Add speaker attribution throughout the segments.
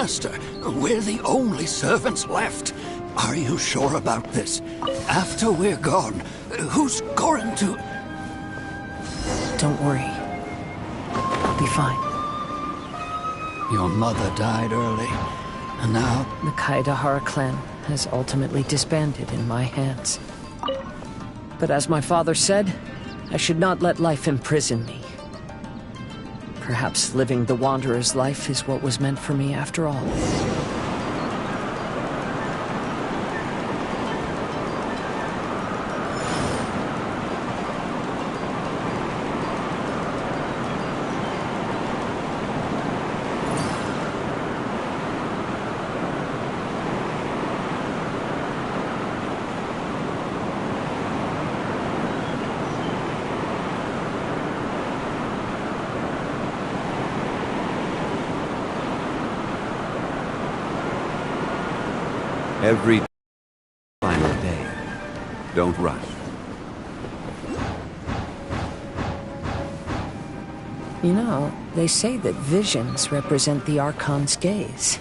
Speaker 1: Master, we're the only servants left. Are you sure about this? After we're gone, who's going to...
Speaker 2: Don't worry. I'll be fine.
Speaker 1: Your mother died early, and now...
Speaker 2: The Kaedahara clan has ultimately disbanded in my hands. But as my father said, I should not let life imprison me. Perhaps living the Wanderer's life is what was meant for me after all.
Speaker 3: Every final day. Don't rush.
Speaker 2: You know, they say that visions represent the Archon's gaze.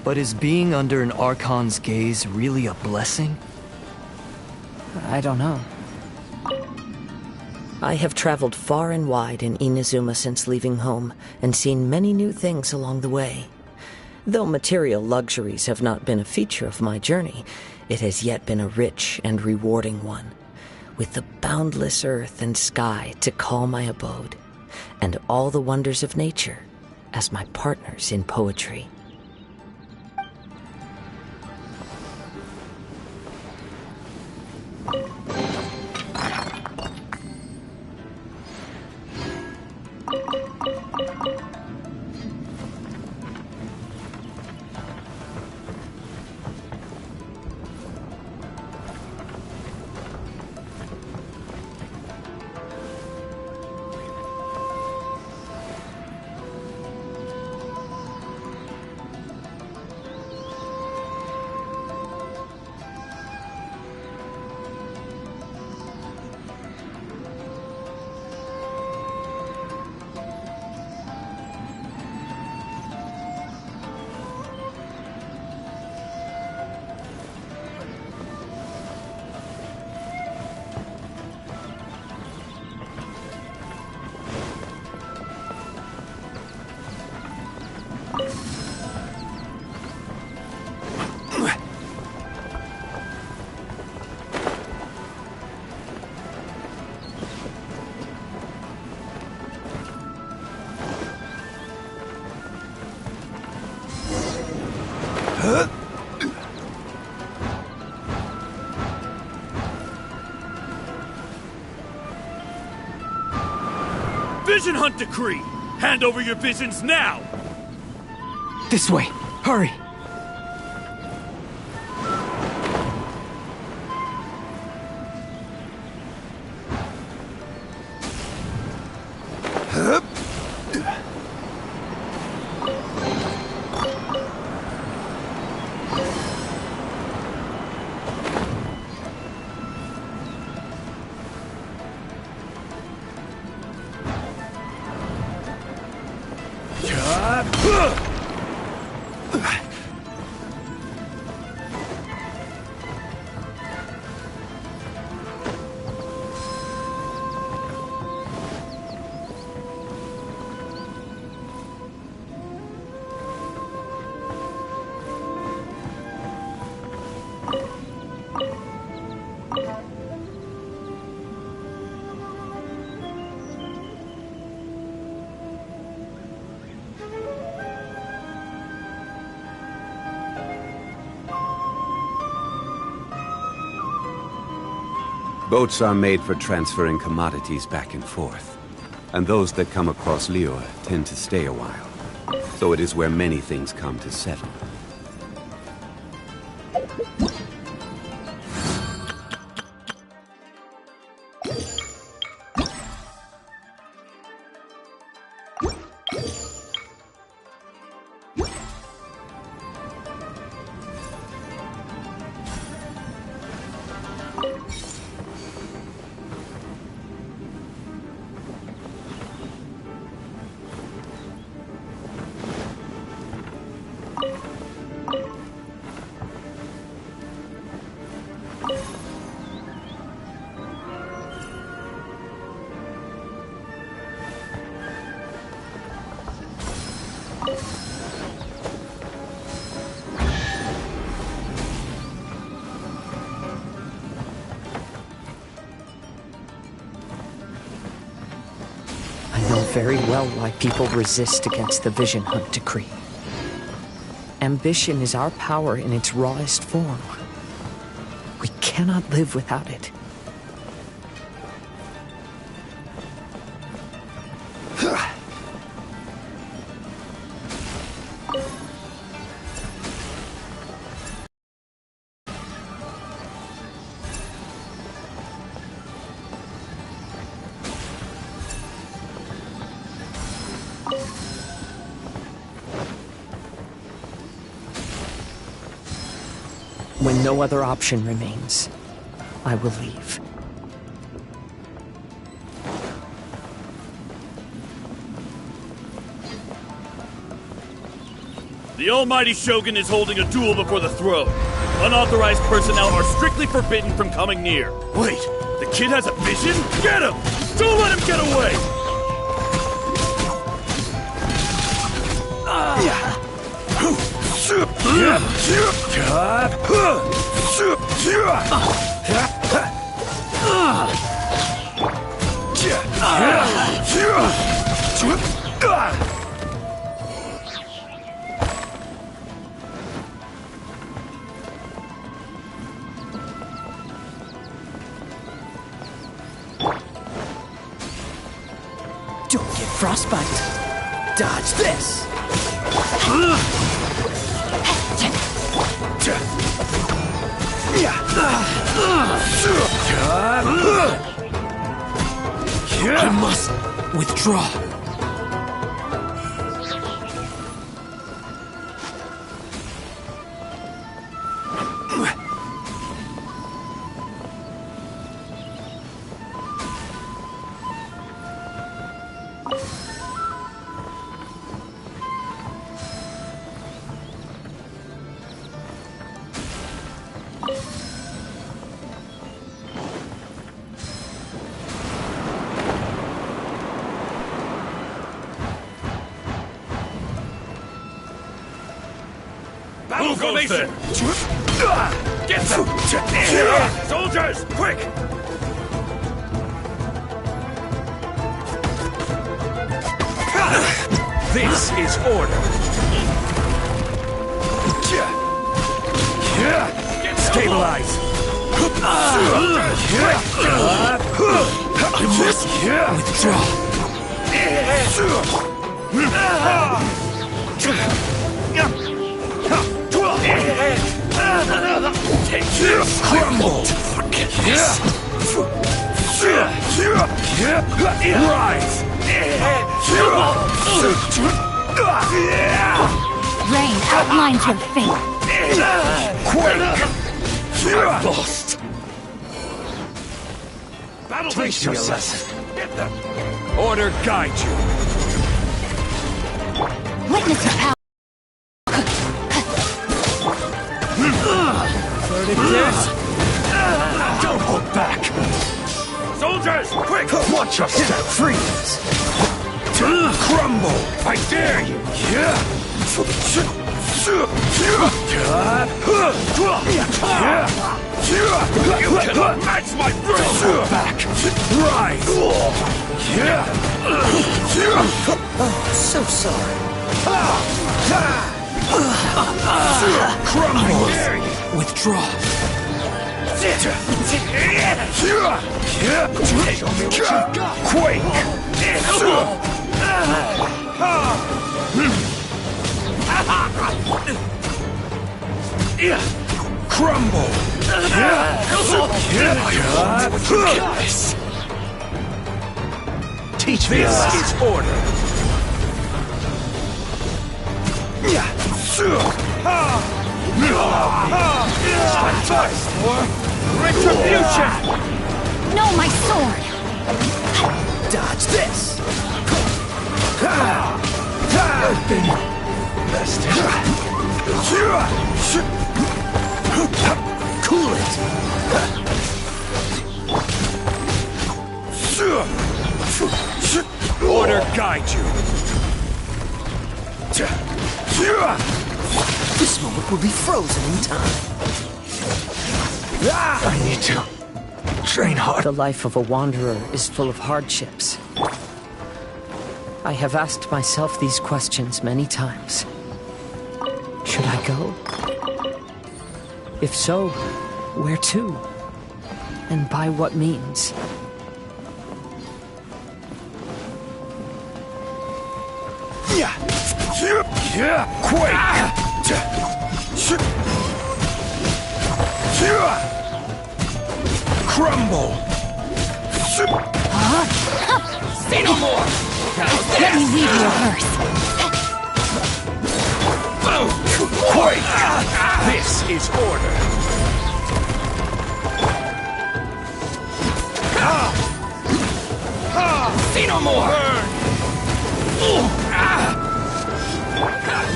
Speaker 4: But is being under an Archon's gaze really a blessing?
Speaker 2: I don't know. I have traveled far and wide in Inazuma since leaving home, and seen many new things along the way. Though material luxuries have not been a feature of my journey, it has yet been a rich and rewarding one, with the boundless earth and sky to call my abode, and all the wonders of nature as my partners in poetry.
Speaker 5: Vision Hunt Decree! Hand over your visions now!
Speaker 4: This way! Hurry!
Speaker 3: Boats are made for transferring commodities back and forth. And those that come across Liyue tend to stay a while. So it is where many things come to settle.
Speaker 2: very well why people resist against the Vision Hunt decree. Ambition is our power in its rawest form. We cannot live without it. When no other option remains, I will leave.
Speaker 5: The Almighty Shogun is holding a duel before the throne. Unauthorized personnel are strictly forbidden from coming near. Wait, the kid has a vision? Get him! Don't let him get away!
Speaker 6: Don't get frostbite. Dodge this. I must withdraw.
Speaker 5: Battle formation! Get them! Soldiers, quick!
Speaker 7: This is order. Stabilize.
Speaker 6: I must withdraw.
Speaker 7: Take this.
Speaker 6: Crumble. Forget this.
Speaker 7: Rise.
Speaker 8: Rain outlines your fate.
Speaker 7: I've lost.
Speaker 5: Battle
Speaker 7: Teach
Speaker 5: formation!
Speaker 7: me a lesson.
Speaker 5: Get them!
Speaker 7: Order guide you.
Speaker 8: Witness your power.
Speaker 7: Don't hold back.
Speaker 5: Soldiers, quick!
Speaker 7: Watch your step. Freeze. Crumble. I dare you.
Speaker 5: You cannot match my brain!
Speaker 7: Back. Rise.
Speaker 2: So sorry.
Speaker 7: Crumble.
Speaker 6: Withdraw.
Speaker 7: Show me what you've got. Quake. Crumble. Teach me this is order.
Speaker 5: Retribution!
Speaker 8: No, my sword!
Speaker 6: Dodge this. Cool it.
Speaker 7: Order guide you.
Speaker 6: This moment will be frozen in time. I need to train hard.
Speaker 2: The life of a wanderer is full of hardships. I have asked myself these questions many times. Should I go? If so, where to? And by what means?
Speaker 7: Crumble!
Speaker 8: Say no more! Let me weave your verse.
Speaker 7: Quake! This is order! Say no more!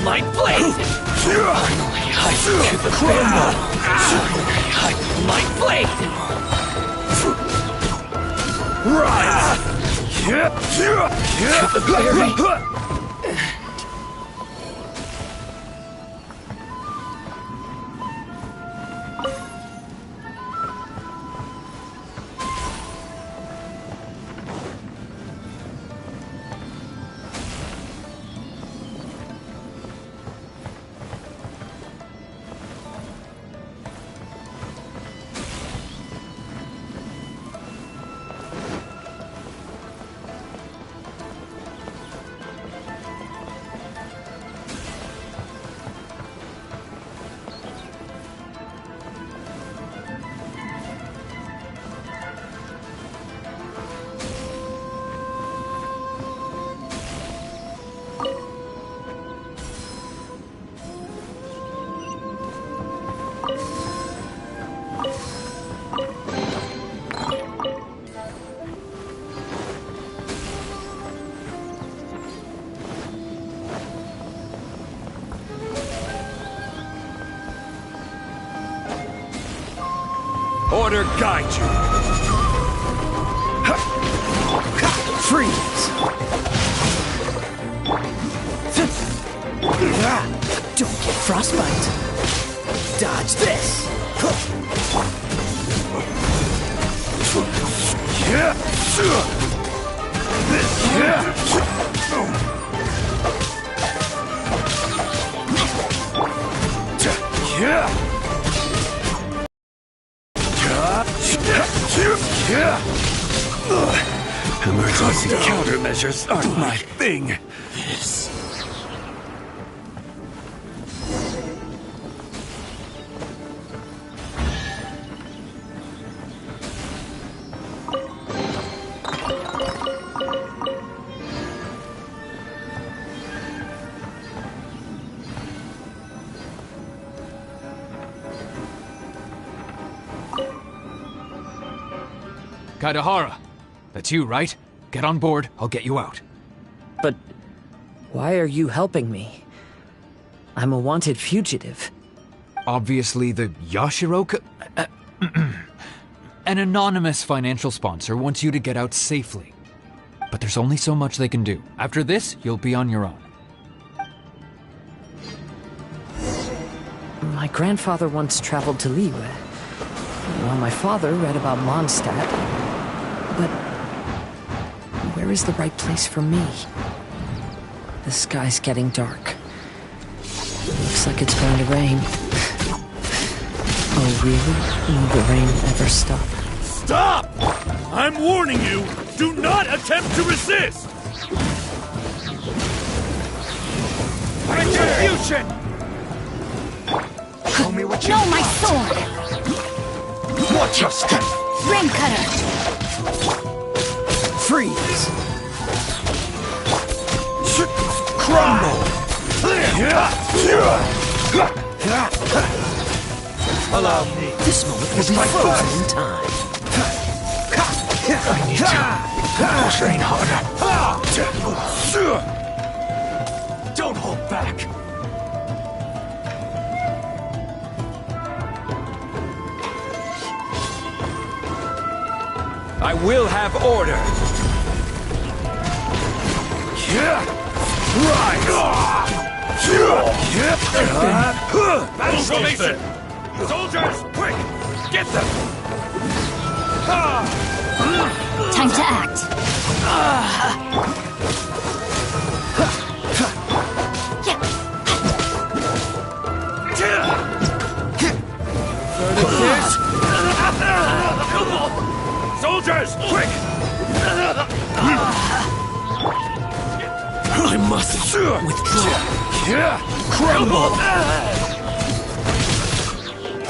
Speaker 7: My blade! Crumble! My blade! Rise! Order guide you.
Speaker 6: Freeze! Don't get frostbite. Dodge this.
Speaker 7: Emergency countermeasures aren't my thing.
Speaker 9: Kazuha, that's you, right? Get on board, I'll get you out.
Speaker 2: But why are you helping me? I'm a wanted fugitive.
Speaker 9: Obviously the Yashiro... An anonymous financial sponsor wants you to get out safely. But there's only so much they can do. After this, you'll be on your own.
Speaker 2: My grandfather once traveled to Liyue, while my father read about Mondstadt. But where is the right place for me? The sky's getting dark. Looks like it's going to rain. Oh, really? Will the rain ever stop?
Speaker 5: Stop! I'm warning you, do not attempt to resist!
Speaker 7: Retribution! Show me what you
Speaker 8: No, my sword!
Speaker 7: Watch your step!
Speaker 8: Rain cutter!
Speaker 6: Freeze!
Speaker 7: Crumble! Allow me.
Speaker 6: This moment will be frozen in time.
Speaker 7: I need to train harder. Don't hold back. I will have order. Right.
Speaker 5: Battle formation! Soldiers, quick! Get them!
Speaker 8: Time to act.
Speaker 7: Soldiers, quick!
Speaker 6: I must withdraw.
Speaker 7: Crumble!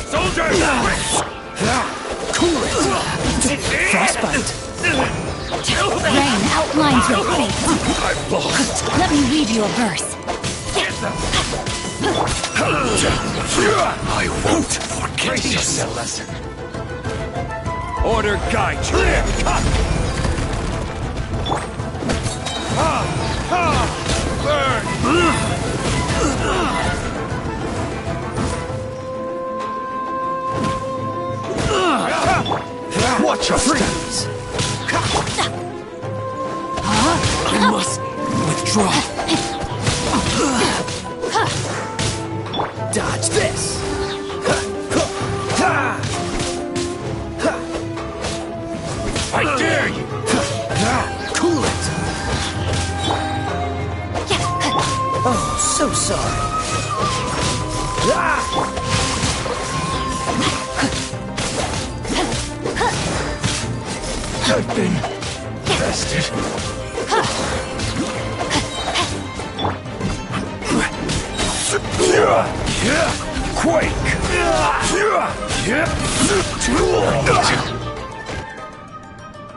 Speaker 7: Soldiers, quick!
Speaker 6: Cool it. Frostbite.
Speaker 10: Rain outlines your fate.
Speaker 7: I'm lost.
Speaker 10: Let me read you a verse.
Speaker 7: I won't forget this lesson. Order guide you. Burn!
Speaker 6: Watch your freeze. I must withdraw. Dodge this.
Speaker 7: I dare you!
Speaker 6: Cool it. Oh, so sorry.
Speaker 7: I've been bested. Quake!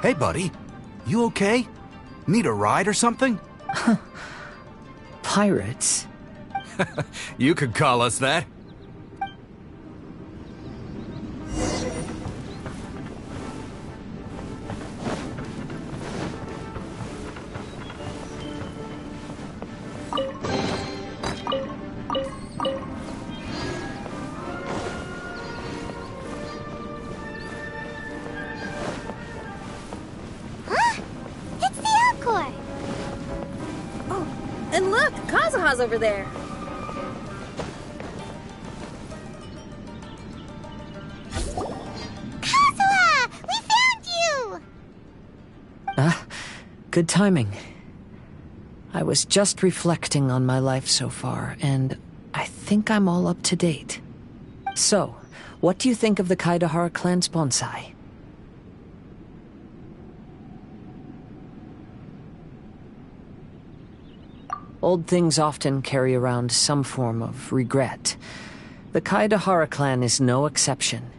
Speaker 1: Hey, buddy. You okay? Need a ride or something?
Speaker 2: Pirates?
Speaker 1: You could call us that.
Speaker 11: And look, Kazuha's over there.
Speaker 10: Kazuha! We found you!
Speaker 2: Good timing. I was just reflecting on my life so far, and I think I'm all up to date. So, what do you think of the Kaidahara clan's bonsai? Old things often carry around some form of regret. The Kaidahara clan is no exception.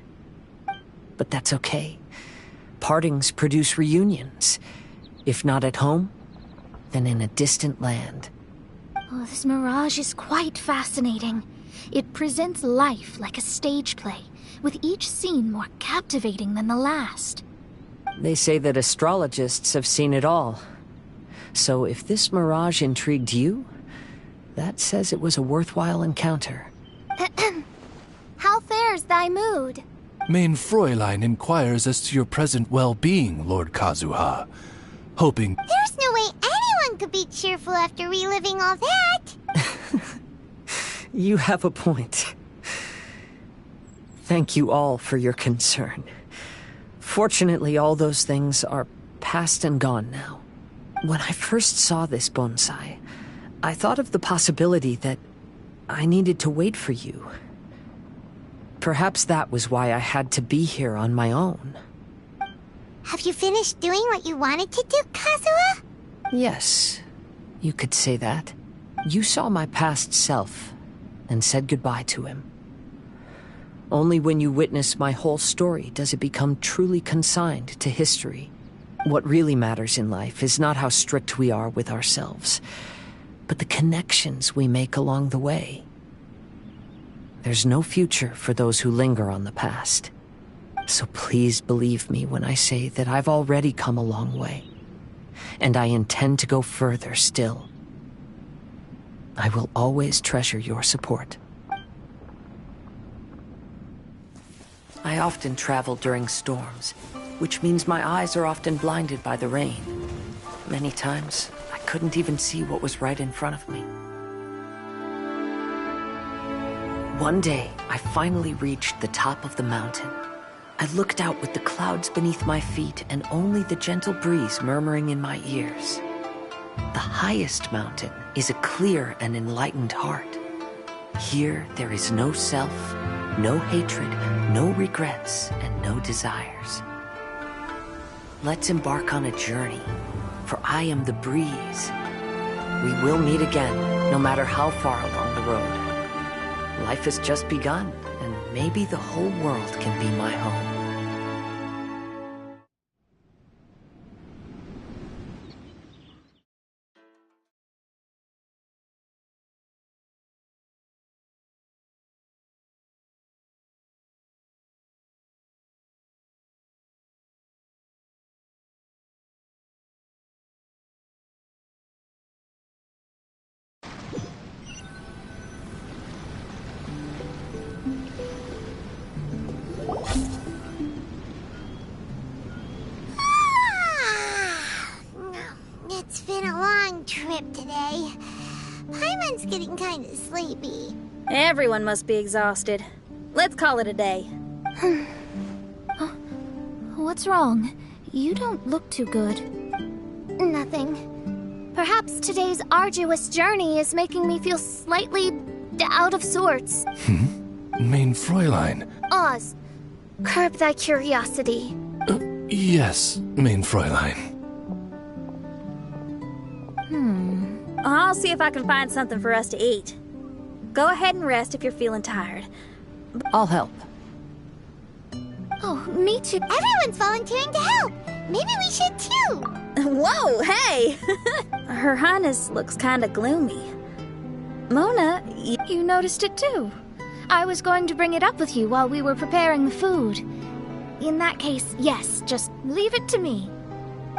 Speaker 2: But that's okay. Partings produce reunions. If not at home, then in a distant land.
Speaker 10: Oh, this mirage is quite fascinating. It presents life like a stage play, with each scene more captivating than the last.
Speaker 2: They say that astrologists have seen it all. So if this mirage intrigued you, that says it was a worthwhile encounter.
Speaker 10: How fares thy mood?
Speaker 12: Mein Fräulein inquires as to your present well-being, Lord Kazuha. Hoping...
Speaker 10: There's no way anyone could be cheerful after reliving all that!
Speaker 2: You have a point. Thank you all for your concern. Fortunately, all those things are past and gone now. When I first saw this bonsai, I thought of the possibility that I needed to wait for you. Perhaps that was why I had to be here on my own.
Speaker 10: Have you finished doing what you wanted to do, Kazuha?
Speaker 2: Yes, you could say that. You saw my past self and said goodbye to him. Only when you witness my whole story does it become truly consigned to history. What really matters in life is not how strict we are with ourselves, but the connections we make along the way. There's no future for those who linger on the past. So please believe me when I say that I've already come a long way, and I intend to go further still. I will always treasure your support. I often travel during storms, which means my eyes are often blinded by the rain. Many times, I couldn't even see what was right in front of me. One day, I finally reached the top of the mountain. I looked out with the clouds beneath my feet and only the gentle breeze murmuring in my ears. The highest mountain is a clear and enlightened heart. Here, there is no self, no hatred, no regrets, and no desires. let's embark on a journey, for I am the breeze. We will meet again, no matter how far along the road. Life has just begun, and maybe the whole world can be my home.
Speaker 13: It's been a long trip today. Paimon's getting kind of sleepy.
Speaker 11: Everyone must be exhausted. Let's call it a day.
Speaker 10: What's wrong? You don't look too good.
Speaker 13: Nothing. Perhaps today's arduous journey is making me feel slightly out of sorts.
Speaker 12: Main Fräulein.
Speaker 13: Oz, curb thy curiosity.
Speaker 12: Yes, Main Fräulein.
Speaker 11: I'll see if I can find something for us to eat. Go ahead and rest if you're feeling tired.
Speaker 2: I'll help.
Speaker 13: Oh, me too. Everyone's volunteering to help. Maybe we should too.
Speaker 11: Whoa, hey! Her Highness looks kinda gloomy. Mona,
Speaker 10: You noticed it too. I was going to bring it up with you while we were preparing the food. In that case, yes, just leave it to me.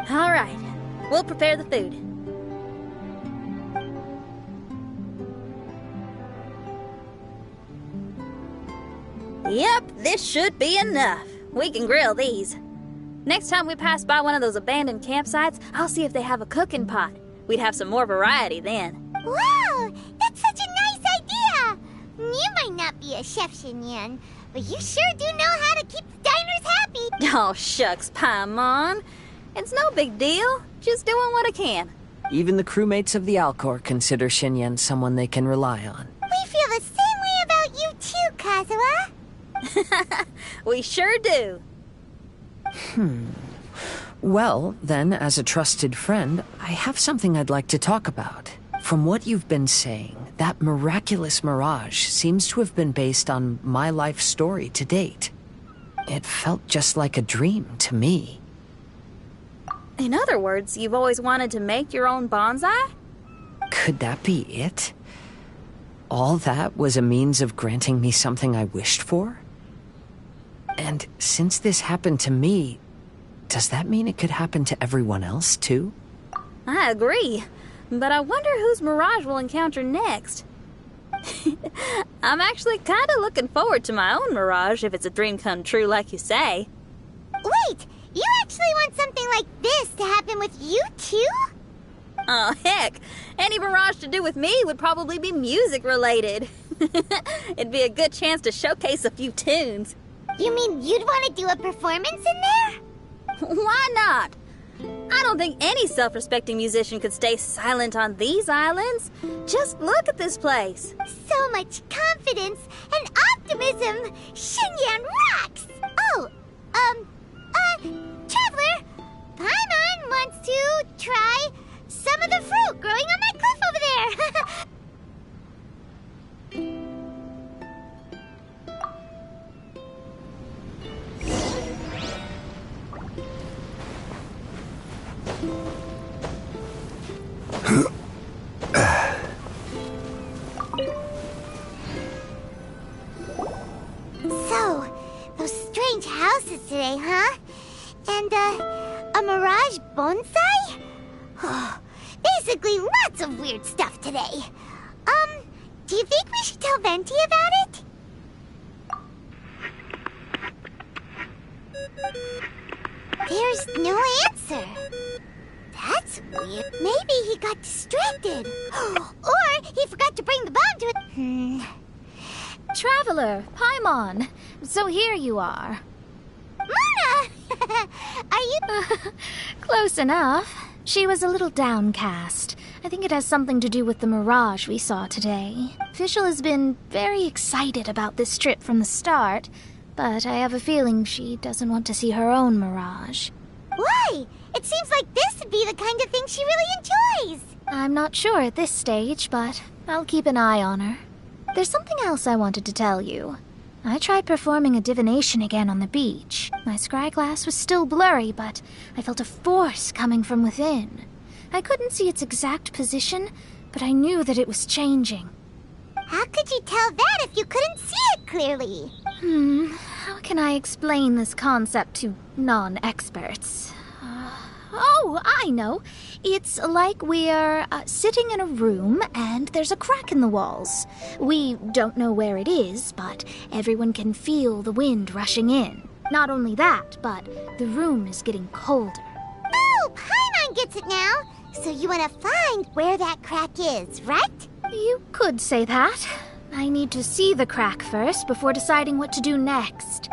Speaker 11: All right. We'll prepare the food. Yep, this should be enough. We can grill these. Next time we pass by one of those abandoned campsites, I'll see if they have a cooking pot. We'd have some more variety then.
Speaker 13: Wow, that's such a nice idea. You might not be a chef, Xinyan, but you sure do know how to keep the diners happy.
Speaker 11: Oh, shucks, Paimon. It's no big deal. Just doing what I can.
Speaker 2: Even the crewmates of the Alcor consider Xinyan someone they can rely on.
Speaker 13: We feel the same way about you too, Kazuha.
Speaker 11: We sure do.
Speaker 2: Well, then, as a trusted friend, I have something I'd like to talk about. From what you've been saying, that miraculous mirage seems to have been based on my life story to date. It felt just like a dream to me.
Speaker 11: In other words, you've always wanted to make your own bonsai?
Speaker 2: Could that be it? All that was a means of granting me something I wished for? And since this happened to me, does that mean it could happen to everyone else, too?
Speaker 11: I agree. But I wonder whose mirage we'll encounter next. I'm actually kind of looking forward to my own mirage if it's a dream come true like you say.
Speaker 13: Wait, you actually want something like this to happen with you too?
Speaker 11: Oh, heck. Any mirage to do with me would probably be music related. It'd be a good chance to showcase a few tunes.
Speaker 13: You mean you'd want to do a performance in there?
Speaker 11: Why not? I don't think any self-respecting musician could stay silent on these islands. Just look at this place.
Speaker 13: So much confidence and optimism. Xinyan rocks! Oh, Traveler, Paimon wants to try some of the fruit growing on that cliff over there. So, those strange houses today, huh? And, a mirage bonsai? Oh, basically lots of weird stuff today. Do you think we should tell Venti about it? There's no answer. That's weird. Maybe he got distracted. Or he forgot to bring the bomb to it.
Speaker 10: Traveler, Paimon. So here you are.
Speaker 13: Mona! Are you...
Speaker 10: Close enough. She was a little downcast. I think it has something to do with the mirage we saw today. Fischl has been very excited about this trip from the start, but I have a feeling she doesn't want to see her own mirage.
Speaker 13: Why? It seems like this would be the kind of thing she really enjoys.
Speaker 10: I'm not sure at this stage, but I'll keep an eye on her. There's something else I wanted to tell you. I tried performing a divination again on the beach. My scry glass was still blurry, but I felt a force coming from within. I couldn't see its exact position, but I knew that it was changing.
Speaker 13: How could you tell that if you couldn't see it clearly?
Speaker 10: How can I explain this concept to non-experts? Oh, I know. It's like we're sitting in a room and there's a crack in the walls. We don't know where it is, but everyone can feel the wind rushing in. Not only that, but the room is getting colder.
Speaker 13: Oh, Paimon gets it now. So you want to find where that crack is, right?
Speaker 10: You could say that. I need to see the crack first before deciding what to do next.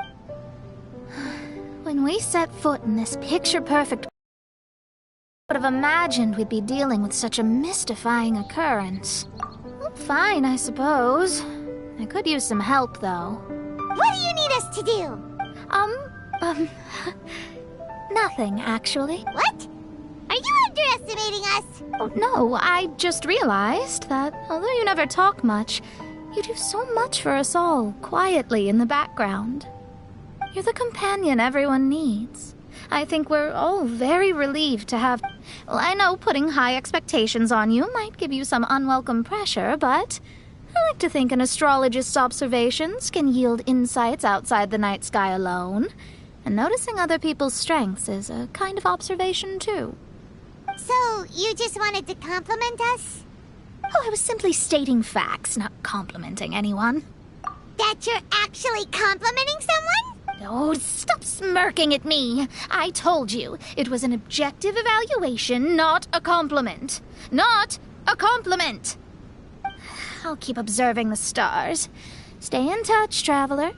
Speaker 10: When we set foot in this picture-perfect, I would have imagined we'd be dealing with such a mystifying occurrence. Well, fine, I suppose. I could use some help, though.
Speaker 13: What do you need us to do?
Speaker 10: Nothing, actually.
Speaker 13: What? Are you underestimating us?
Speaker 10: Oh, no, I just realized that although you never talk much, you do so much for us all, quietly in the background. You're the companion everyone needs. I think we're all very relieved to have... Well, I know putting high expectations on you might give you some unwelcome pressure, but I like to think an astrologist's observations can yield insights outside the night sky alone. And noticing other people's strengths is a kind of observation, too.
Speaker 13: So, you just wanted to compliment us?
Speaker 10: Oh, I was simply stating facts, not complimenting anyone.
Speaker 13: That you're actually complimenting someone?
Speaker 10: Oh, stop smirking at me. I told you, it was an objective evaluation, not a compliment. Not a compliment! I'll keep observing the stars. Stay in touch, traveler.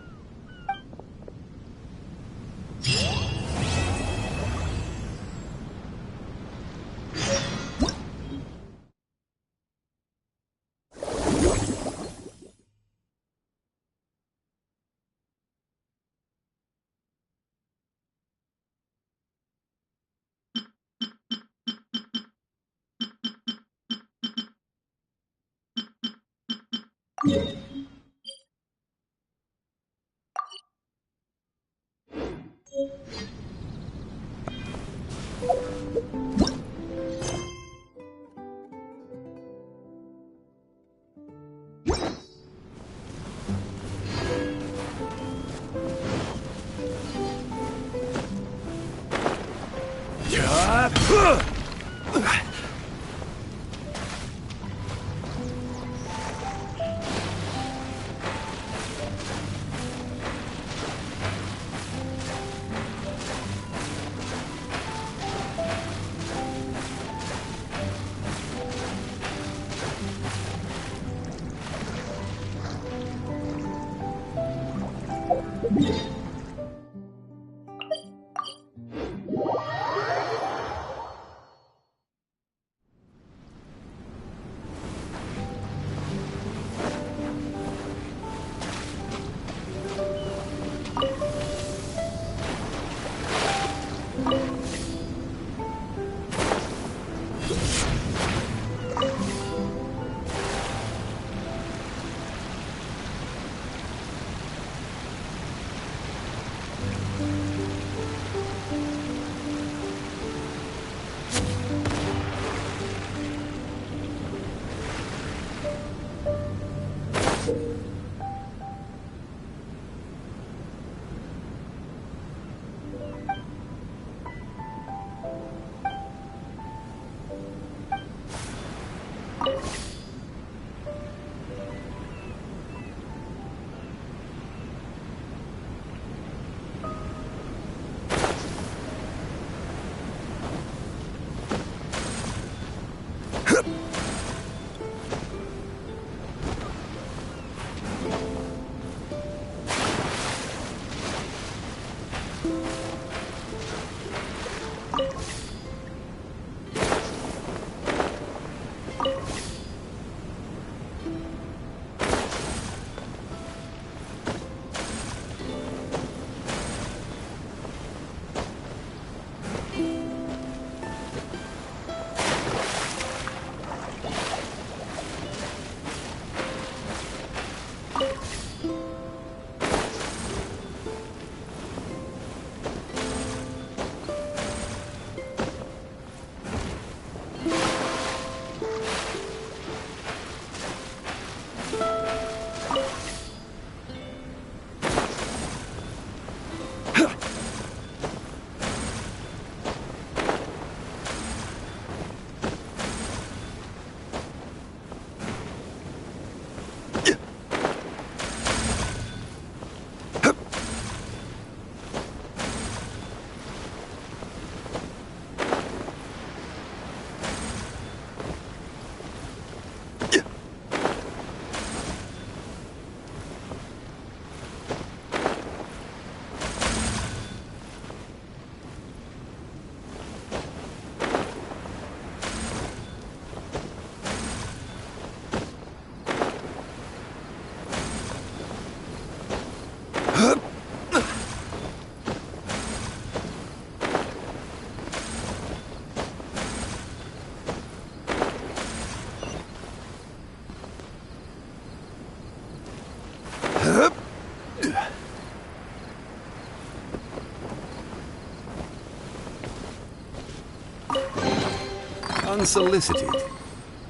Speaker 3: Unsolicited,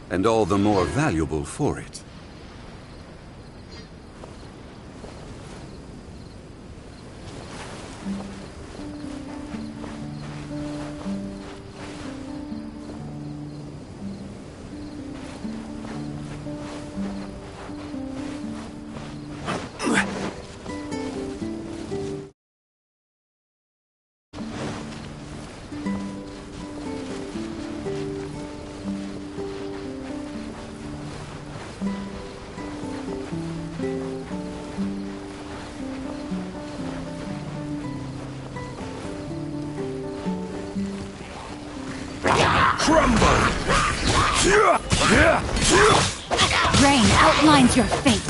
Speaker 3: and all the more valuable for it.
Speaker 14: Rain outlines your fate.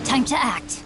Speaker 14: Time to act.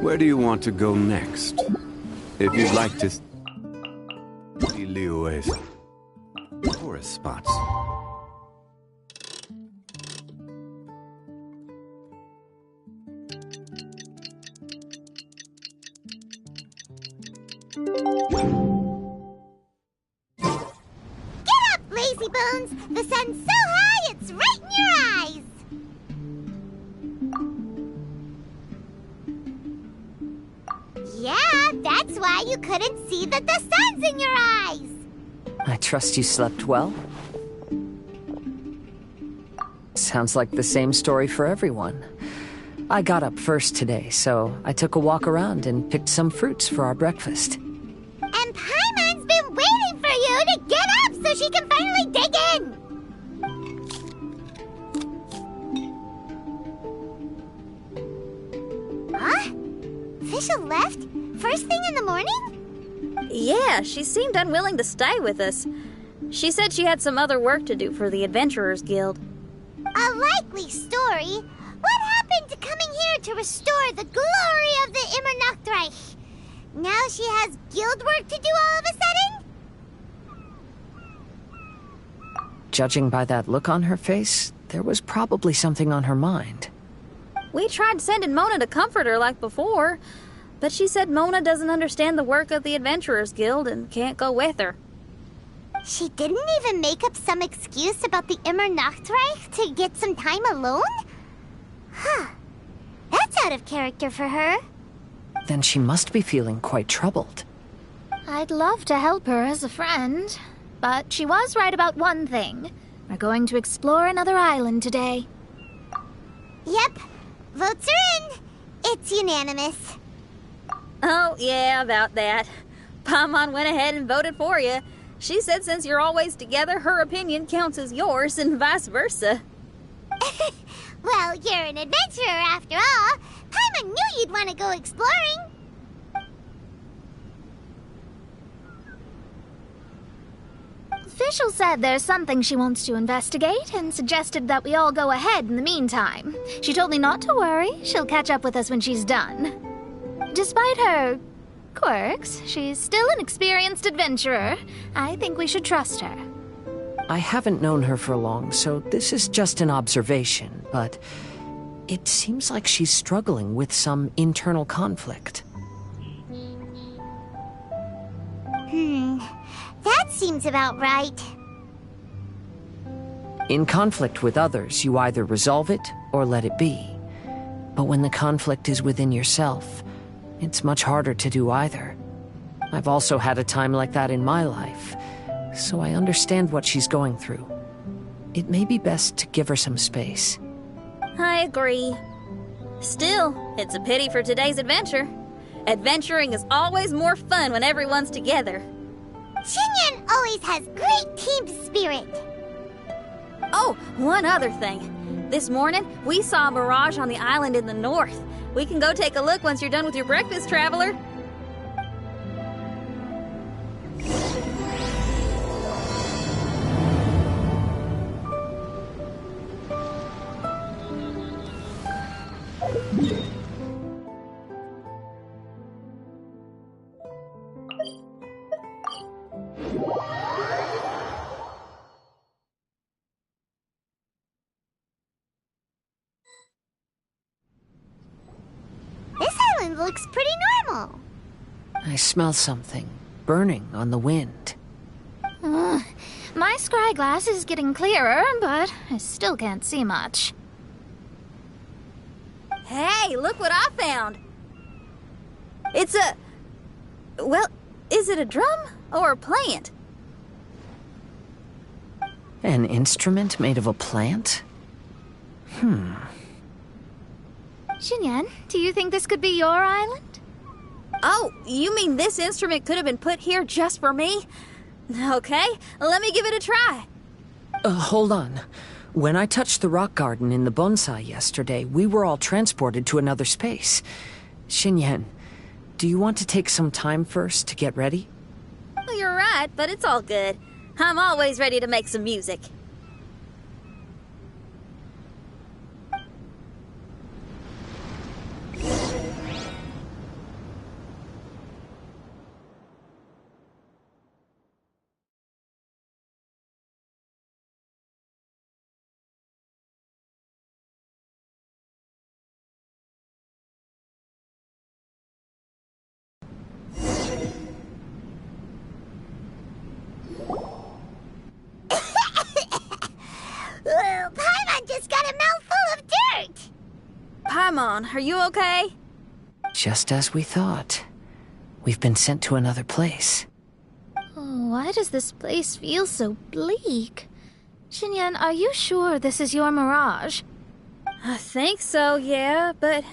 Speaker 3: Where do you want to go next? If you'd like to see Liyue's tourist spots.
Speaker 13: Get up, lazy bones! The sun's so high it's right in your eyes! Yeah, that's why you couldn't see that the sun's in your eyes!
Speaker 2: I trust you slept well. Sounds like the same story for everyone. I got up first today, so I took a walk around and picked some fruits for our breakfast.
Speaker 13: And Paimon's been waiting for you to get up so she can finally dig in! Huh? Fisha left? First thing in the morning?
Speaker 11: Yeah, she seemed unwilling to stay with us. She said she had some other work to do for the Adventurers Guild.
Speaker 13: A likely story. What happened to coming here to restore the glory of the Immernachtreich? Now she has guild work to do all of a sudden?
Speaker 2: Judging by that look on her face, there was probably something on her mind.
Speaker 11: We tried sending Mona to comfort her like before, but she said Mona doesn't understand the work of the Adventurers Guild and can't go with her.
Speaker 13: She didn't even make up some excuse about the Immernachtreich to get some time alone? Huh. That's out of character for her.
Speaker 2: Then she must be feeling quite troubled.
Speaker 10: I'd love to help her as a friend, but she was right about one thing. We're going to explore another island today.
Speaker 13: Yep. Votes are in. It's unanimous.
Speaker 11: Oh, yeah, about that. Paimon went ahead and voted for you. She said since you're always together, her opinion counts as yours and vice versa.
Speaker 13: Well, you're an adventurer after all. Paimon knew you'd want to go exploring.
Speaker 10: Fischl said there's something she wants to investigate and suggested that we all go ahead in the meantime. She told me not to worry. She'll catch up with us when she's done. Despite her quirks, she's still an experienced adventurer. I think we should trust her.
Speaker 2: I haven't known her for long, so this is just an observation, but it seems like she's struggling with some internal conflict.
Speaker 13: That seems about right.
Speaker 2: In conflict with others, you either resolve it or let it be. But when the conflict is within yourself, it's much harder to do either. I've also had a time like that in my life, so I understand what she's going through. It may be best to give her some space.
Speaker 11: I agree. Still, it's a pity for today's adventure. Adventuring is always more fun when everyone's together.
Speaker 13: Xinyan always has great team spirit.
Speaker 11: Oh, one other thing. This morning, we saw a mirage on the island in the north. We can go take a look once you're done with your breakfast, traveler.
Speaker 13: Looks pretty normal.
Speaker 2: I smell something burning on the wind.
Speaker 10: My scry glass is getting clearer, but I still can't see much.
Speaker 11: Hey, look what I found. It's a... Well, is it a drum or a plant?
Speaker 2: An instrument made of a plant?
Speaker 10: Xinyan, do you think this could be your island?
Speaker 11: Oh, you mean this instrument could have been put here just for me? Okay, let me give it a try.
Speaker 2: Hold on. When I touched the rock garden in the bonsai yesterday, we were all transported to another space. Xinyan, do you want to take some time first to get ready?
Speaker 11: Well, you're right, but it's all good. I'm always ready to make some music.
Speaker 13: Paimon just got a mouthful of dirt!
Speaker 11: Paimon, are you okay?
Speaker 2: Just as we thought. We've been sent to another place.
Speaker 10: Oh, why does this place feel so bleak? Xinyan, are you sure this is your mirage?
Speaker 11: I think so, yeah, but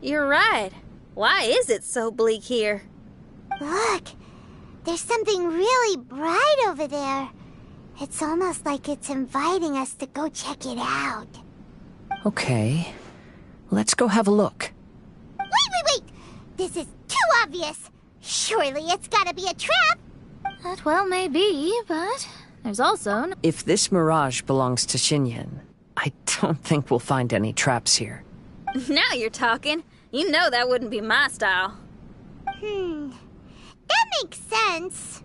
Speaker 11: you're right. Why is it so bleak here?
Speaker 13: Look, there's something really bright over there. It's almost like it's inviting us to go check it out.
Speaker 2: Okay, let's go have a look.
Speaker 13: Wait! This is too obvious. Surely it's gotta be a trap.
Speaker 10: That well may be, but there's also...
Speaker 2: If this mirage belongs to Xinyan, I don't think we'll find any traps here.
Speaker 11: Now you're talking. You know that wouldn't be my style.
Speaker 13: That makes sense.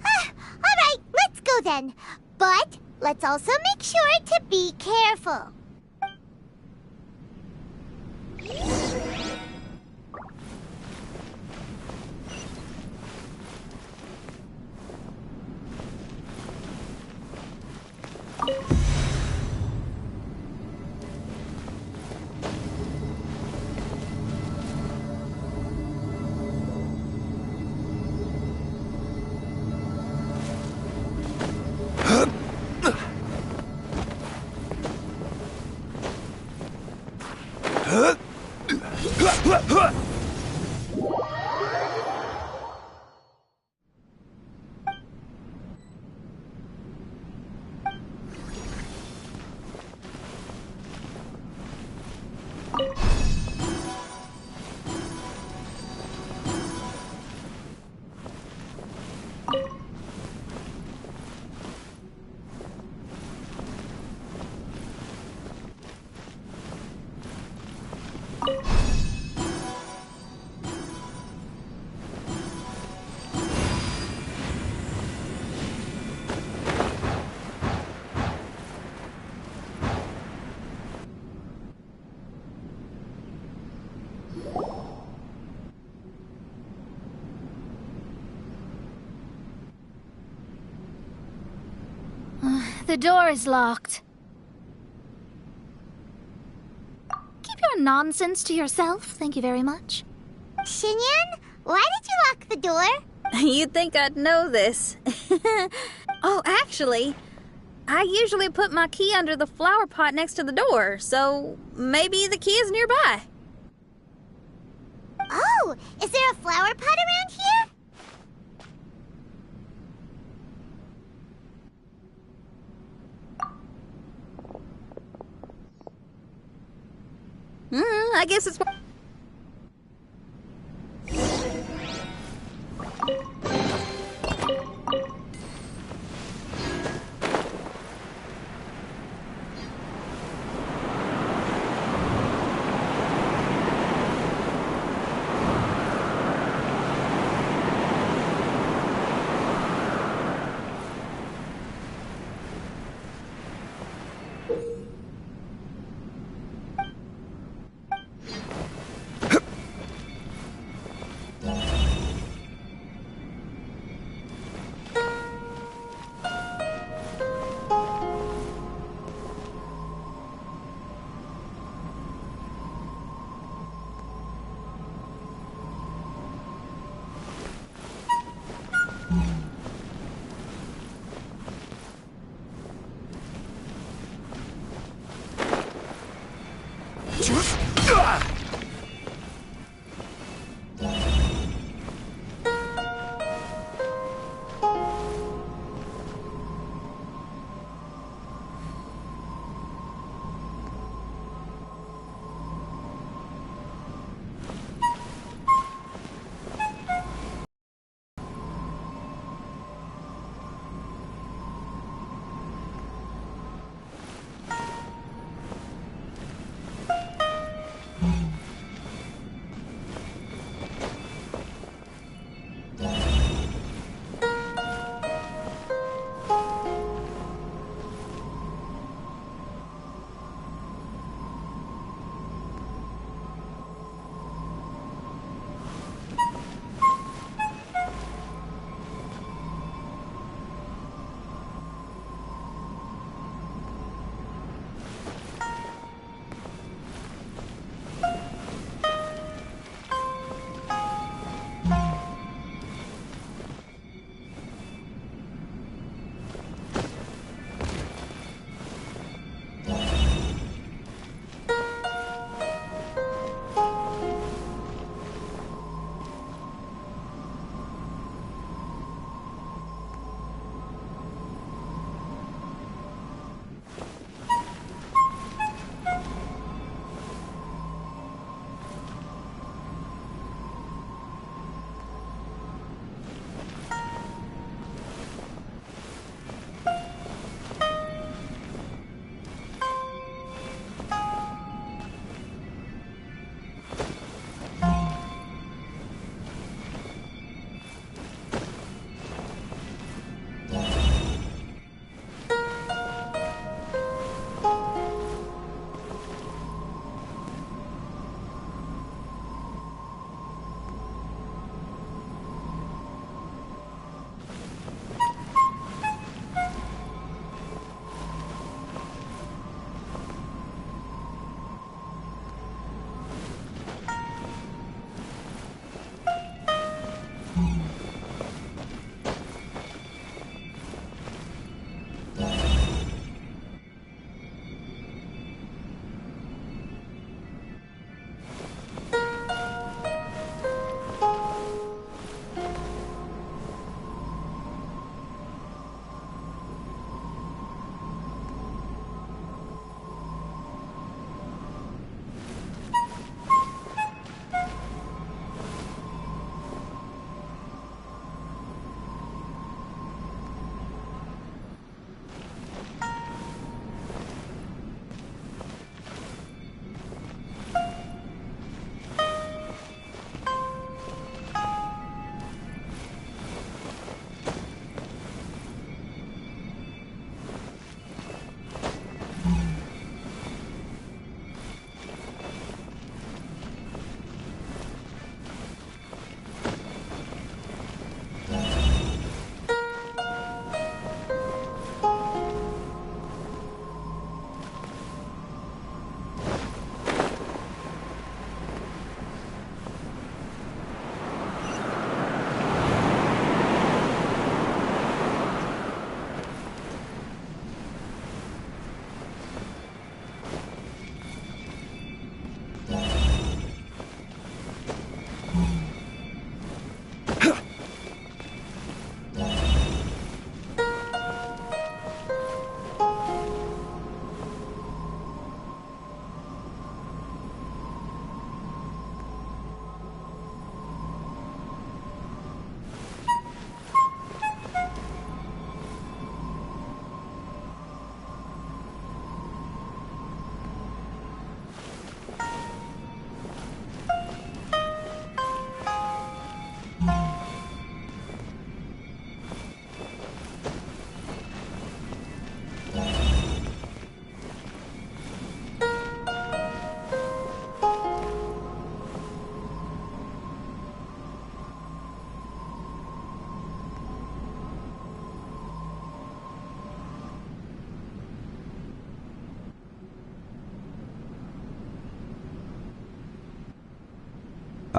Speaker 13: Alright, let's go then. But let's also make sure to be careful.
Speaker 10: The door is locked. Keep your nonsense to yourself, thank you very much.
Speaker 13: Xinyan, why did you lock the door?
Speaker 11: You'd think I'd know this. Oh, actually, I usually put my key under the flower pot next to the door, so maybe the key is nearby.
Speaker 13: Oh, is there a flower pot around here?
Speaker 11: I guess it's...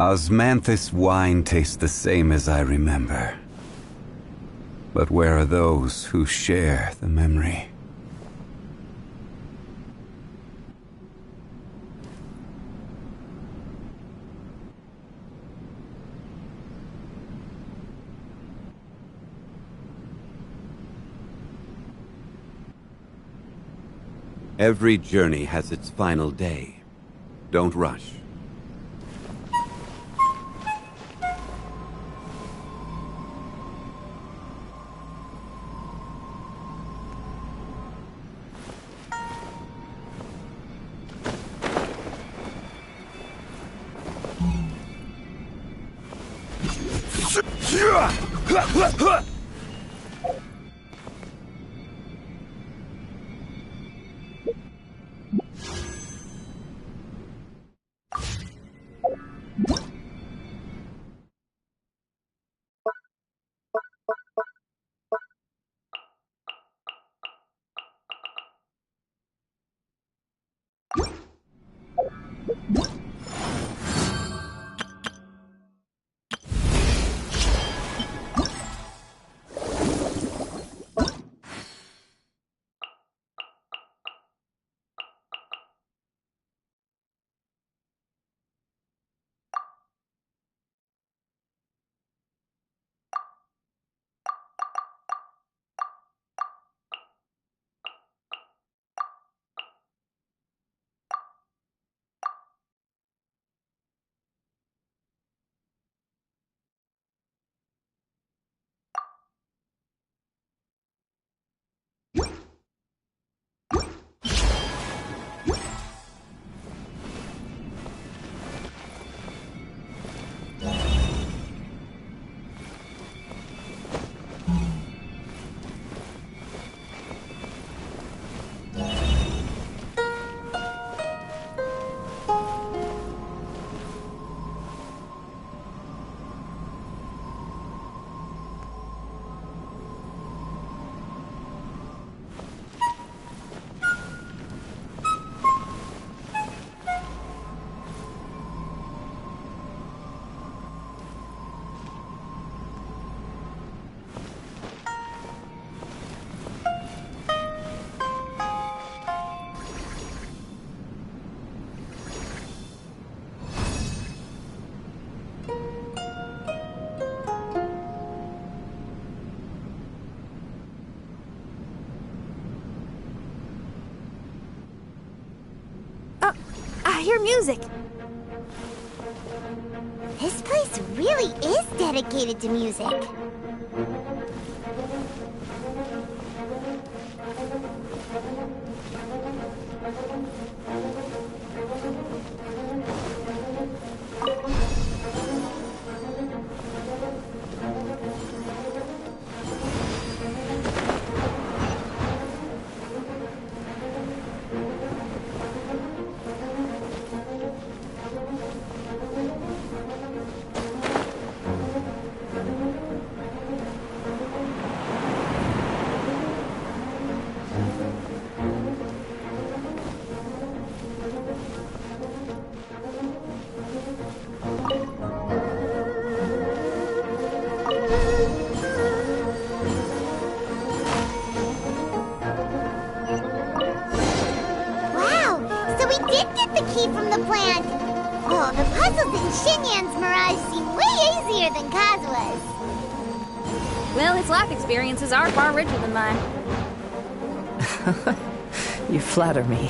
Speaker 3: Osmanthus wine tastes the same as I remember. But where are those who share the memory? Every journey has its final day. Don't rush.
Speaker 13: I hear music. This place really is dedicated to music. From the plant. Oh, the puzzles in Xinyan's Mirage seem way easier than Kazuha's.
Speaker 11: Well, his life experiences are far richer than mine.
Speaker 2: You flatter me.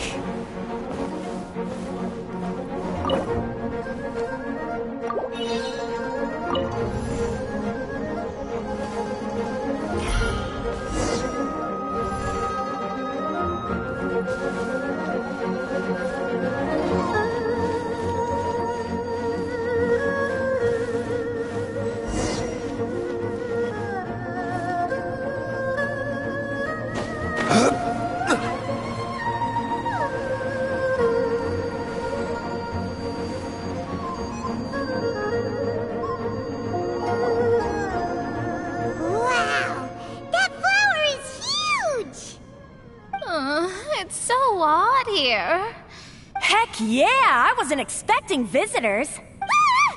Speaker 14: Heck yeah! I wasn't expecting visitors.
Speaker 13: Ah!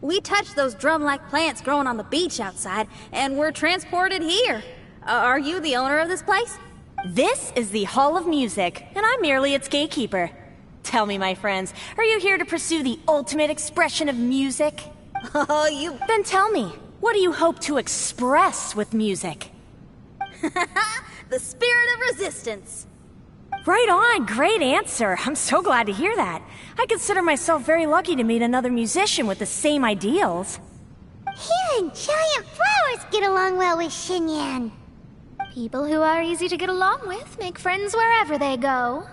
Speaker 11: We touched those drum-like plants growing on the beach outside, and we're transported here. Are you the owner of this place?
Speaker 15: This is the Hall of Music, and I'm merely its gatekeeper. Tell me, my friends, are you here to pursue the ultimate expression of music?
Speaker 11: Oh, you...
Speaker 15: Then tell me, what do you hope to express with music?
Speaker 11: The spirit of resistance.
Speaker 15: Right on, great answer. I'm so glad to hear that. I consider myself very lucky to meet another musician with the same ideals.
Speaker 13: Even giant flowers get along well with Xinyan.
Speaker 10: People who are easy to get along with make friends wherever they go.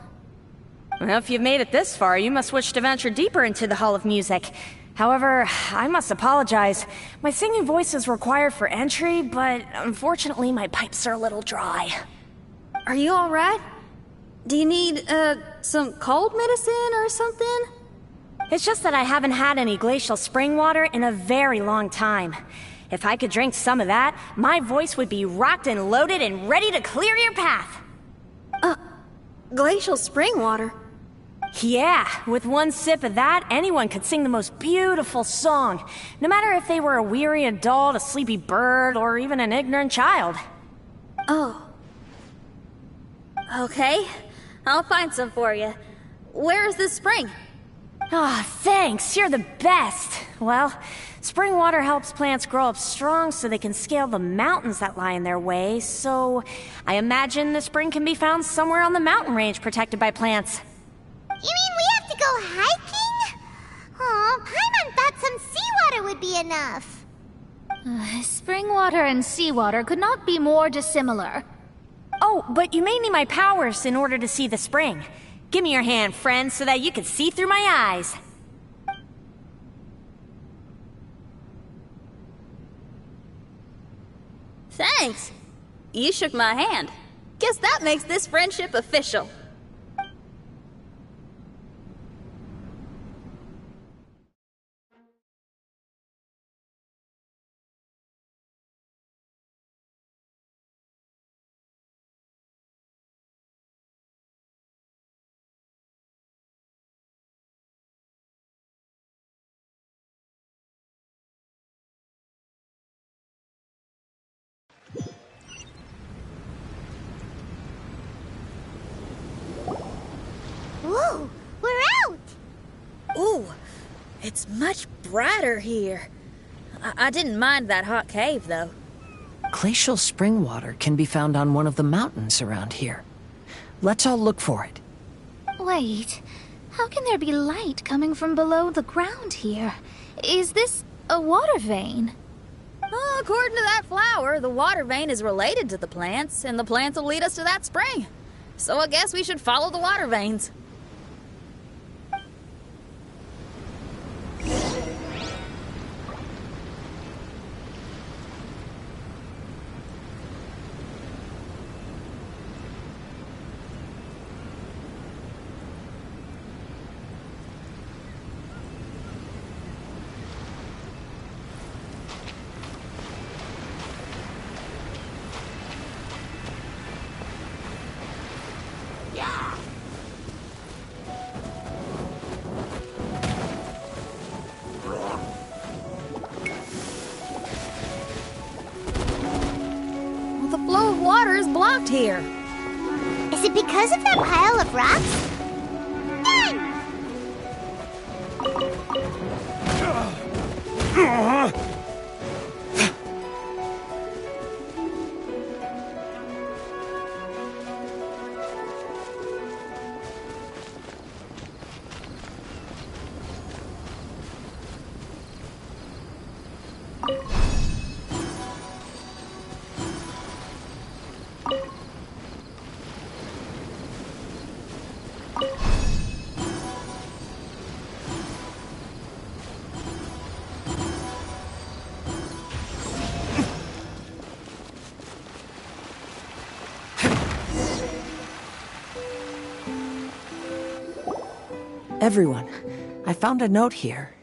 Speaker 15: Well, if you've made it this far, you must wish to venture deeper into the Hall of Music. However, I must apologize. My singing voice is required for entry, but unfortunately my pipes are a little dry.
Speaker 11: Are you alright? Do you need, some cold medicine or something?
Speaker 15: It's just that I haven't had any glacial spring water in a very long time. If I could drink some of that, my voice would be rocked and loaded and ready to clear your path.
Speaker 11: Glacial spring water?
Speaker 15: Yeah, with one sip of that, anyone could sing the most beautiful song, no matter if they were a weary adult, a sleepy bird, or even an ignorant child.
Speaker 11: Oh. Okay, I'll find some for you. Where is this spring?
Speaker 15: Ah, thanks, you're the best. Well, spring water helps plants grow up strong so they can scale the mountains that lie in their way, so I imagine the spring can be found somewhere on the mountain range protected by plants.
Speaker 13: You mean we have to go hiking? Oh, Paimon thought some seawater would be enough.
Speaker 10: Spring water and seawater could not be more dissimilar.
Speaker 15: Oh, but you may need my powers in order to see the spring. Give me your hand, friend, so that you can see through my eyes.
Speaker 11: Thanks. You shook my hand. Guess that makes this friendship official.
Speaker 13: Whoa, we're out!
Speaker 11: Ooh, it's much brighter here. I didn't mind that hot cave, though.
Speaker 2: Glacial spring water can be found on one of the mountains around here. Let's all look for it.
Speaker 10: Wait, how can there be light coming from below the ground here? Is this a water vein?
Speaker 11: According to that flower, the water vein is related to the plants, and the plants will lead us to that spring. So I guess we should follow the water veins. The flow of water is blocked here.
Speaker 13: Is it because of that pile of rocks?
Speaker 2: Everyone, I found a note here.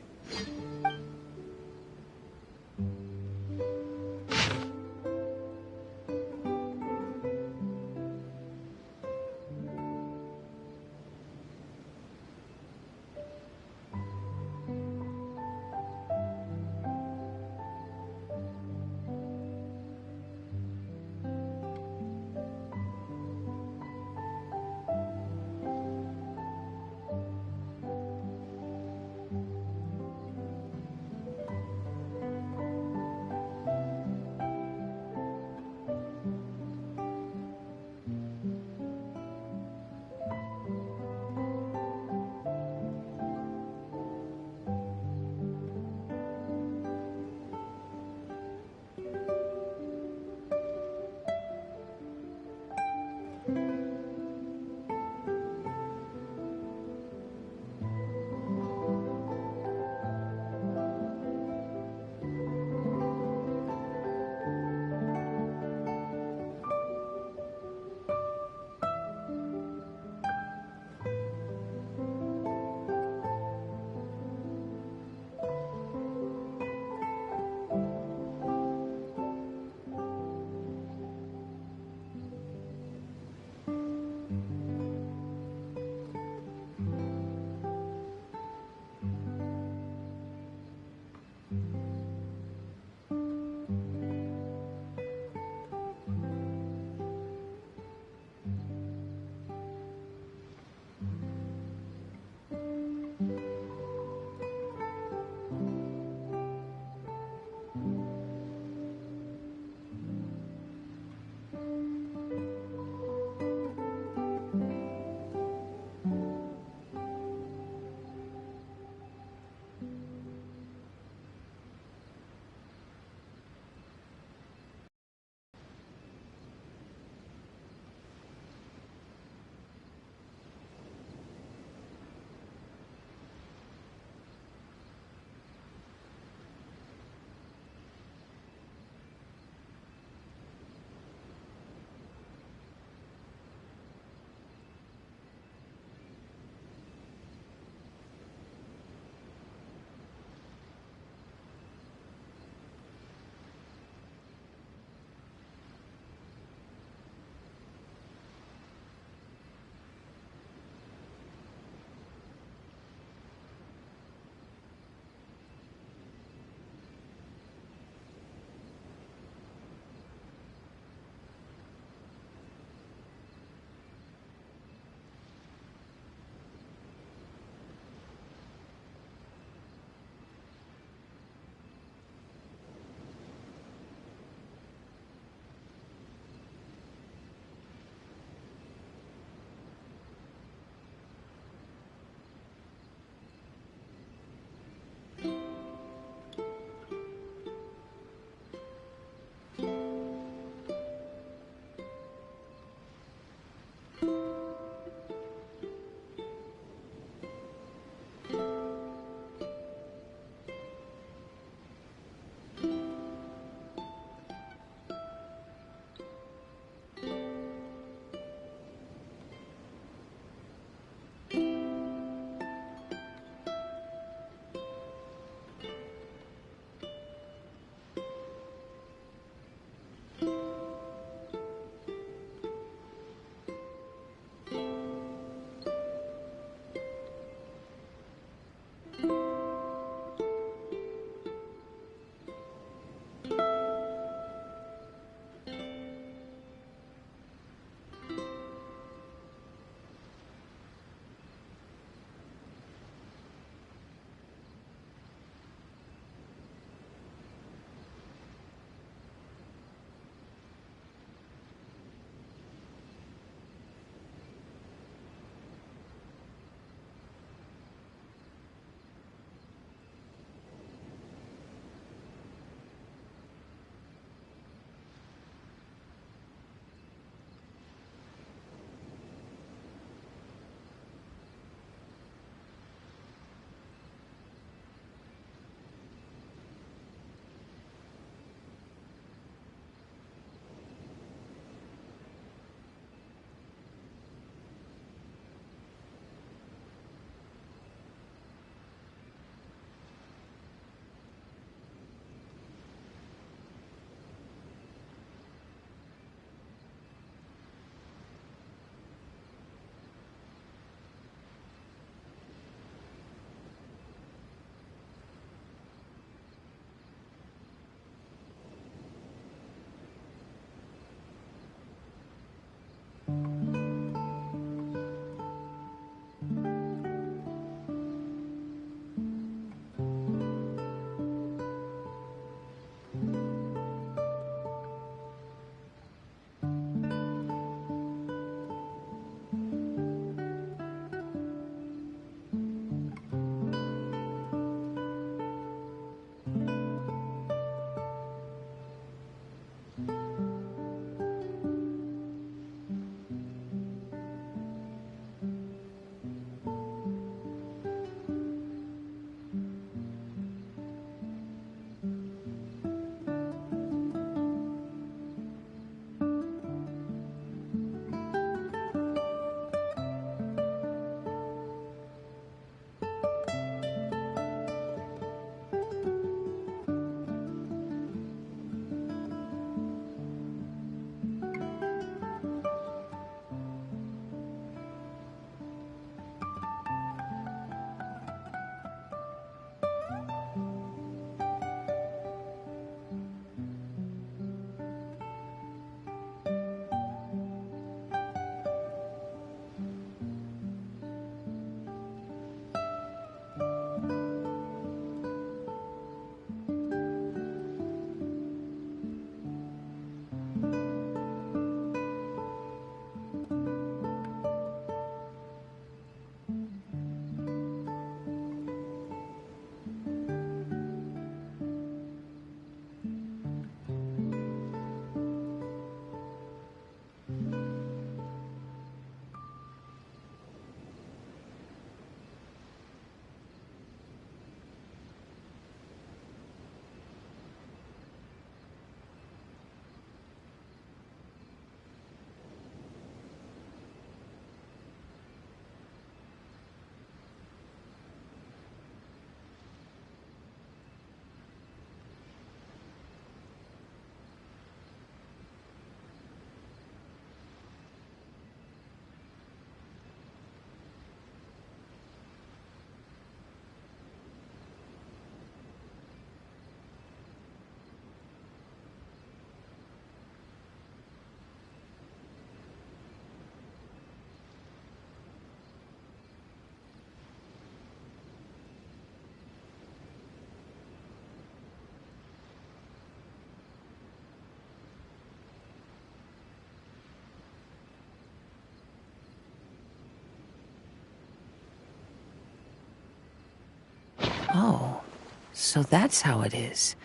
Speaker 2: So that's how it is.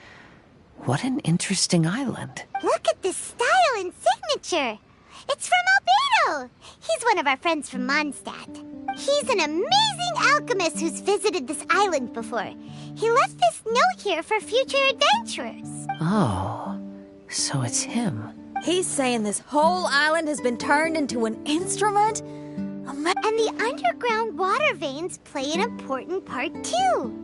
Speaker 2: What an interesting island.
Speaker 13: Look at this style and signature. It's from Albedo. He's one of our friends from Mondstadt. He's an amazing alchemist who's visited this island before. He left this note here for future adventurers.
Speaker 2: Oh, so it's him.
Speaker 11: He's saying this whole island has been turned into an instrument?
Speaker 13: And the underground water veins play an important part too.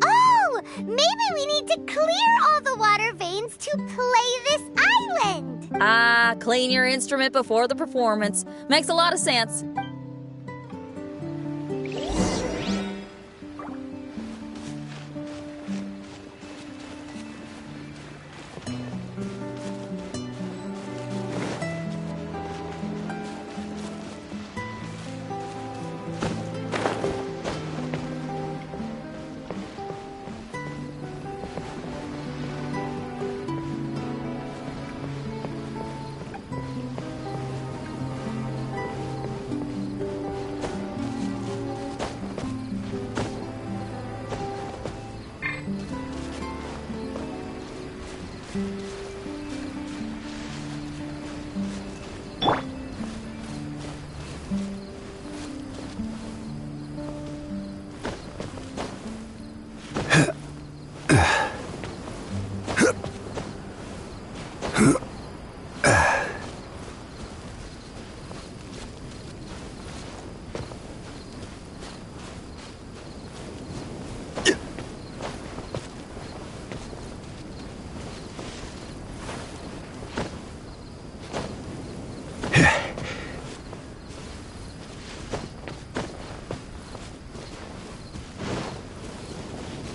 Speaker 13: Oh, maybe we need to clear all the water veins to play this island.
Speaker 11: Ah, clean your instrument before the performance. Makes a lot of sense.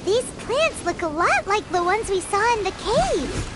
Speaker 13: These plants look a lot like the ones we saw in the cave.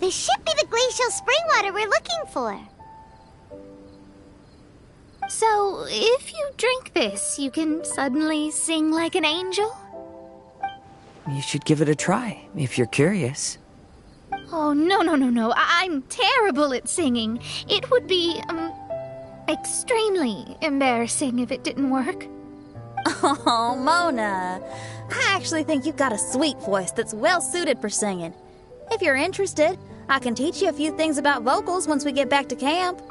Speaker 13: This should be the glacial spring water we're looking for.
Speaker 10: So, if you drink this, you can suddenly sing like an angel?
Speaker 2: You should give it a try, if you're curious.
Speaker 10: Oh, no. I'm terrible at singing. It would be, extremely embarrassing if it didn't work.
Speaker 11: Oh, Mona. I actually think you've got a sweet voice that's well suited for singing. If you're interested, I can teach you a few things about vocals once we get back to camp.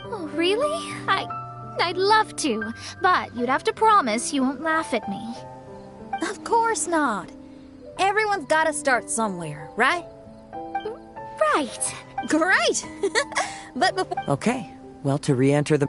Speaker 10: Oh, really? I'd love to, but you'd have to promise you won't laugh at me.
Speaker 11: Of course not. Everyone's got to start somewhere, right?
Speaker 10: Right.
Speaker 11: Great. But before...
Speaker 2: Okay, well, to re-enter the...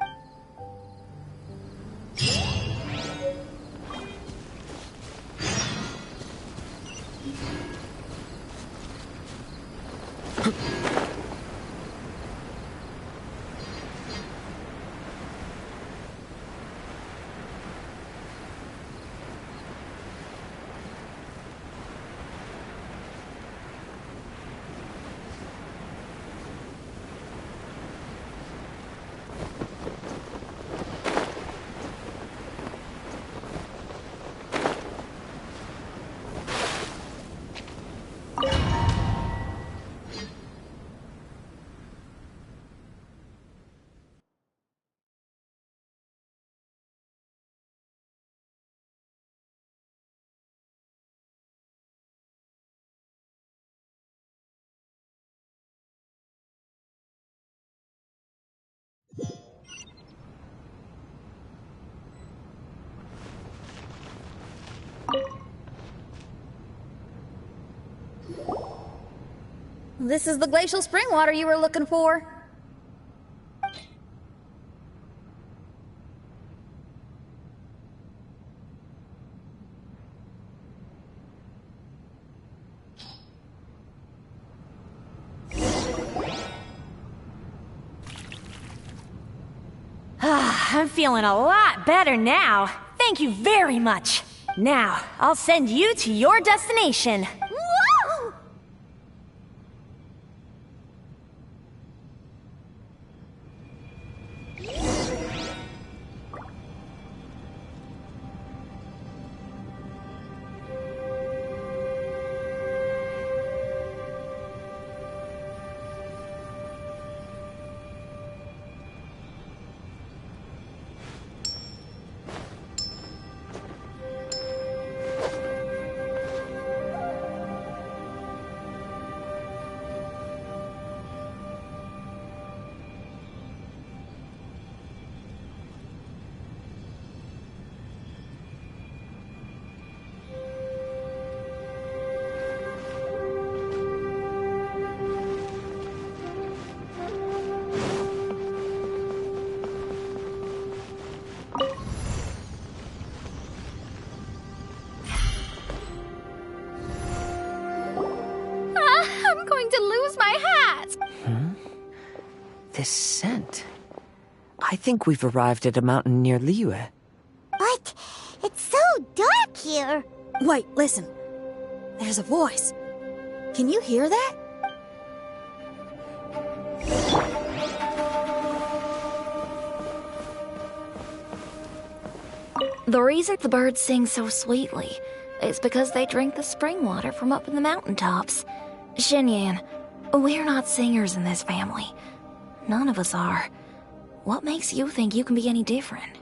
Speaker 11: This is the glacial spring water you were looking for.
Speaker 15: I'm feeling a lot better now. Thank you very much. Now, I'll send you to your destination.
Speaker 13: Whoa!
Speaker 10: I'm going to lose my hat!
Speaker 2: This scent. I think we've arrived at a mountain near Liyue.
Speaker 13: But it's so dark here.
Speaker 11: Wait, listen. There's a voice. Can you hear that?
Speaker 10: The reason the birds sing so sweetly is because they drink the spring water from up in the mountaintops. Xinyan, we're not singers in this family. None of us are. What makes you think you can be any different?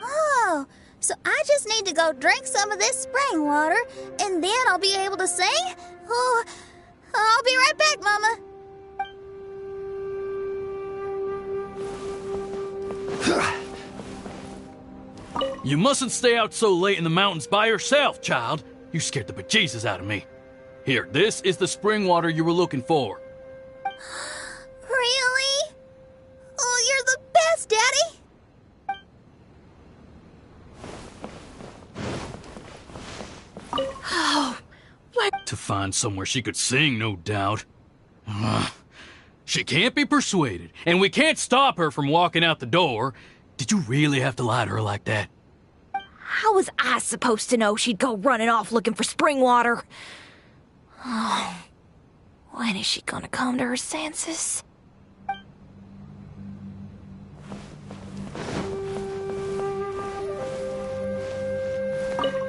Speaker 11: Oh, so I just need to go drink some of this spring water, and then I'll be able to sing? Oh, I'll be right back, Mama.
Speaker 5: You mustn't stay out so late in the mountains by yourself, child. You scared the bejesus out of me. Here, this is the spring water you were looking for.
Speaker 11: Really? Oh, you're the best, Daddy.
Speaker 10: Oh, what?
Speaker 5: To find somewhere she could sing, no doubt. She can't be persuaded, and we can't stop her from walking out the door. Did you really have to lie to her like that?
Speaker 10: How was I supposed to know she'd go running off looking for spring water? Oh, when is she gonna come to her senses?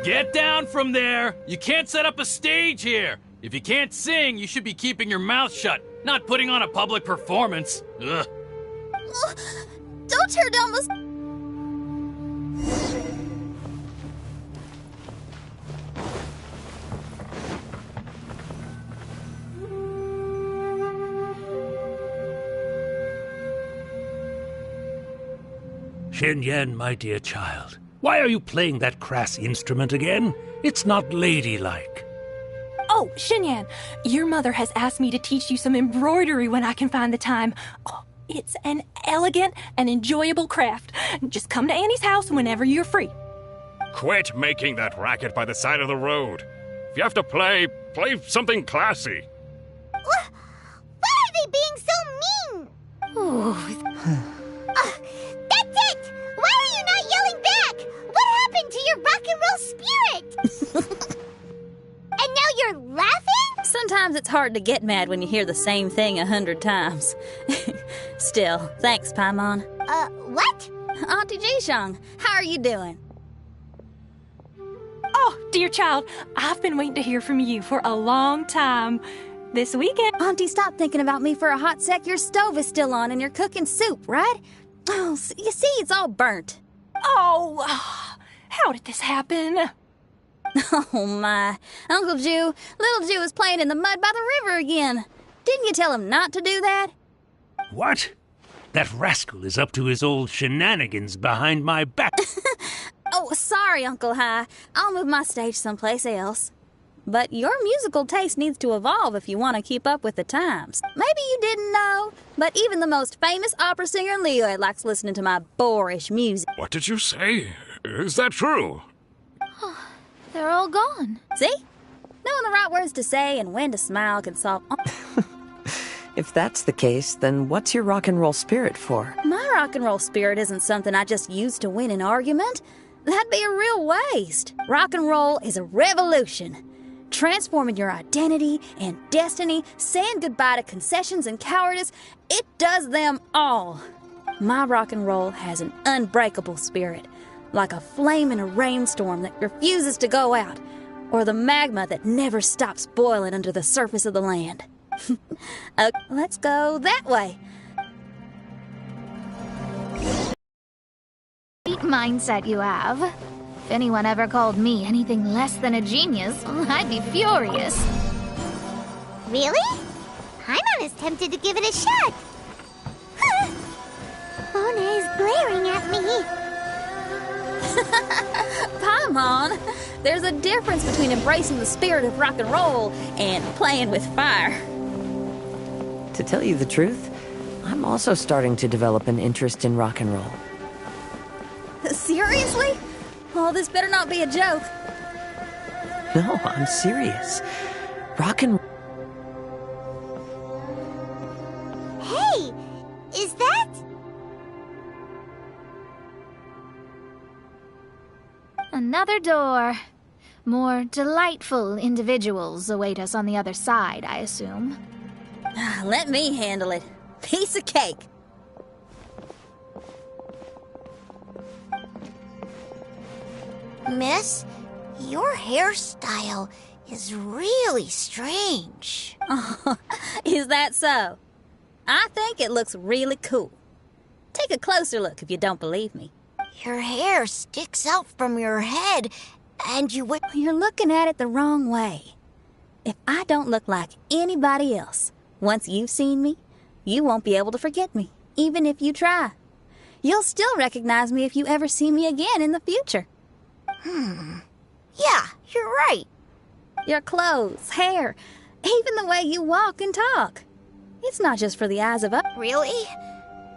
Speaker 5: Get down from there! You can't set up a stage here! If you can't sing, you should be keeping your mouth shut, not putting on a public performance. Ugh.
Speaker 11: Don't tear down this...
Speaker 7: Xinyan, my dear child, why are you playing that crass instrument again? It's not ladylike.
Speaker 16: Oh, Xinyan, your mother has asked me to teach you some embroidery when I can find the time. Oh, it's an elegant and enjoyable craft. Just come to Annie's house whenever you're free.
Speaker 17: Quit making that racket by the side of the road. If you have to play something classy.
Speaker 13: Why are they being so mean? That's it! Why are you not yelling back? What happened to your rock and roll spirit? And now you're laughing?
Speaker 11: Sometimes it's hard to get mad when you hear the same thing 100 times. Still, thanks, Paimon.
Speaker 13: What?
Speaker 11: Auntie Jishang, how are you doing?
Speaker 16: Oh, dear child, I've been waiting to hear from you for a long time. This weekend...
Speaker 11: Auntie, stop thinking about me for a hot sec. Your stove is still on and you're cooking soup, right? Oh, you see, it's all burnt.
Speaker 16: Oh, how did this happen?
Speaker 11: Oh, my. Uncle Jew, little Jew is playing in the mud by the river again. Didn't you tell him not to do that?
Speaker 7: What? That rascal is up to his old shenanigans behind my back.
Speaker 11: Oh, sorry, Uncle High. I'll move my stage someplace else. But your musical taste needs to evolve if you want to keep up with the times. Maybe you didn't know, but even the most famous opera singer in Liyue likes listening to my boorish music.
Speaker 17: What did you say? Is that true?
Speaker 10: They're all gone.
Speaker 11: See? Knowing the right words to say and when to smile can solve...
Speaker 2: If that's the case, then what's your rock and roll spirit for?
Speaker 11: My rock and roll spirit isn't something I just use to win an argument. That'd be a real waste. Rock and roll is a revolution. Transforming your identity and destiny, saying goodbye to concessions and cowardice, it does them all. My rock and roll has an unbreakable spirit, like a flame in a rainstorm that refuses to go out, or the magma that never stops boiling under the surface of the land. Let's go that way.
Speaker 10: Great mindset you have. If anyone ever called me anything less than a genius, I'd be furious.
Speaker 13: Really? I'm not as tempted to give it a shot. Mona is glaring at me.
Speaker 11: Paimon, there's a difference between embracing the spirit of rock and roll and playing with fire.
Speaker 2: To tell you the truth, I'm also starting to develop an interest in rock and roll.
Speaker 11: Seriously? Oh, this better not be a joke.
Speaker 2: No, I'm serious. Rock and...
Speaker 13: Hey, is that...
Speaker 10: Another door. More delightful individuals await us on the other side, I assume.
Speaker 11: Let me handle it. Piece of cake.
Speaker 13: Miss, your hairstyle is really strange.
Speaker 11: Oh, is that so? I think it looks really cool. Take a closer look if you don't believe me.
Speaker 13: Your hair sticks out from your head, and
Speaker 11: You're looking at it the wrong way. If I don't look like anybody else, once you've seen me, you won't be able to forget me, even if you try. You'll still recognize me if you ever see me again in the future.
Speaker 13: Yeah, you're right.
Speaker 11: Your clothes, hair, even the way you walk and talk. It's not just for the eyes of others.
Speaker 13: Really?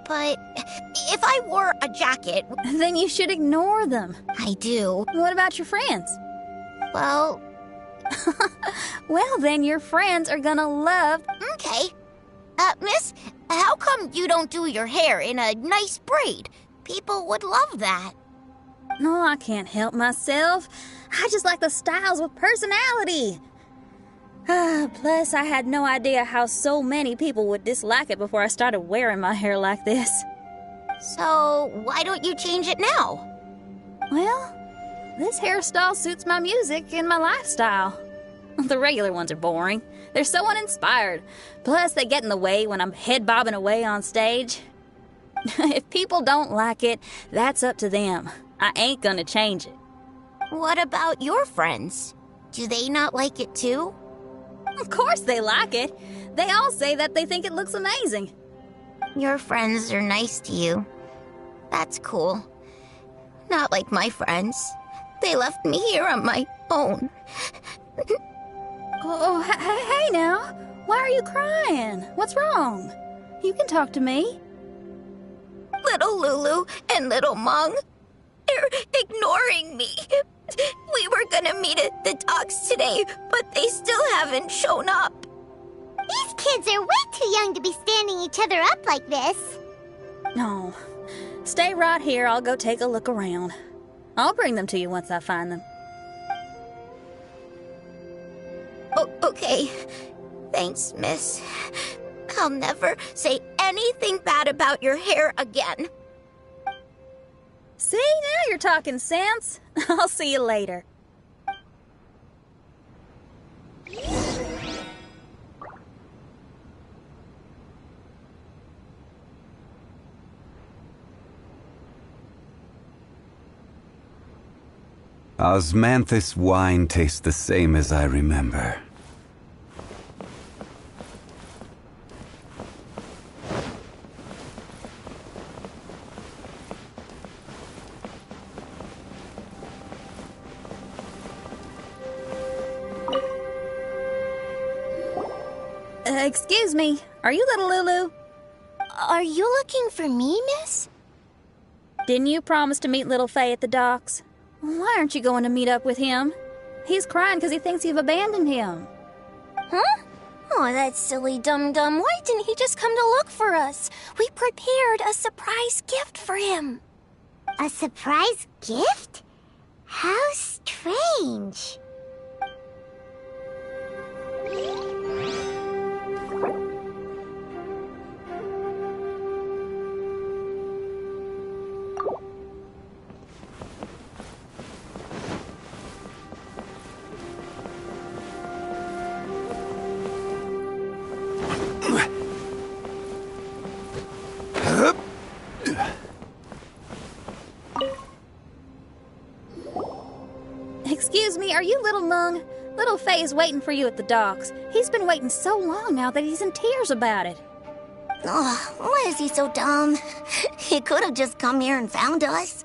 Speaker 13: But if I wore a jacket...
Speaker 11: Then you should ignore them.
Speaker 13: I do.
Speaker 11: What about your friends?
Speaker 13: Well...
Speaker 11: Well, then your friends are gonna love...
Speaker 13: Okay. Miss, how come you don't do your hair in a nice braid? People would love that.
Speaker 11: No, I can't help myself. I just like the styles with personality. Plus, I had no idea how so many people would dislike it before I started wearing my hair like this.
Speaker 13: So, why don't you change it now?
Speaker 11: Well, this hairstyle suits my music and my lifestyle. The regular ones are boring. They're so uninspired. Plus, they get in the way when I'm head bobbing away on stage. If people don't like it, that's up to them. I ain't gonna change it.
Speaker 13: What about your friends? Do they not like it too?
Speaker 11: Of course they like it. They all say that they think it looks amazing.
Speaker 13: Your friends are nice to you. That's cool. Not like my friends. They left me here on my own.
Speaker 11: Hey now. Why are you crying? What's wrong? You can talk to me.
Speaker 13: Little Lulu and little Mung, they're ignoring me. We were gonna meet at the docks today, but they still haven't shown up. These kids are way too young to be standing each other up like this.
Speaker 11: No. Stay right here. I'll go take a look around. I'll bring them to you once I find them.
Speaker 13: Oh, okay. Thanks, miss. I'll never say anything bad about your hair again.
Speaker 11: See, now you're talking sense. I'll see you later.
Speaker 3: Osmanthus wine tastes the same as I remember.
Speaker 11: Excuse me, are you little Lulu?
Speaker 13: Are you looking for me, miss?
Speaker 11: Didn't you promise to meet little Faye at the docks? Why aren't you going to meet up with him? He's crying because he thinks you've abandoned him.
Speaker 13: Huh?
Speaker 18: Oh, that silly dum-dum. Why didn't he just come to look for us? We prepared a surprise gift for him.
Speaker 13: A surprise gift? How strange.
Speaker 11: Excuse me, are you Little Mung? Little Faye is waiting for you at the docks. He's been waiting so long now that he's in tears about it.
Speaker 18: Oh, why is he so dumb? He could have just come here and found us.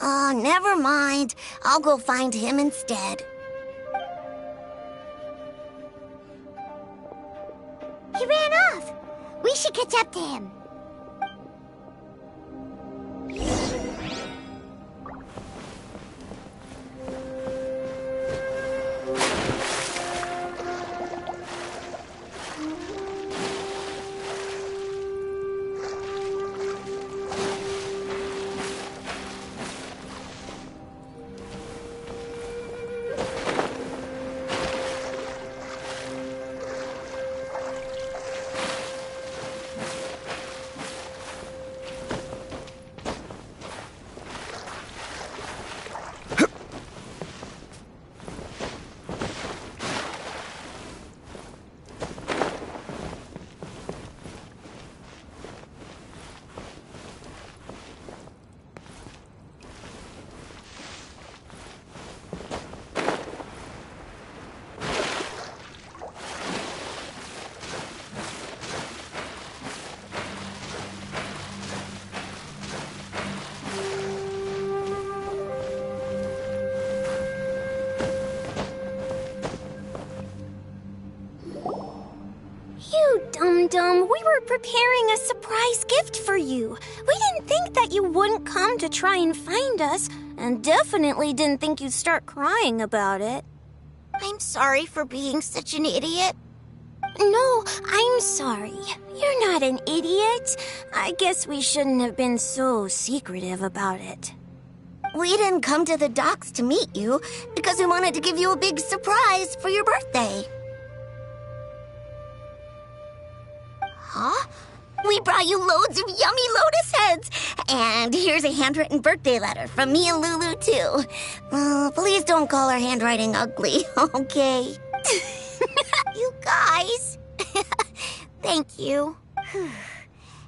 Speaker 18: Never mind. I'll go find him instead.
Speaker 13: He ran off. We should catch up to him.
Speaker 18: Dum-dum, we were preparing a surprise gift for you. We didn't think that you wouldn't come to try and find us, and definitely didn't think you'd start crying about it. I'm sorry for being such an idiot. No, I'm sorry. You're not an idiot. I guess we shouldn't have been so secretive about it. We didn't come to the docks to meet you because we wanted to give you a big surprise for your birthday. Huh? We brought you loads of yummy lotus heads! And here's a handwritten birthday letter from me and Lulu, too. Please don't call our handwriting ugly, okay? You guys! Thank you.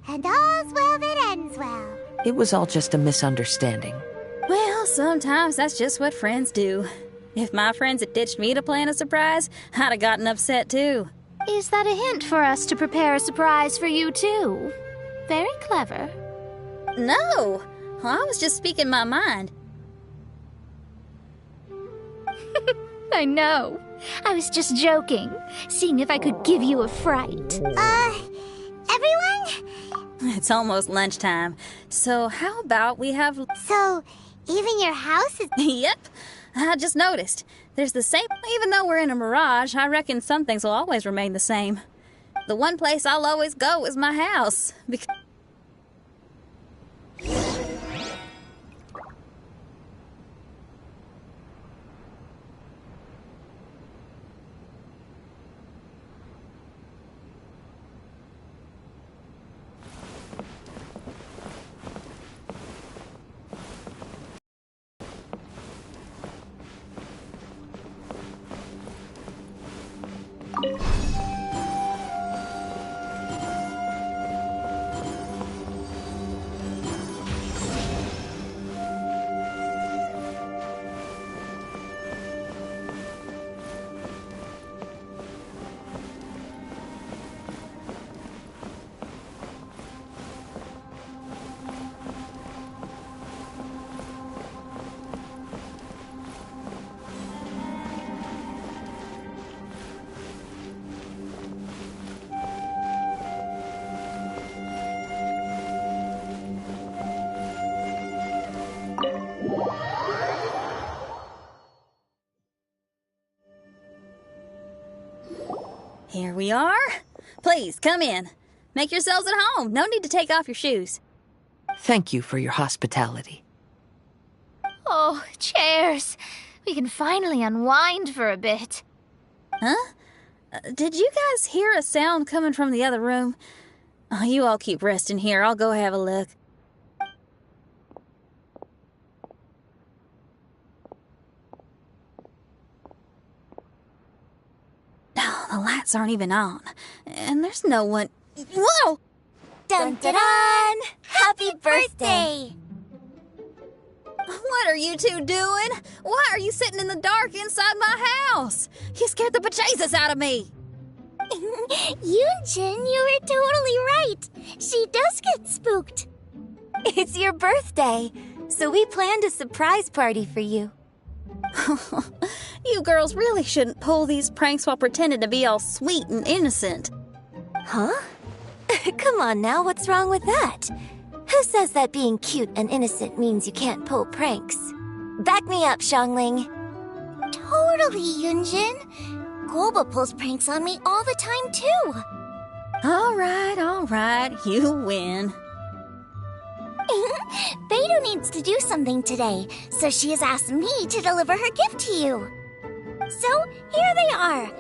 Speaker 13: And all's well that ends well.
Speaker 2: It was all just a misunderstanding.
Speaker 11: Well, sometimes that's just what friends do. If my friends had ditched me to plan a surprise, I'd have gotten upset, too.
Speaker 10: Is that a hint for us to prepare a surprise for you, too? Very clever.
Speaker 11: No! I was just speaking my mind.
Speaker 10: I know. I was just joking, seeing if I could give you a fright.
Speaker 13: Everyone?
Speaker 11: It's almost lunchtime, so how about we have...
Speaker 13: So, even your house is...
Speaker 11: Yep, I just noticed. There's the same... Even though we're in a mirage, I reckon some things will always remain the same. The one place I'll always go is my house, because... Here we are. Please, come in. Make yourselves at home. No need to take off your shoes.
Speaker 2: Thank you for your hospitality.
Speaker 10: Oh, chairs. We can finally unwind for a bit.
Speaker 11: Huh? Did you guys hear a sound coming from the other room? Oh, you all keep resting here. I'll go have a look. Oh, the lights aren't even on. And there's no one... Whoa!
Speaker 18: Dun dun dun! Happy birthday!
Speaker 11: What are you two doing? Why are you sitting in the dark inside my house? You scared the bejesus out of me.
Speaker 13: Yunjin, you were totally right. She does get spooked.
Speaker 18: It's your birthday, so we planned a surprise party for you.
Speaker 11: You girls really shouldn't pull these pranks while pretending to be all sweet and innocent.
Speaker 18: Huh? Come on now, what's wrong with that? Who says that being cute and innocent means you can't pull pranks? Back me up, Xiangling.
Speaker 13: Totally, Yunjin. Golba pulls pranks on me all the time, too.
Speaker 11: All right. You win.
Speaker 13: Beidou needs to do something today, so she has asked me to deliver her gift to you. So, here they are.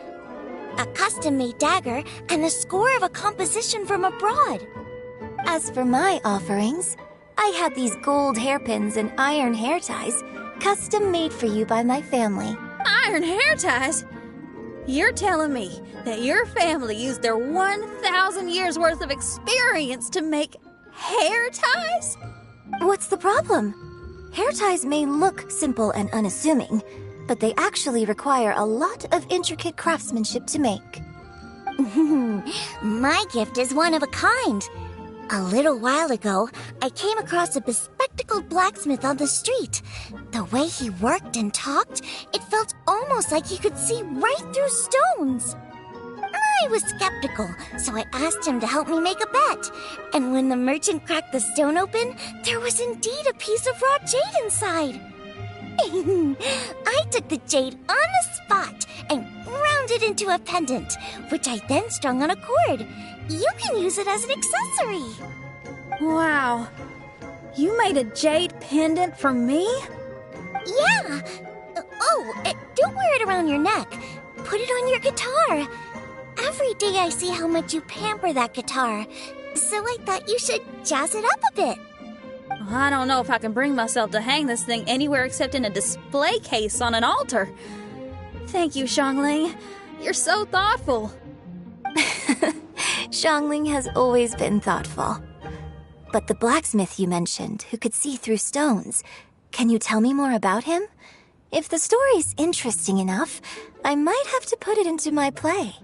Speaker 13: A custom-made dagger and the score of a composition from abroad.
Speaker 18: As for my offerings, I had these gold hairpins and iron hair ties, custom made for you by my family.
Speaker 11: Iron hair ties? You're telling me that your family used their 1,000 years worth of experience to make hair ties?
Speaker 18: What's the problem? Hair ties may look simple and unassuming, but they actually require a lot of intricate craftsmanship to make.
Speaker 13: My gift is one of a kind. A little while ago, I came across a bespectacled blacksmith on the street. The way he worked and talked, it felt almost like he could see right through stones. I was skeptical, so I asked him to help me make a bet. And when the merchant cracked the stone open, there was indeed a piece of raw jade inside. I took the jade on the spot and ground it into a pendant, which I then strung on a cord. You can use it as an accessory.
Speaker 11: Wow. You made a jade pendant for me?
Speaker 13: Yeah. Don't wear it around your neck. Put it on your guitar. Every day I see how much you pamper that guitar, so I thought you should jazz it up a bit.
Speaker 11: I don't know if I can bring myself to hang this thing anywhere except in a display case on an altar. Thank you, Xiangling. You're so thoughtful.
Speaker 18: Xiangling has always been thoughtful. But the blacksmith you mentioned, who could see through stones, can you tell me more about him? If the story's interesting enough, I might have to put it into my play.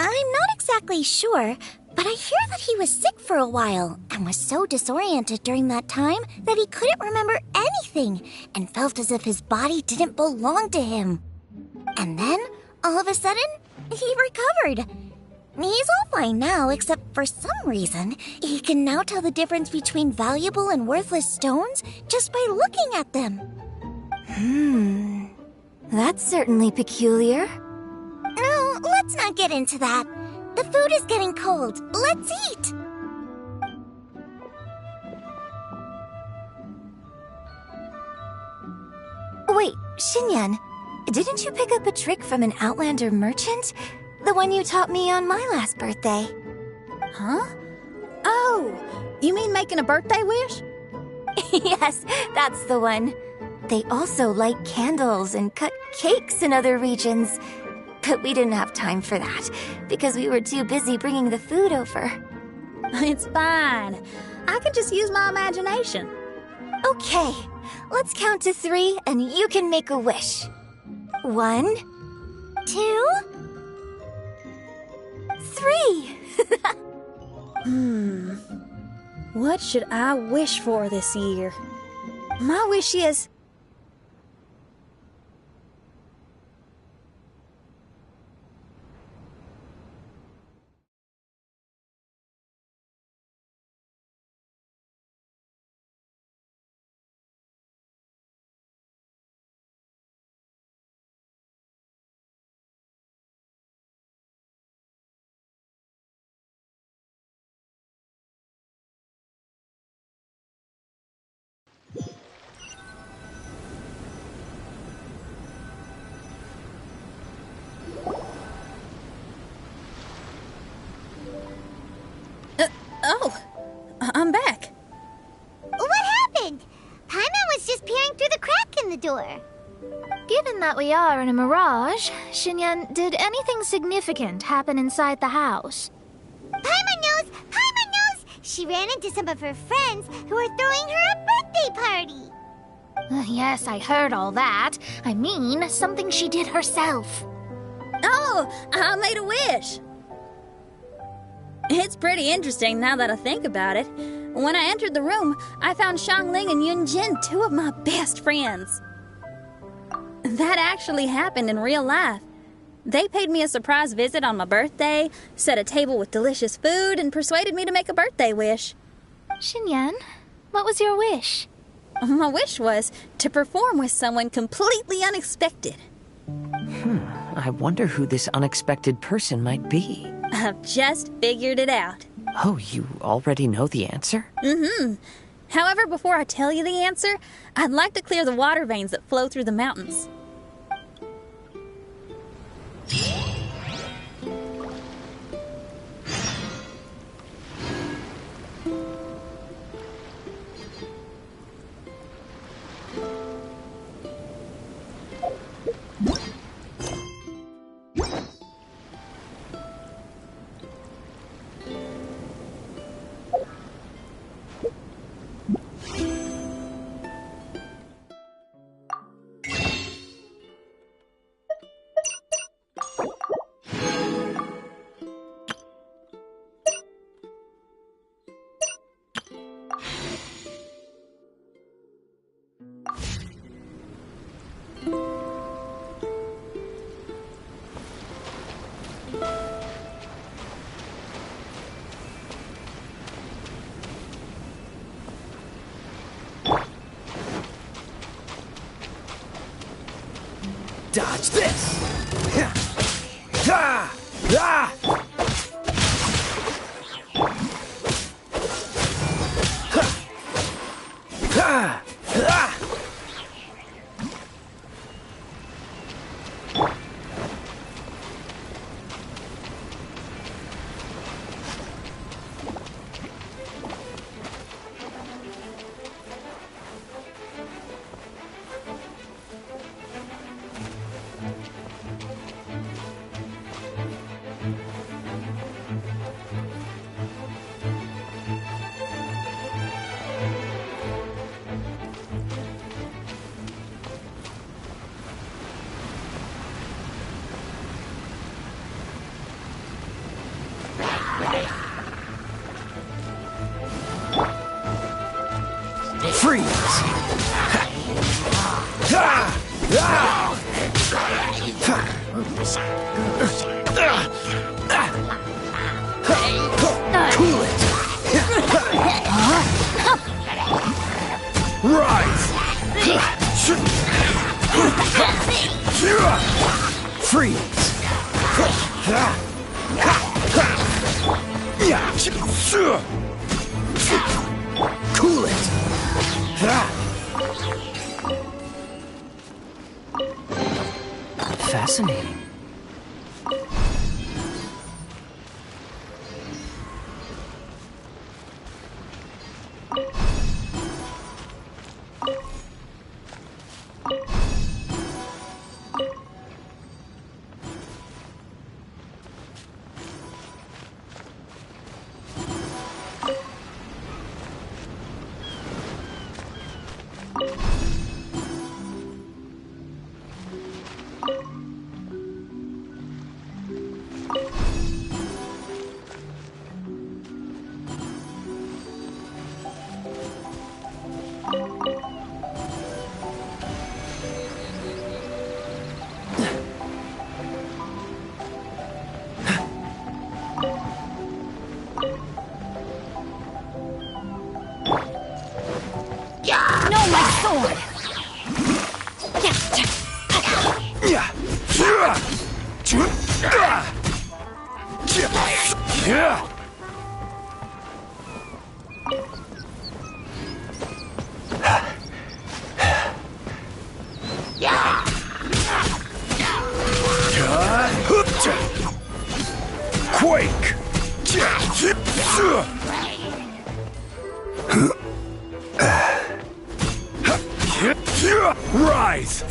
Speaker 13: I'm not exactly sure, but I hear that he was sick for a while and was so disoriented during that time that he couldn't remember anything and felt as if his body didn't belong to him. And then, all of a sudden, he recovered. He's all fine now, except for some reason, he can now tell the difference between valuable and worthless stones just by looking at them.
Speaker 18: That's certainly peculiar.
Speaker 13: No, let's not get into that. The food is getting cold. Let's eat!
Speaker 18: Wait, Xinyan, didn't you pick up a trick from an Outlander merchant? The one you taught me on my last birthday.
Speaker 11: Huh? Oh, you mean making a birthday wish?
Speaker 18: Yes, that's the one. They also light candles and cut cakes in other regions. But we didn't have time for that, because we were too busy bringing the food over.
Speaker 11: It's fine. I can just use my imagination.
Speaker 18: Okay, let's count to 3 and you can make a wish. 1, 2, 3.
Speaker 11: What should I wish for this year? My wish is...
Speaker 10: Given that we are in a mirage, Xinyan, did anything significant happen inside the house?
Speaker 13: Paimon knows! Paimon knows! She ran into some of her friends who were throwing her a birthday party.
Speaker 10: Yes, I heard all that. I mean, something she did herself.
Speaker 11: Oh, I made a wish. It's pretty interesting now that I think about it. When I entered the room, I found Xiangling and Yunjin, two of my best friends. That actually happened in real life. They paid me a surprise visit on my birthday, set a table with delicious food, and persuaded me to make a birthday wish.
Speaker 10: Xinyan, what was your wish?
Speaker 11: My wish was to perform with someone completely unexpected.
Speaker 2: I wonder who this unexpected person might be.
Speaker 11: I've just figured it out.
Speaker 2: Oh, you already know the answer?
Speaker 11: Mm-hmm. However, before I tell you the answer, I'd like to clear the water veins that flow through the mountains.
Speaker 6: Dodge this! Ha! Ah! Ha! Ah! Freeze! Cool it! Rise! Freeze! Cool it!
Speaker 2: Fascinating.
Speaker 6: Quake! Rise!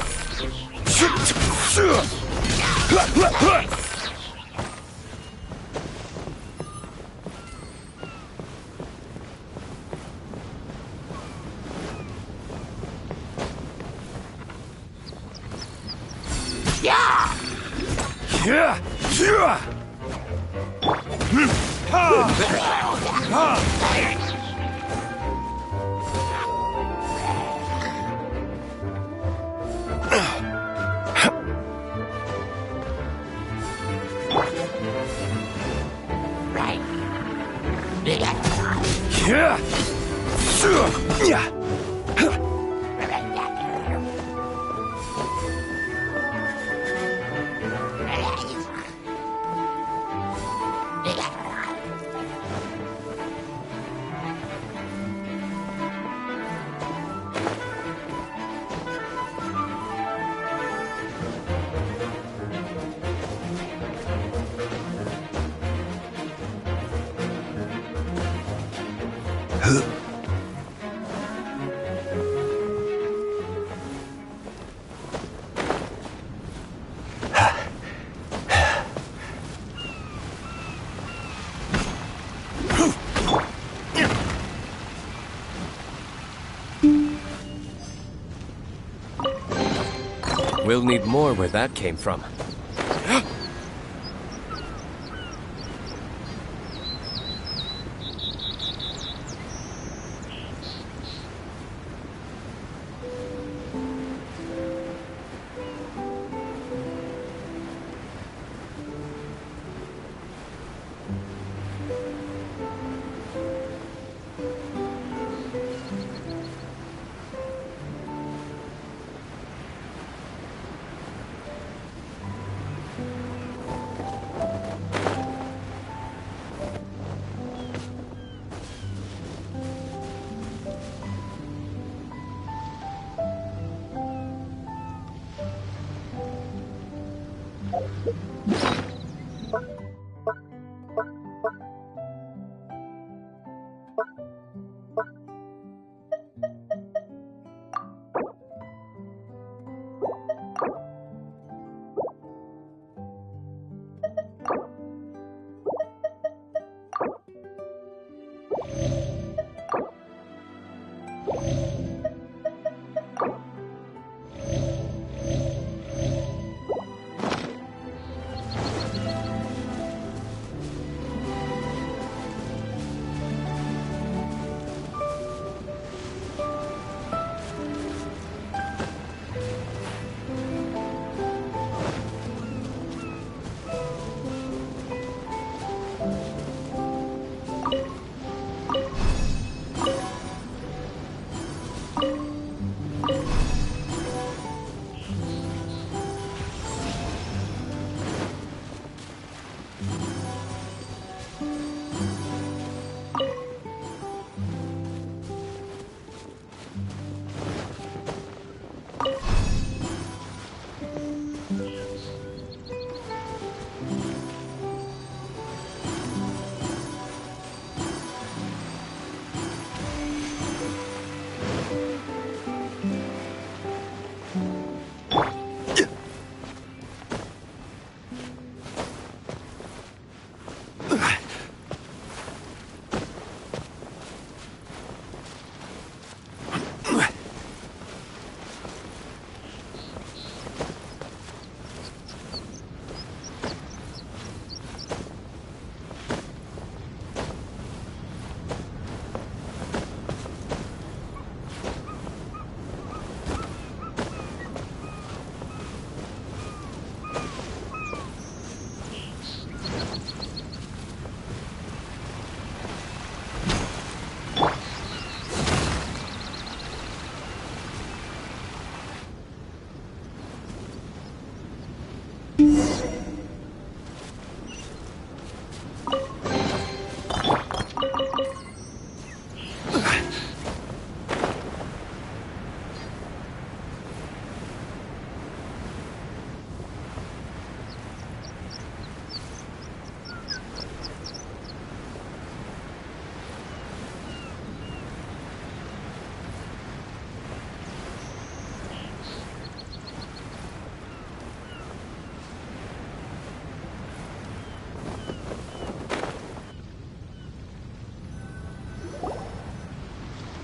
Speaker 19: We'll need more where that came from.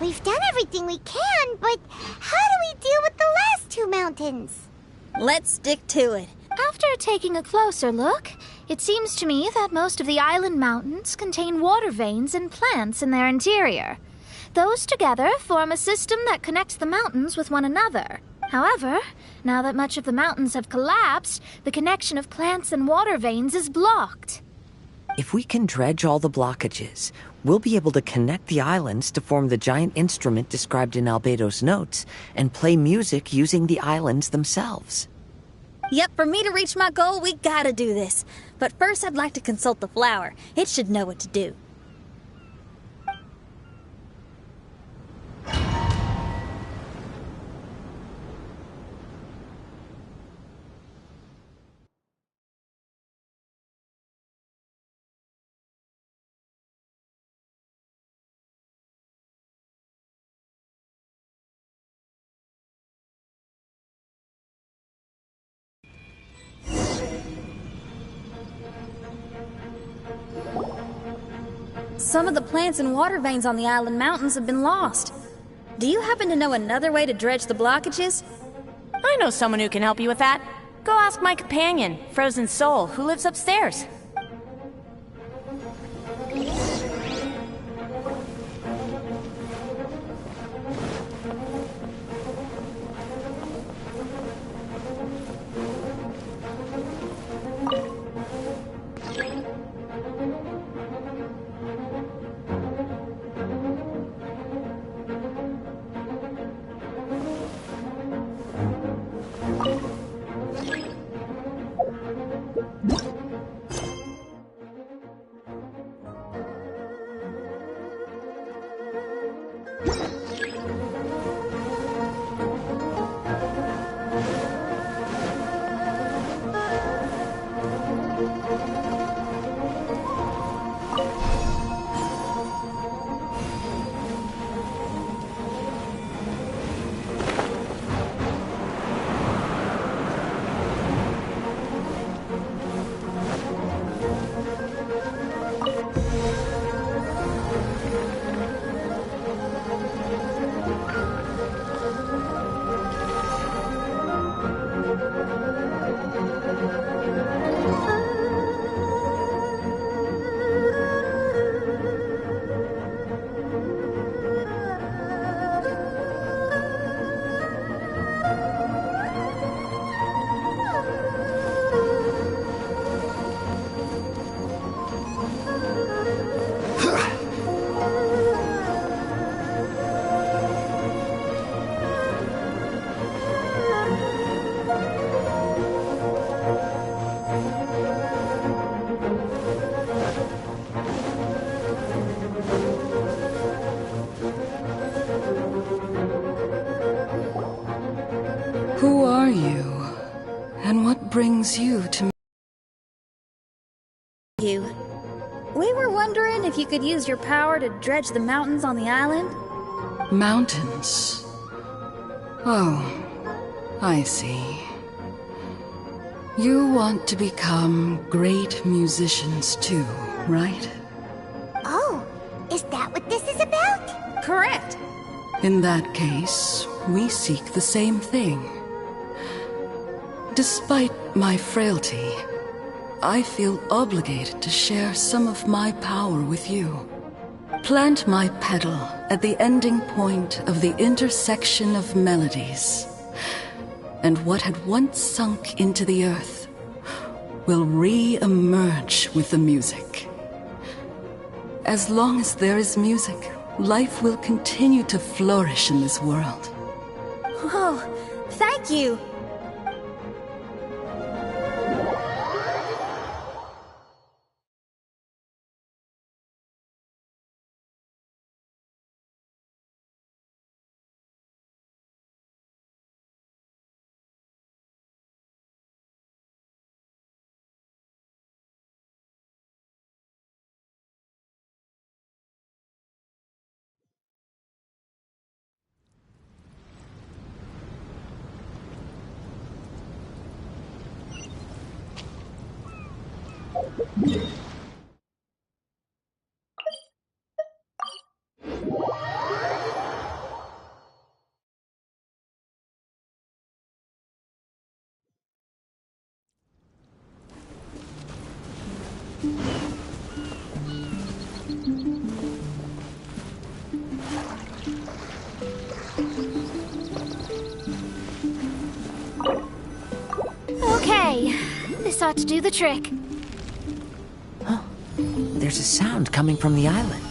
Speaker 13: We've done everything we can, but how do we deal with the last two mountains?
Speaker 11: Let's stick to it.
Speaker 10: After taking a closer look, it seems to me that most of the island mountains contain water veins and plants in their interior. Those together form a system that connects the mountains with one another. However, now that much of the mountains have collapsed, the connection of plants and water veins is blocked.
Speaker 2: If we can dredge all the blockages, we'll be able to connect the islands to form the giant instrument described in Albedo's notes and play music using the islands themselves.
Speaker 11: Yep, for me to reach my goal, we gotta do this. But first I'd like to consult the flower. It should know what to do. Some of the plants and water veins on the island mountains have been lost. Do you happen to know another way to dredge the blockages?
Speaker 15: I know someone who can help you with that. Go ask my companion, Frozen Soul, who lives upstairs.
Speaker 20: Who are you? And what brings you to me?
Speaker 11: We were wondering if you could use your power to dredge the mountains on the island?
Speaker 20: Mountains? Oh, I see. You want to become great musicians too, right?
Speaker 13: Oh, is that what this is about?
Speaker 11: Correct.
Speaker 20: In that case, we seek the same thing. Despite my frailty, I feel obligated to share some of my power with you. Plant my petal at the ending point of the intersection of melodies, and what had once sunk into the earth will re-emerge with the music. As long as there is music, life will continue to flourish in this world.
Speaker 11: Oh, thank you.
Speaker 10: Okay, this ought to do the trick.
Speaker 2: There's a sound coming from the island.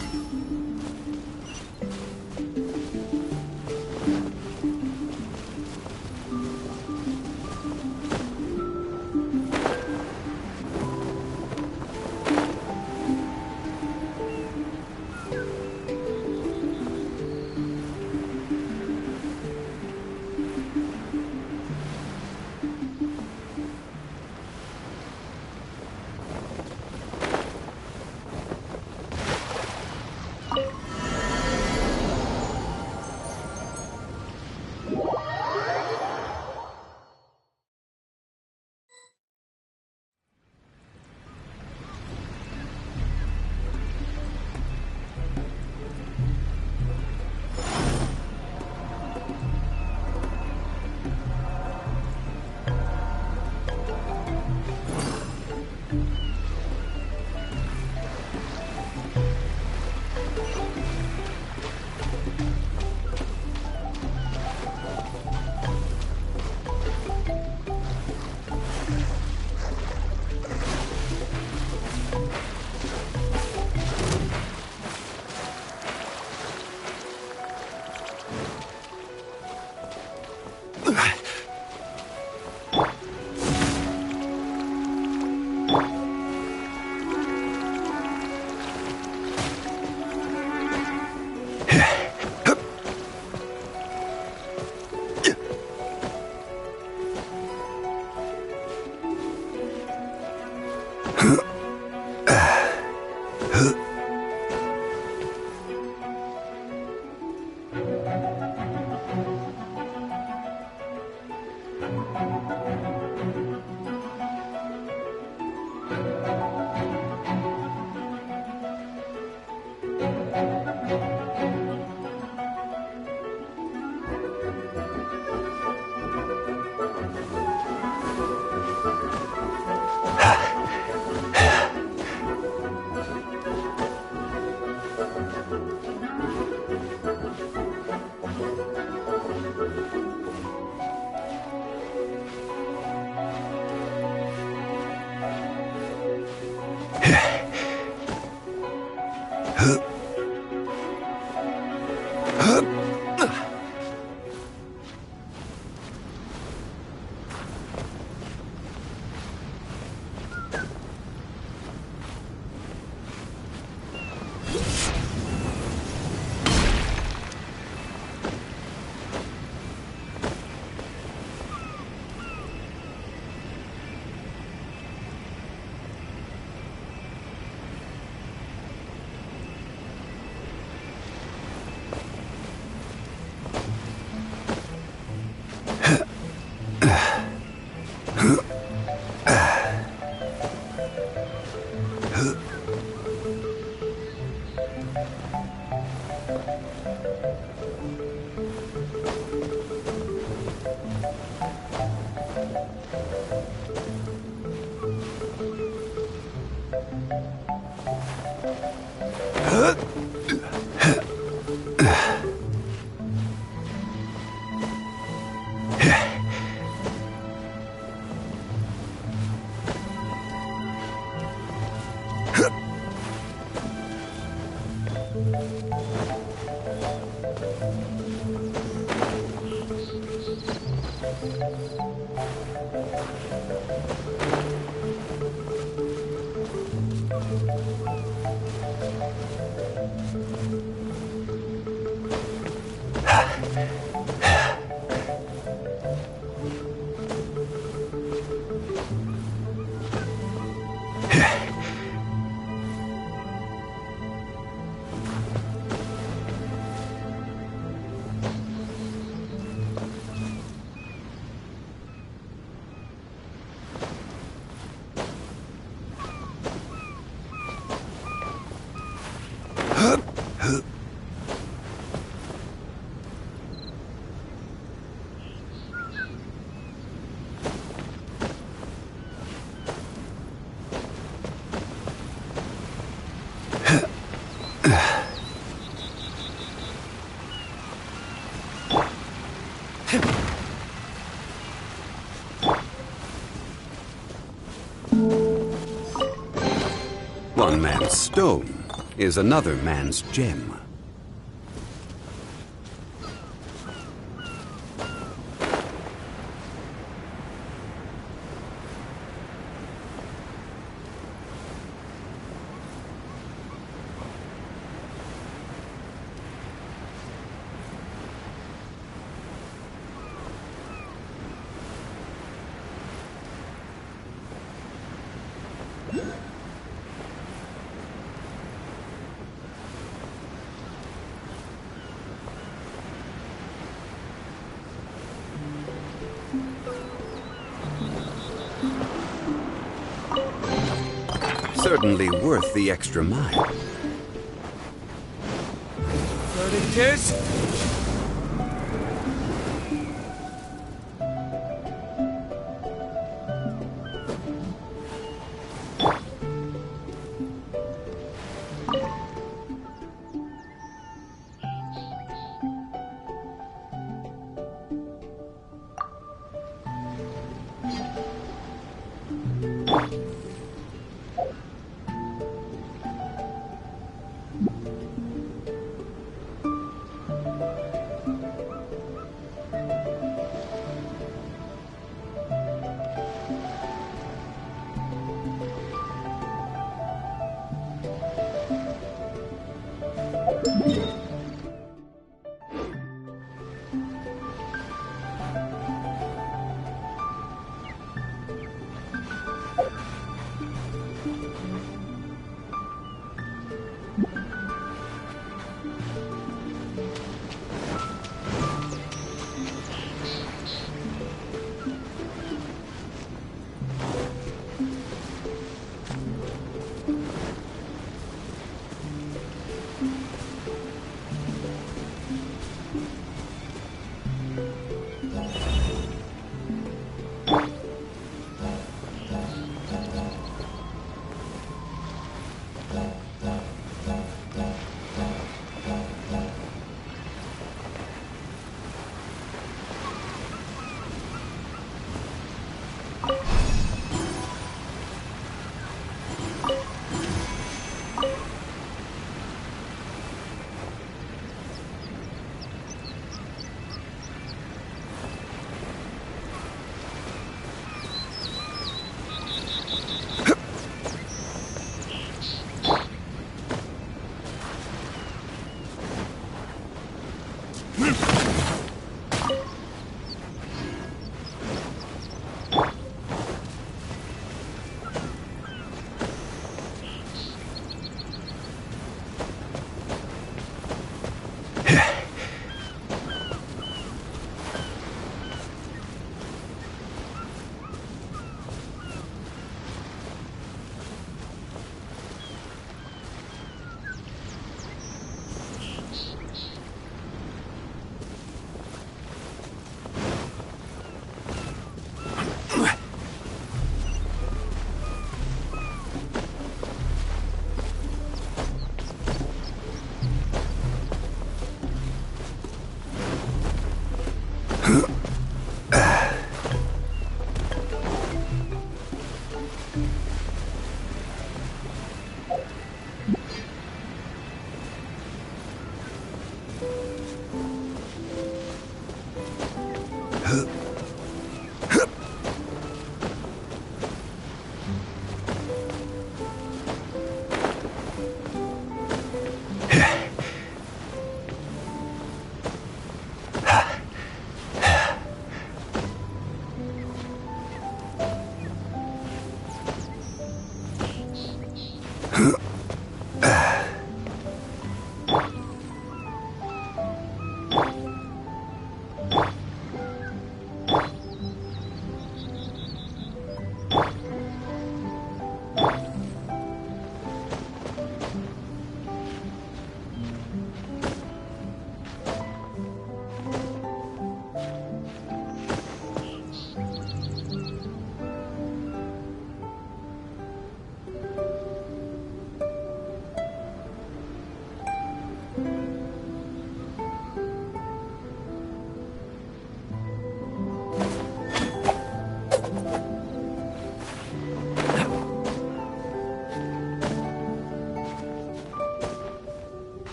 Speaker 3: One man's stone is another man's gem. Certainly worth the extra mile.
Speaker 6: Floating kiss?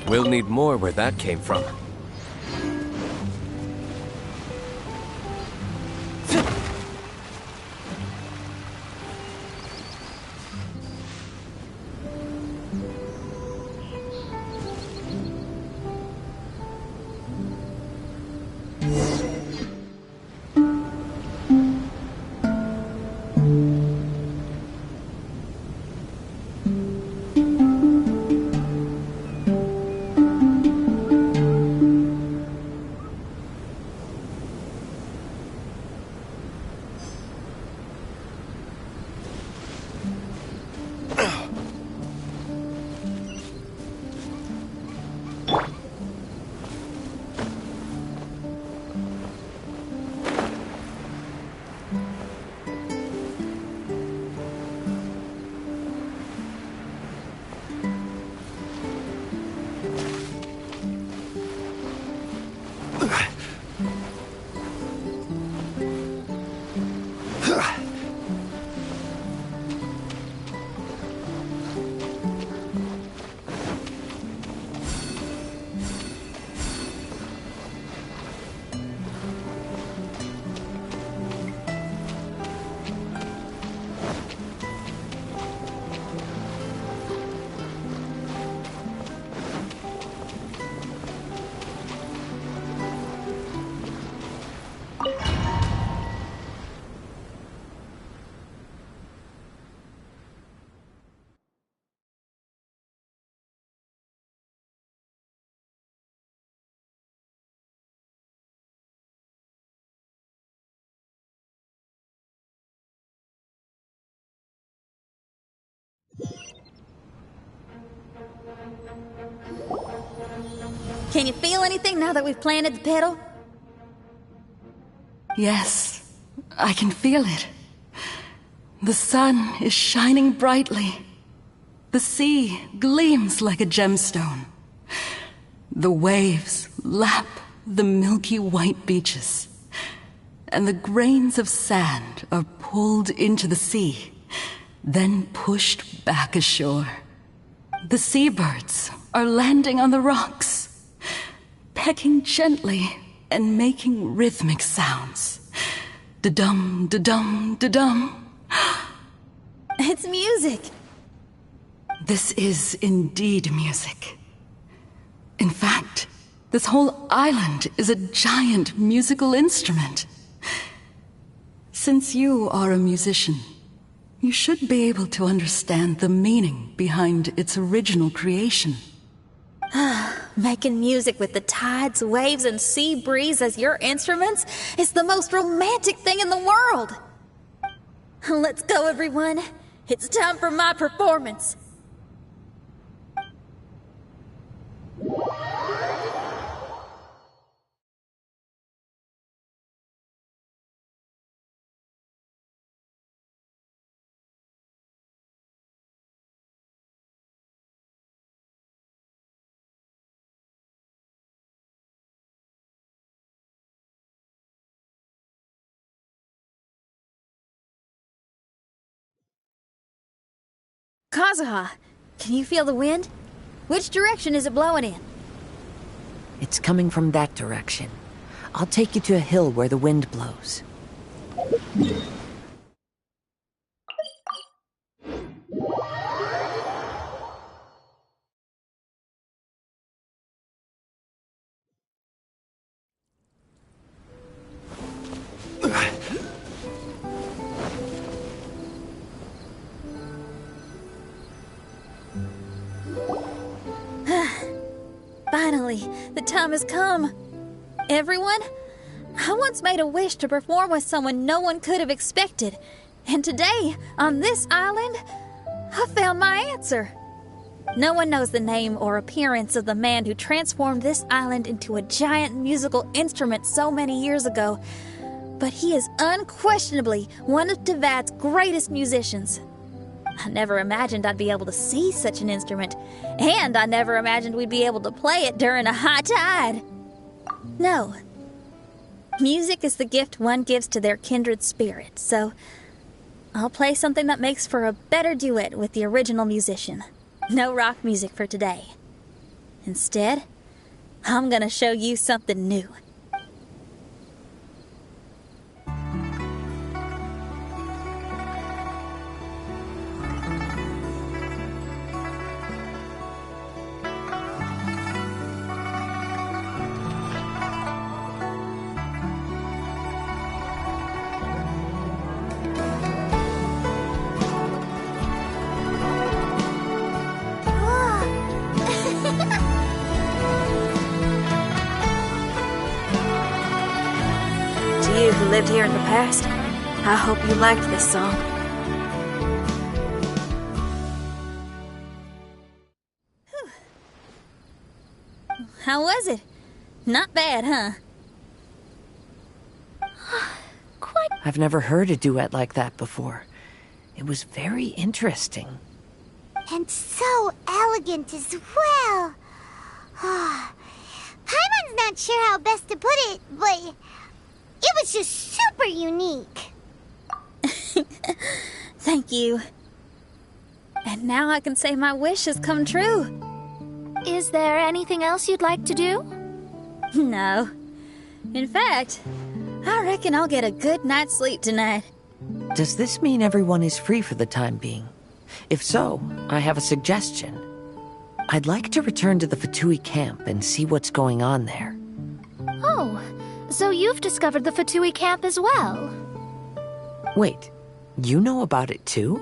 Speaker 19: We'll need more where that came from.
Speaker 11: Can you feel anything now that we've planted the petal?
Speaker 20: Yes, I can feel it. The sun is shining brightly. The sea gleams like a gemstone. The waves lap the milky white beaches. And the grains of sand are pulled into the sea, then pushed back ashore. The seabirds are landing on the rocks, pecking gently and making rhythmic sounds. Da-dum, da-dum, da-dum.
Speaker 11: It's music.
Speaker 20: This is indeed music. In fact, this whole island is a giant musical instrument. Since you are a musician, you should be able to understand the meaning behind its original creation.
Speaker 11: Making music with the tides, waves, and sea breeze as your instruments is the most romantic thing in the world. Let's go, everyone. It's time for my performance. Kazuha, can you feel the wind? Which direction is it blowing in?
Speaker 2: It's coming from that direction. I'll take you to a hill where the wind blows.
Speaker 11: Finally, the time has come. Everyone, I once made a wish to perform with someone no one could have expected. And today, on this island, I found my answer. No one knows the name or appearance of the man who transformed this island into a giant musical instrument so many years ago, but he is unquestionably one of Teyvat's greatest musicians. I never imagined I'd be able to see such an instrument, and I never imagined we'd be able to play it during a high tide. No. Music is the gift one gives to their kindred spirit, so I'll play something that makes for a better duet with the original musician. No rock music for today. Instead, I'm gonna show you something new. To you who lived here in the past, I hope you liked this song. Whew. How was it? Not bad, huh?
Speaker 2: I've never heard a duet like that before. It was very interesting.
Speaker 13: And so elegant as well. Paimon's not sure how best to put it, but it was just super unique.
Speaker 11: Thank you. And now I can say my wish has come true.
Speaker 10: Is there anything else you'd like to do?
Speaker 11: No. In fact, I reckon I'll get a good night's sleep tonight.
Speaker 2: Does this mean everyone is free for the time being? If so, I have a suggestion. I'd like to return to the Fatui camp and see what's going on there.
Speaker 10: Oh, so you've discovered the Fatui camp as well?
Speaker 2: Wait, you know about it too?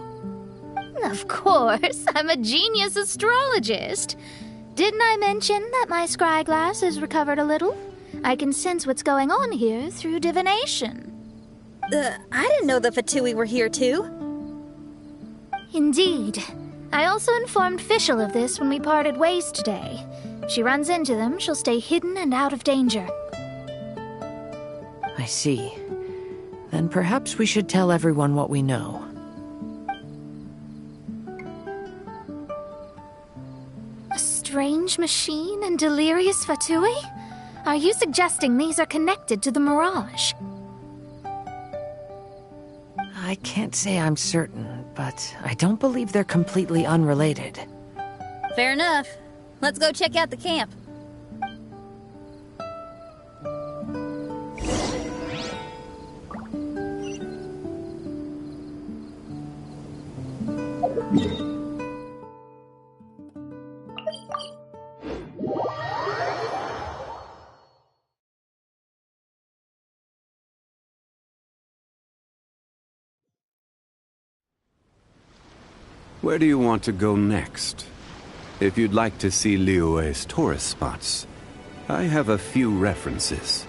Speaker 10: Of course, I'm a genius astrologist. Didn't I mention that my scryglass has recovered a little? I can sense what's going on here through divination.
Speaker 11: I didn't know the Fatui were here too.
Speaker 10: Indeed. I also informed Fischl of this when we parted ways today. If she runs into them, she'll stay hidden and out of danger.
Speaker 2: I see. Then perhaps we should tell everyone what we know.
Speaker 10: A strange machine and delirious Fatui? Are you suggesting these are connected to the Mirage?
Speaker 2: I can't say I'm certain, but I don't believe they're completely unrelated.
Speaker 11: Fair enough. Let's go check out the camp.
Speaker 3: Where do you want to go next? If you'd like to see Liyue's tourist spots, I have a few references.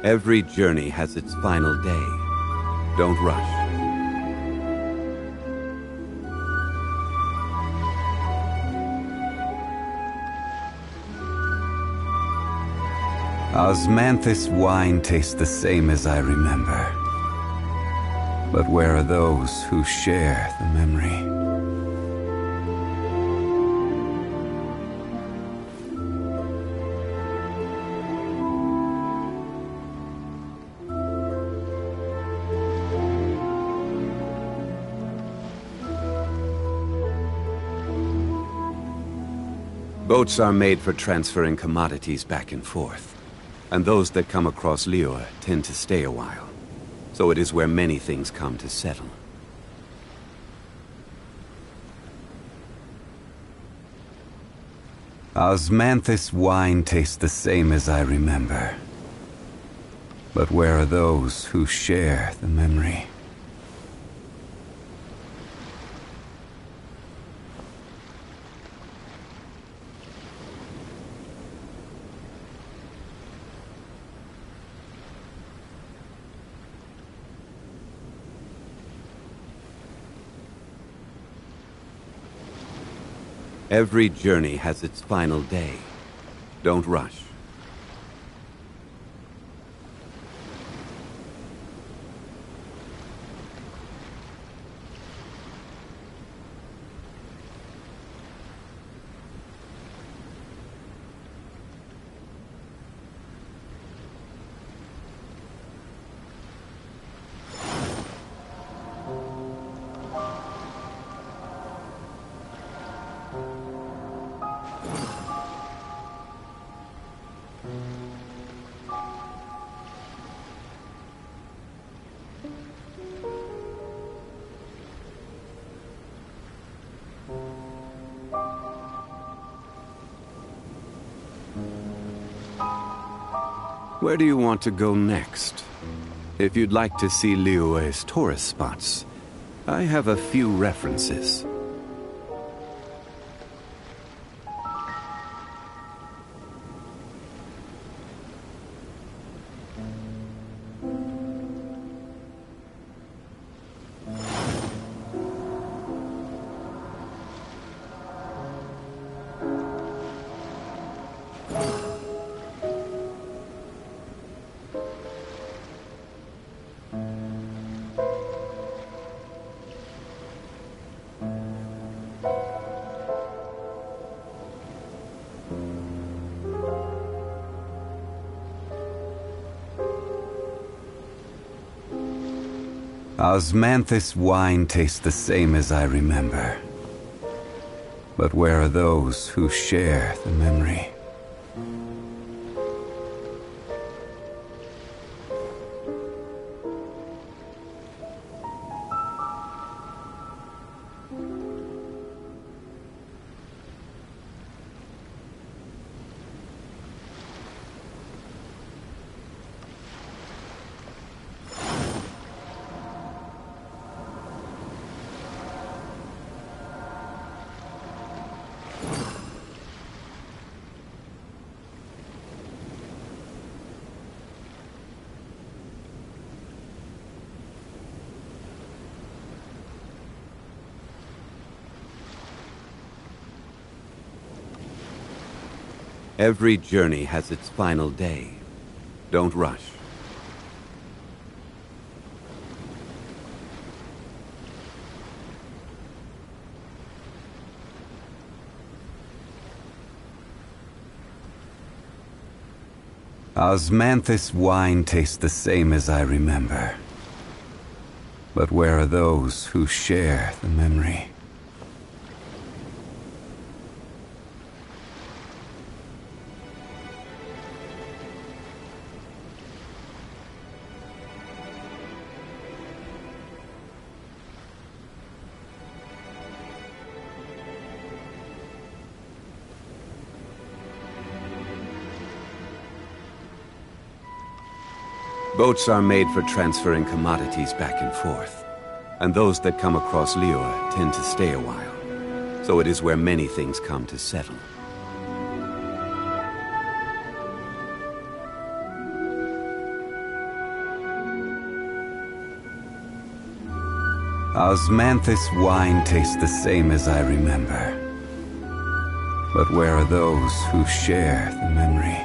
Speaker 3: Every journey has its final day. Don't rush. Osmanthus wine tastes the same as I remember. But where are those who share the memory? Boats are made for transferring commodities back and forth, and those that come across Liyue tend to stay a while. So it is where many things come to settle. Osmanthus wine tastes the same as I remember. But where are those who share the memory? Every journey has its final day. Don't rush. Where do you want to go next? If you'd like to see Liyue's tourist spots, I have a few references. Osmanthus wine tastes the same as I remember. But where are those who share the memory? Every journey has its final day. Don't rush. Osmanthus wine tastes the same as I remember. But where are those who share the memory? Boats are made for transferring commodities back and forth, and those that come across Liyue tend to stay a while, so it is where many things come to settle. Osmanthus wine tastes the same as I remember, but where are those who share the memory?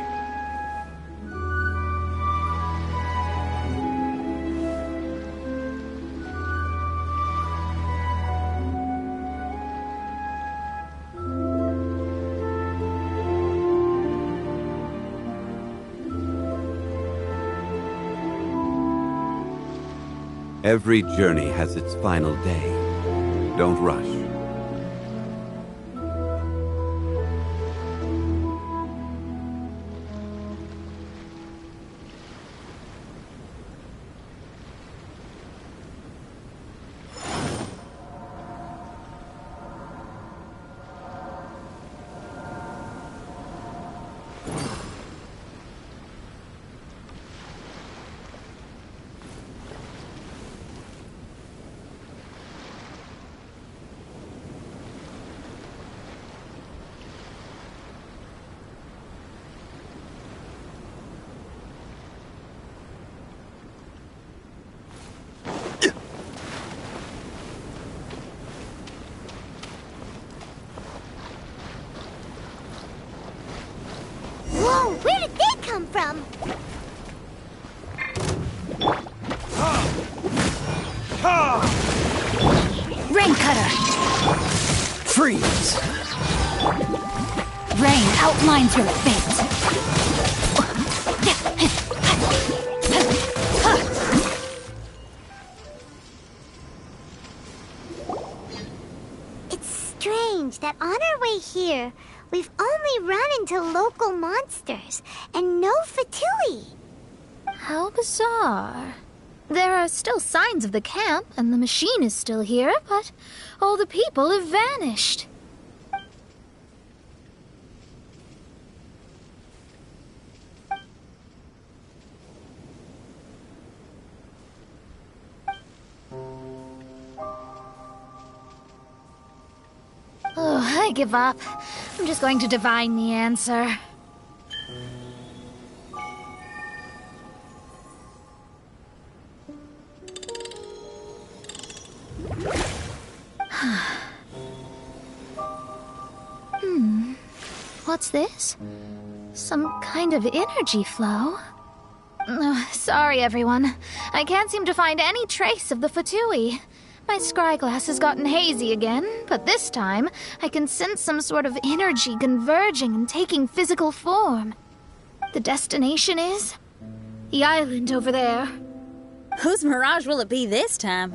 Speaker 3: Every journey has its final day. Don't rush.
Speaker 13: Where did they come from?
Speaker 14: Rain Cutter!
Speaker 1: Freeze!
Speaker 14: Rain outlines your fate!
Speaker 13: It's strange that on our way here, we've only run into local monsters and no Fatui.
Speaker 10: How bizarre. There are still signs of the camp, and the machine is still here, but all the people have vanished. Oh, I give up. I'm just going to divine the answer. What's this? Some kind of energy flow? Sorry, everyone. I can't seem to find any trace of the Fatui. My scryglass has gotten hazy again, but this time I can sense some sort of energy converging and taking physical form. The destination is the island over there.
Speaker 11: Whose mirage will it be this time?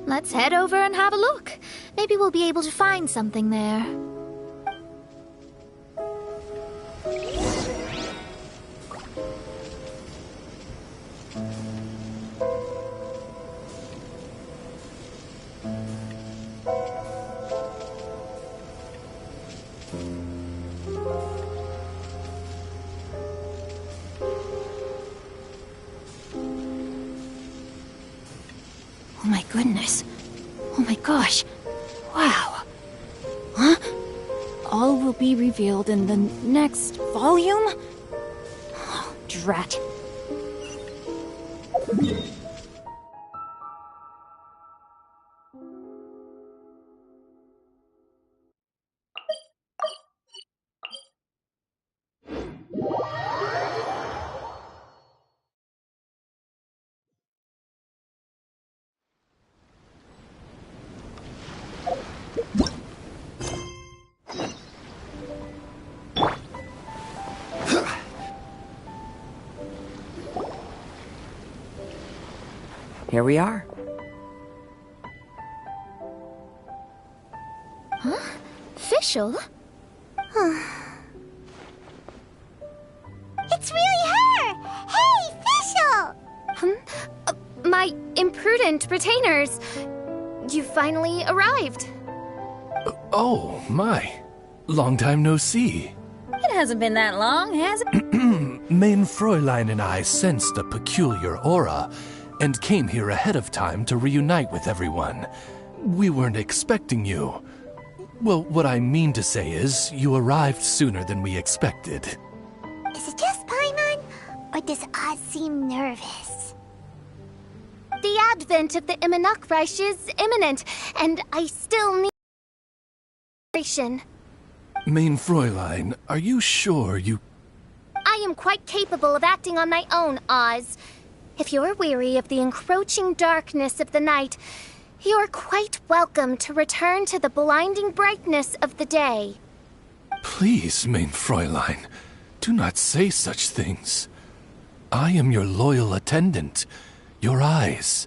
Speaker 10: Let's head over and have a look. Maybe we'll be able to find something there.
Speaker 14: Oh my goodness. Oh my gosh. Wow. Huh? All will be revealed in the next volume? Oh, drat.
Speaker 2: Here we are.
Speaker 10: Huh? Fischl?
Speaker 13: It's really her! Hey, Fischl!
Speaker 10: My imprudent retainers. You finally arrived.
Speaker 12: Oh, my. Long time no see.
Speaker 11: It hasn't been that long, has it?
Speaker 12: Main Fräulein and I sensed a peculiar aura and came here ahead of time to reunite with everyone. We weren't expecting you. Well, what I mean to say is, you arrived sooner than we expected.
Speaker 13: Is it just Paimon? Or does Oz seem nervous?
Speaker 15: The advent of the Immunukreich is imminent, and I still need preparation.
Speaker 12: Main Fräulein, are you sure you...
Speaker 15: I am quite capable of acting on my own, Oz. If you're weary of the encroaching darkness of the night, you're quite welcome to return to the blinding brightness of the day.
Speaker 12: Please, Main Fräulein, do not say such things. I am your loyal attendant, your eyes,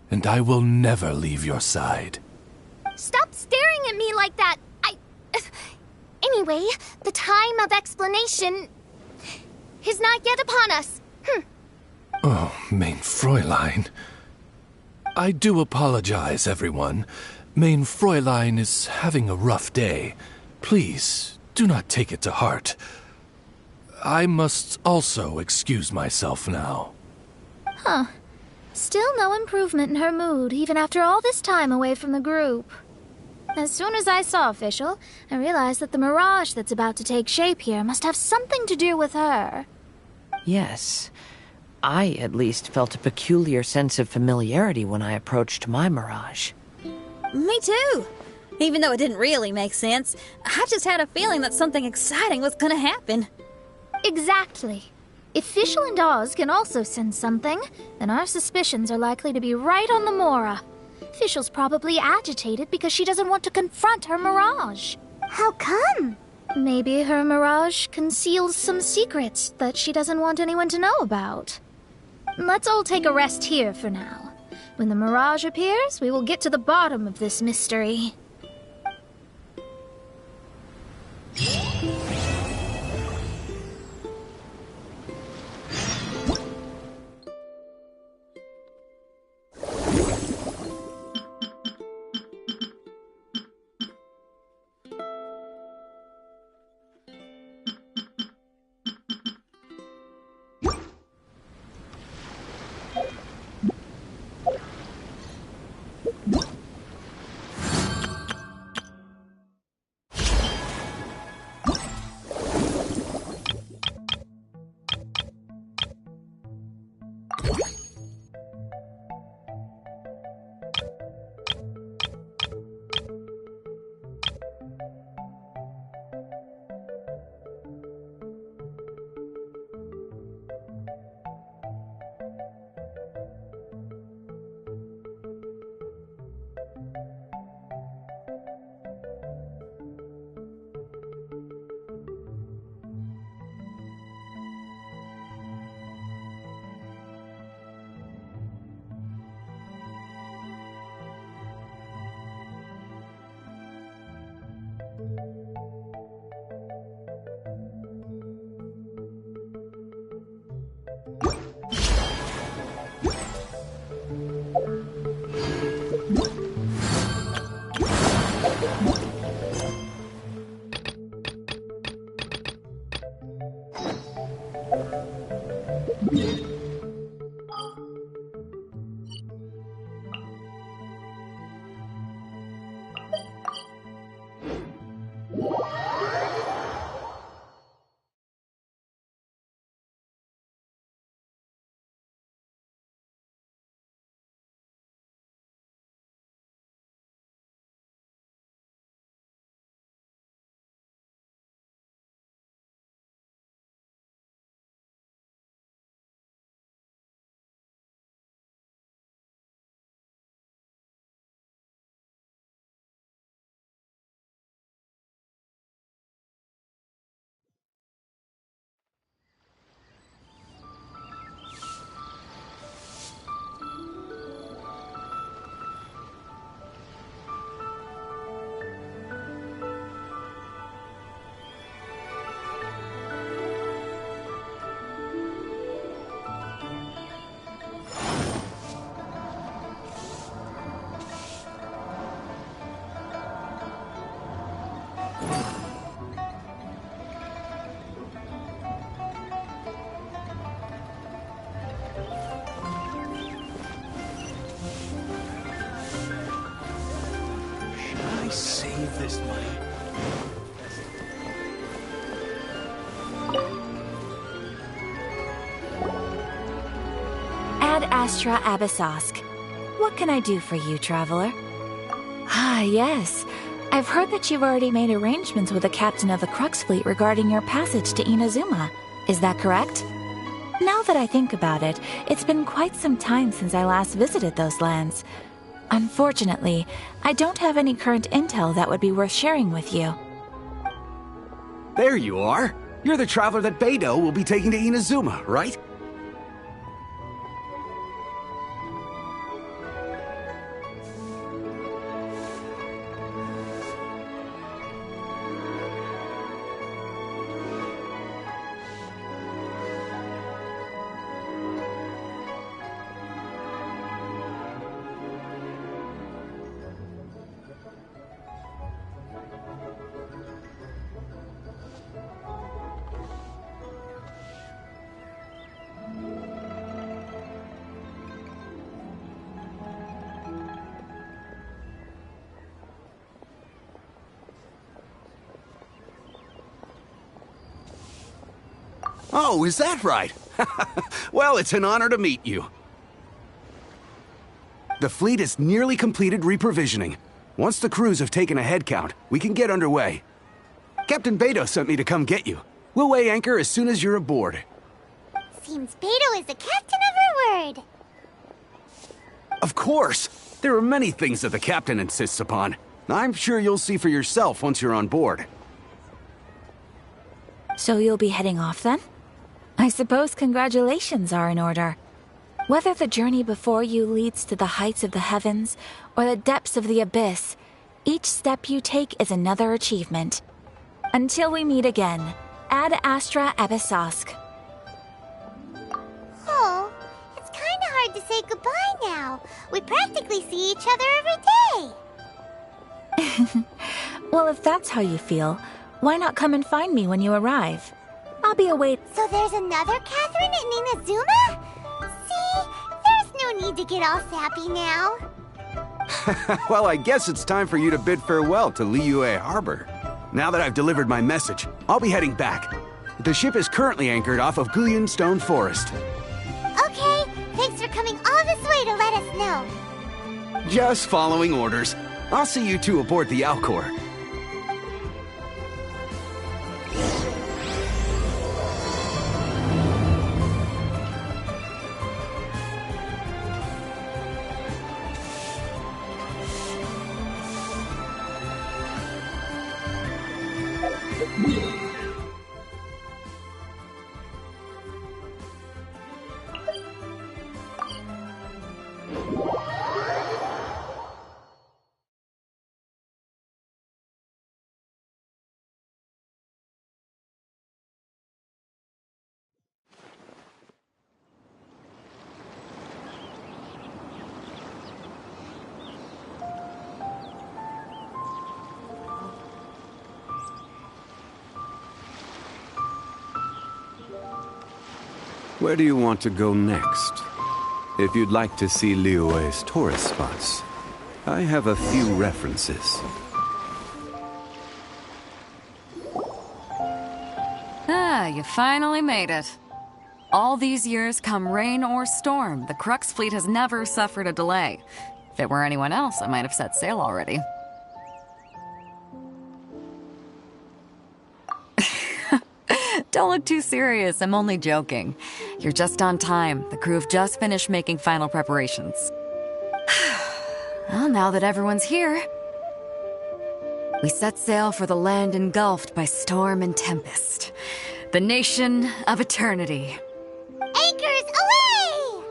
Speaker 12: and I will never leave your side.
Speaker 15: Stop staring at me like that! Anyway, the time of explanation is not yet upon us.
Speaker 12: Oh, Main Fräulein. I do apologize, everyone. Main Fräulein is having a rough day. Please, do not take it to heart. I must also excuse myself now.
Speaker 10: Huh. Still no improvement in her mood, even after all this time away from the group. As soon as I saw Fischl, I realized that the mirage that's about to take shape here must have something to do with her.
Speaker 2: Yes. I, at least, felt a peculiar sense of familiarity when I approached my mirage.
Speaker 11: Me too. Even though it didn't really make sense, I just had a feeling that something exciting was gonna happen.
Speaker 10: Exactly. If Fischl and Oz can also sense something, then our suspicions are likely to be right on the Mora. Fischl's probably agitated because she doesn't want to confront her Mirage.
Speaker 13: How come?
Speaker 10: Maybe her Mirage conceals some secrets that she doesn't want anyone to know about. Let's all take a rest here for now. When the Mirage appears, we will get to the bottom of this mystery.
Speaker 5: Save this money.
Speaker 21: Ad Astra Abyssosk. What can I do for you, traveler? Ah, yes. I've heard that you've already made arrangements with the captain of the Crux Fleet regarding your passage to Inazuma. Is that correct? Now that I think about it, it's been quite some time since I last visited those lands. Unfortunately, I don't have any current intel that would be worth sharing with you.
Speaker 3: There you are! You're the traveler that Beidou will be taking to Inazuma, right? Oh, is that right? Well, it's an honor to meet you. The fleet has nearly completed reprovisioning. Once the crews have taken a head count, we can get underway. Captain Beidou sent me to come get you.
Speaker 4: We'll weigh anchor as soon as you're aboard.
Speaker 13: Seems Beto is the captain of her word.
Speaker 4: Of course! There are many things that the captain insists upon. I'm sure you'll see for yourself once you're on board.
Speaker 21: So you'll be heading off then? I suppose congratulations are in order. Whether the journey before you leads to the heights of the heavens or the depths of the abyss, each step you take is another achievement. Until we meet again, Ad Astra Abyssosque.
Speaker 13: Oh, it's kinda hard to say goodbye now. We practically see each other every day.
Speaker 21: Well, if that's how you feel, why not come and find me when you arrive? I'll be away.
Speaker 13: So there's another Catherine in Inazuma? See, there's no need to get all sappy now.
Speaker 4: Well, I guess it's time for you to bid farewell to Liyue Harbor. Now that I've delivered my message, I'll be heading back. The ship is currently anchored off of Guyan Stone Forest.
Speaker 13: Okay, thanks for coming all this way to let us know.
Speaker 4: Just following orders. I'll see you two aboard the Alcor.
Speaker 3: Where do you want to go next? If you'd like to see Liyue's tourist spots, I have a few references.
Speaker 22: Ah, you finally made it. All these years, come rain or storm, the Crux fleet has never suffered a delay. If it were anyone else, I might have set sail already. Don't look too serious, I'm only joking. You're just on time. The crew have just finished making final preparations. Well, now that everyone's here, we set sail for the land engulfed by storm and tempest. The nation of eternity.
Speaker 13: Anchors away!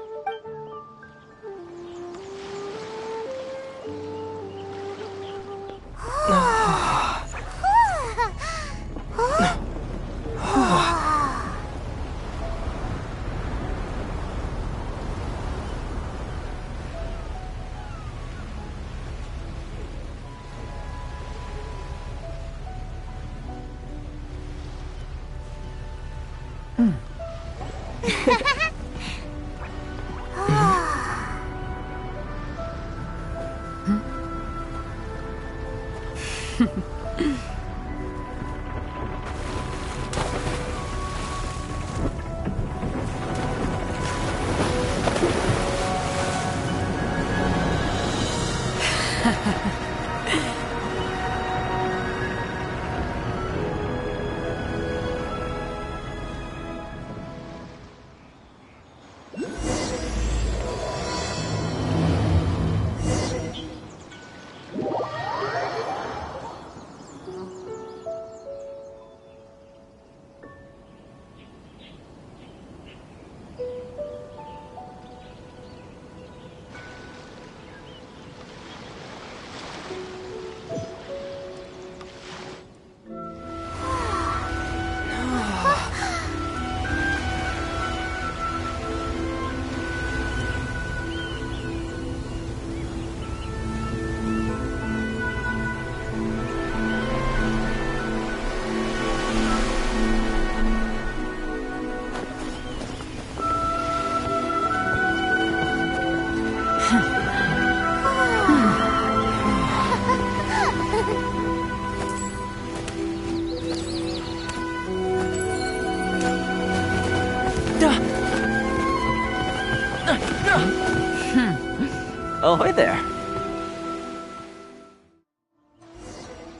Speaker 23: Ahoy there.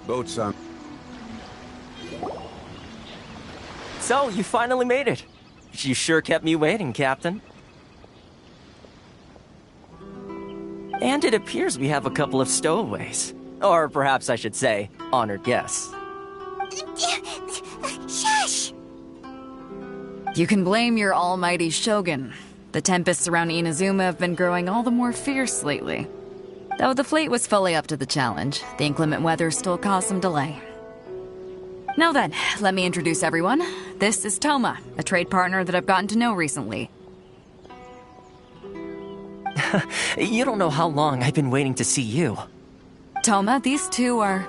Speaker 3: Boats on.
Speaker 8: So, you finally made it. You sure kept me waiting, Captain. And it appears we have a couple of stowaways. Or perhaps I should say, honored guests.
Speaker 13: Shush!
Speaker 22: You can blame your almighty Shogun. The tempests around Inazuma have been growing all the more fierce lately. Though the fleet was fully up to the challenge, the inclement weather still caused some delay. Now then, let me introduce everyone. This is Toma, a trade partner that I've gotten to know recently.
Speaker 8: You don't know how long I've been waiting to see you.
Speaker 22: Toma, these two are...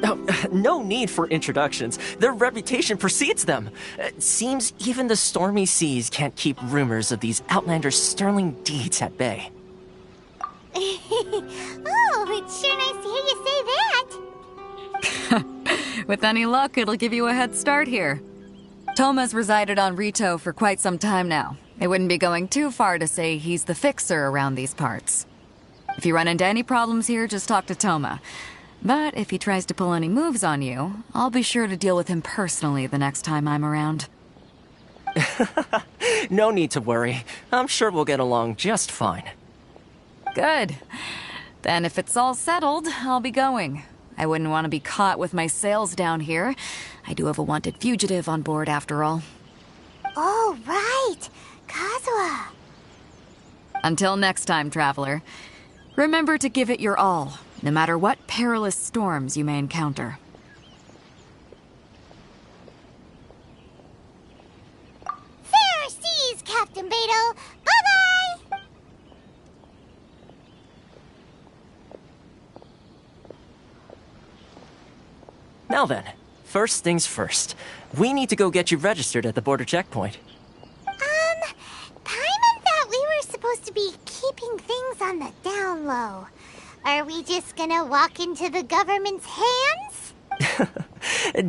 Speaker 8: Oh, no need for introductions. Their reputation precedes them. Seems even the stormy seas can't keep rumors of these outlanders' sterling deeds at bay.
Speaker 13: Oh, it's sure nice to hear you say that.
Speaker 22: With any luck, it'll give you a head start here. Toma's resided on Rito for quite some time now. It wouldn't be going too far to say he's the fixer around these parts. If you run into any problems here, just talk to Toma. But if he tries to pull any moves on you, I'll be sure to deal with him personally the next time I'm around.
Speaker 8: No need to worry. I'm sure we'll get along just fine.
Speaker 22: Good. Then if it's all settled, I'll be going. I wouldn't want to be caught with my sails down here. I do have a wanted fugitive on board after all.
Speaker 13: Oh, right. Kazuha.
Speaker 22: Until next time, traveler. Remember to give it your all, no matter what perilous storms you may encounter.
Speaker 13: Fair seas, Captain Beidou. Bye-bye!
Speaker 8: Now then, first things first. We need to go get you registered at the border checkpoint.
Speaker 13: Paimon thought we were supposed to be keeping things on the down low. Are we just gonna walk into the government's hands?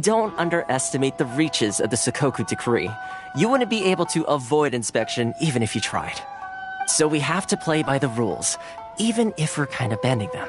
Speaker 8: Don't underestimate the reaches of the Sakoku Decree. You wouldn't be able to avoid inspection even if you tried. So we have to play by the rules, even if we're kind of bending them.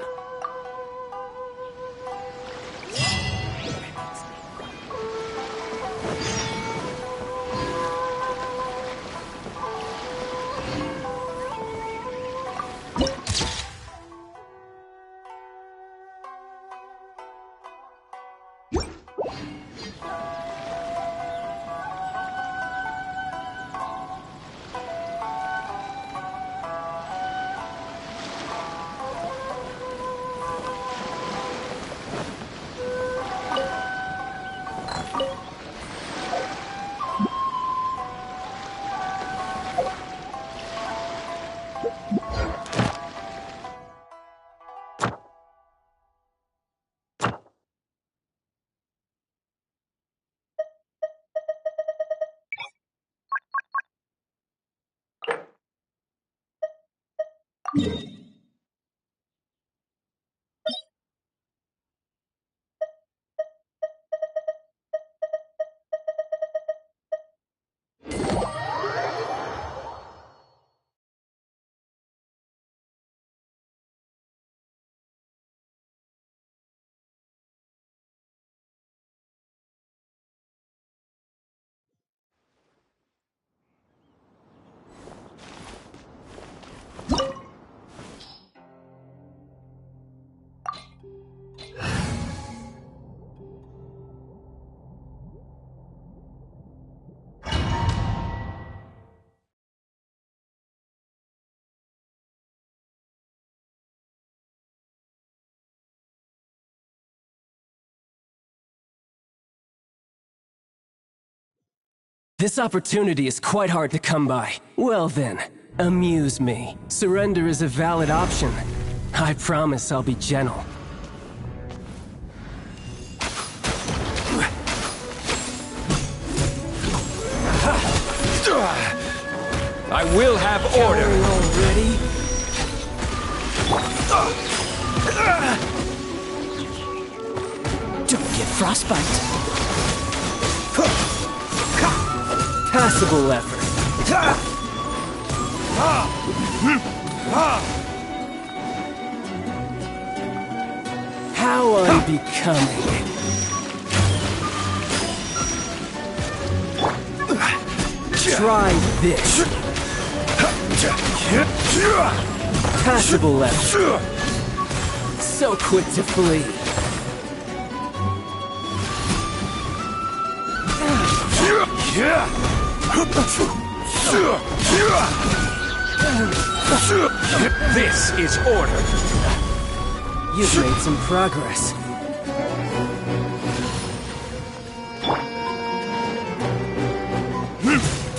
Speaker 9: This opportunity is quite hard to come by. Well then, amuse me. Surrender is a valid option. I promise I'll be gentle.
Speaker 23: I will have order.
Speaker 9: Already? Don't get frostbite. Passable effort. How unbecoming. Try this. Passable left. So quick to flee.
Speaker 23: This is order.
Speaker 9: You've made some progress.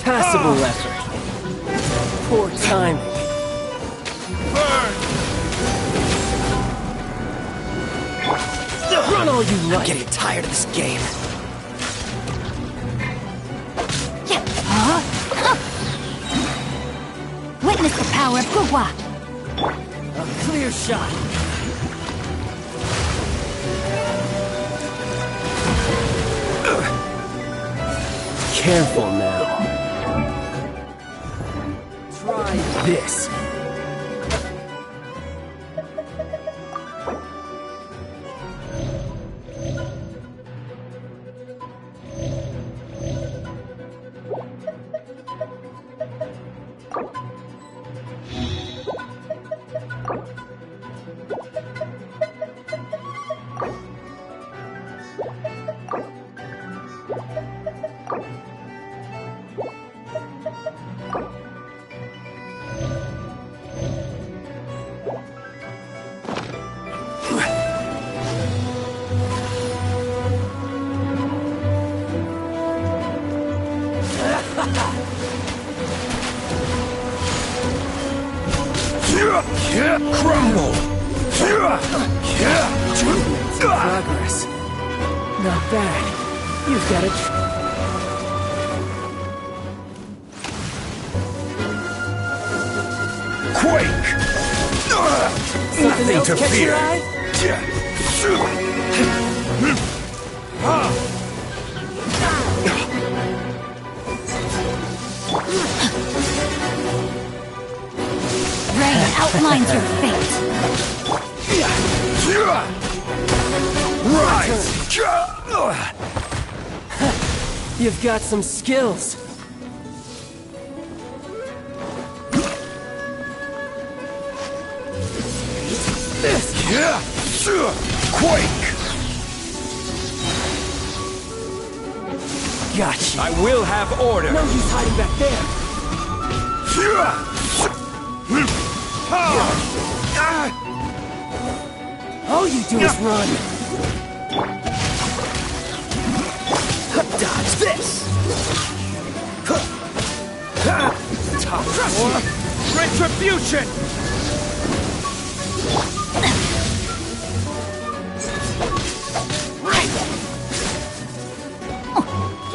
Speaker 9: Passable effort. Poor timing. Run all you like.
Speaker 2: I'm getting tired of this game.
Speaker 14: Witness the power of Gugwa.
Speaker 9: A clear shot. Careful now. Try this.
Speaker 23: Crumble!
Speaker 9: Progress. Not bad. You've got it.
Speaker 23: Quake! Nothing to fear!
Speaker 14: Rain outlines your fate.
Speaker 23: Rise!
Speaker 9: You've got some skills.
Speaker 23: This! Quake!
Speaker 9: Gotcha.
Speaker 23: I will have order!
Speaker 9: No use hiding back there. All you do is run.
Speaker 23: Dodge this! Top floor! Retribution!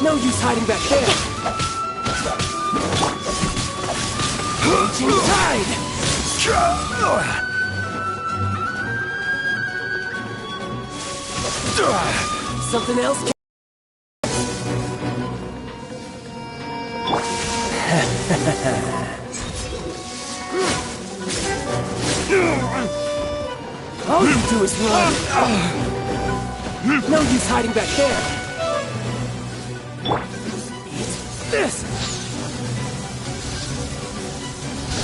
Speaker 9: No use hiding back there. Raging tide! Something else can... All you do is run. No use hiding back there. Eat this.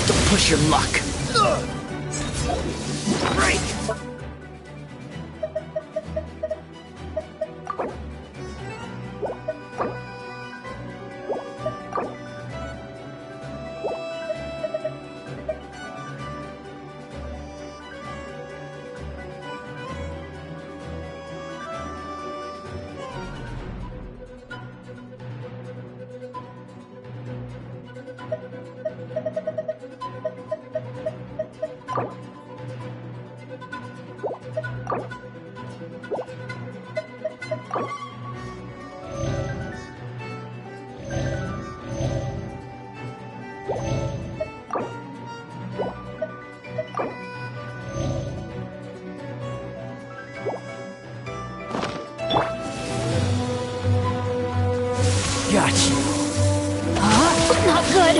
Speaker 2: Don't push your luck.
Speaker 23: Break!
Speaker 9: Gotcha.
Speaker 14: Not good.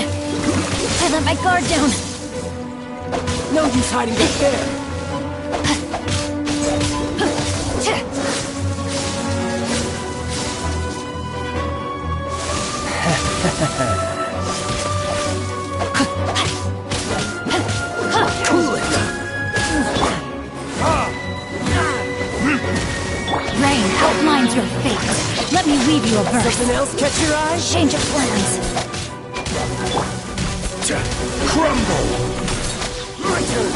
Speaker 14: I let my guard down.
Speaker 9: No use hiding back there.
Speaker 14: leave you a verse.
Speaker 9: Something else catch your eye?
Speaker 14: Change of plans.
Speaker 23: Crumble! My turn!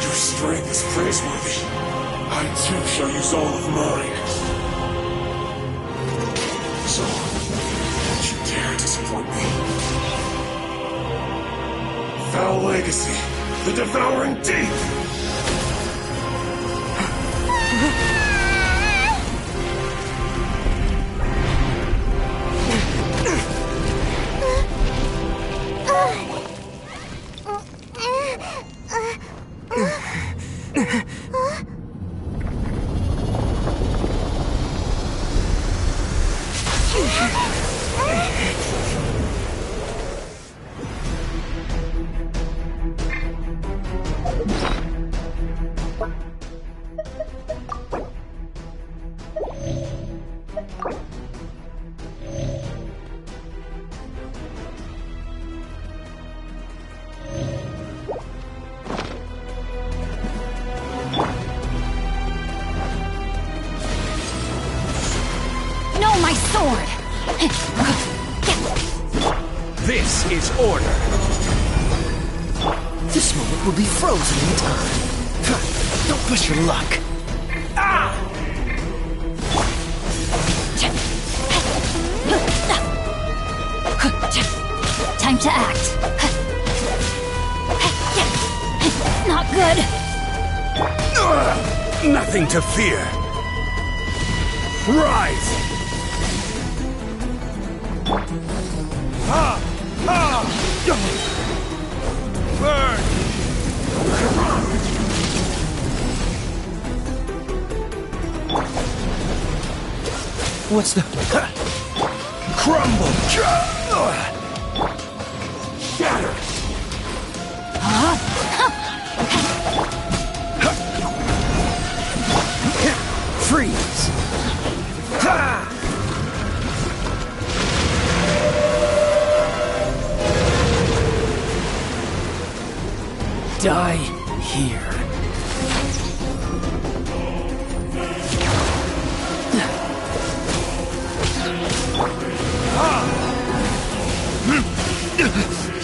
Speaker 7: Your strength is praiseworthy. I too shall use all of mine. So, don't you dare disappoint me. Foul Legacy, the Devouring Deep!
Speaker 14: No, my sword!
Speaker 23: This is order.
Speaker 6: This moment will be frozen in time. Don't push your luck.
Speaker 14: Time to act. Not good.
Speaker 4: Nothing to fear. Rise!
Speaker 23: Ha! Ha! Burn!
Speaker 6: What's the...
Speaker 23: Crumble!
Speaker 7: Shatter!
Speaker 6: Freeze! Die here.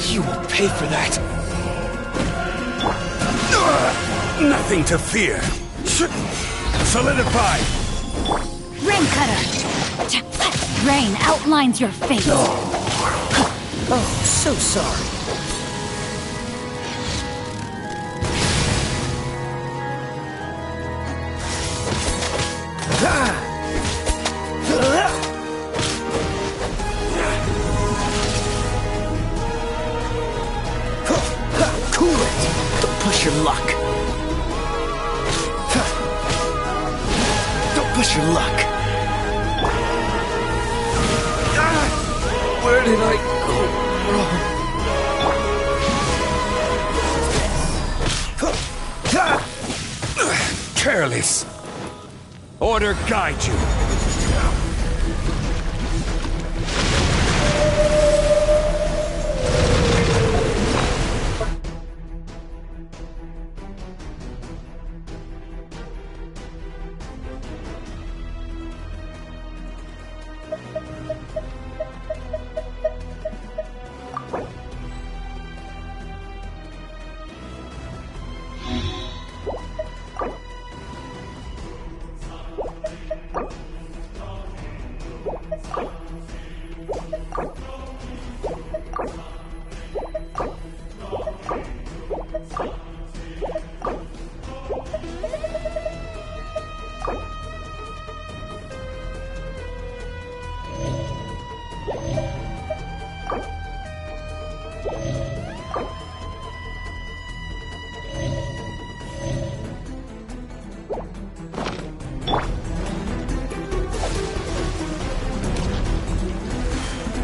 Speaker 6: You will pay for that.
Speaker 4: Nothing to fear. Solidify!
Speaker 14: Rain cutter. Rain outlines your fate.
Speaker 6: Oh, so sorry. Cool it. Don't push your luck. Don't push your luck. Where did I go wrong?
Speaker 4: Careless. Order guide you.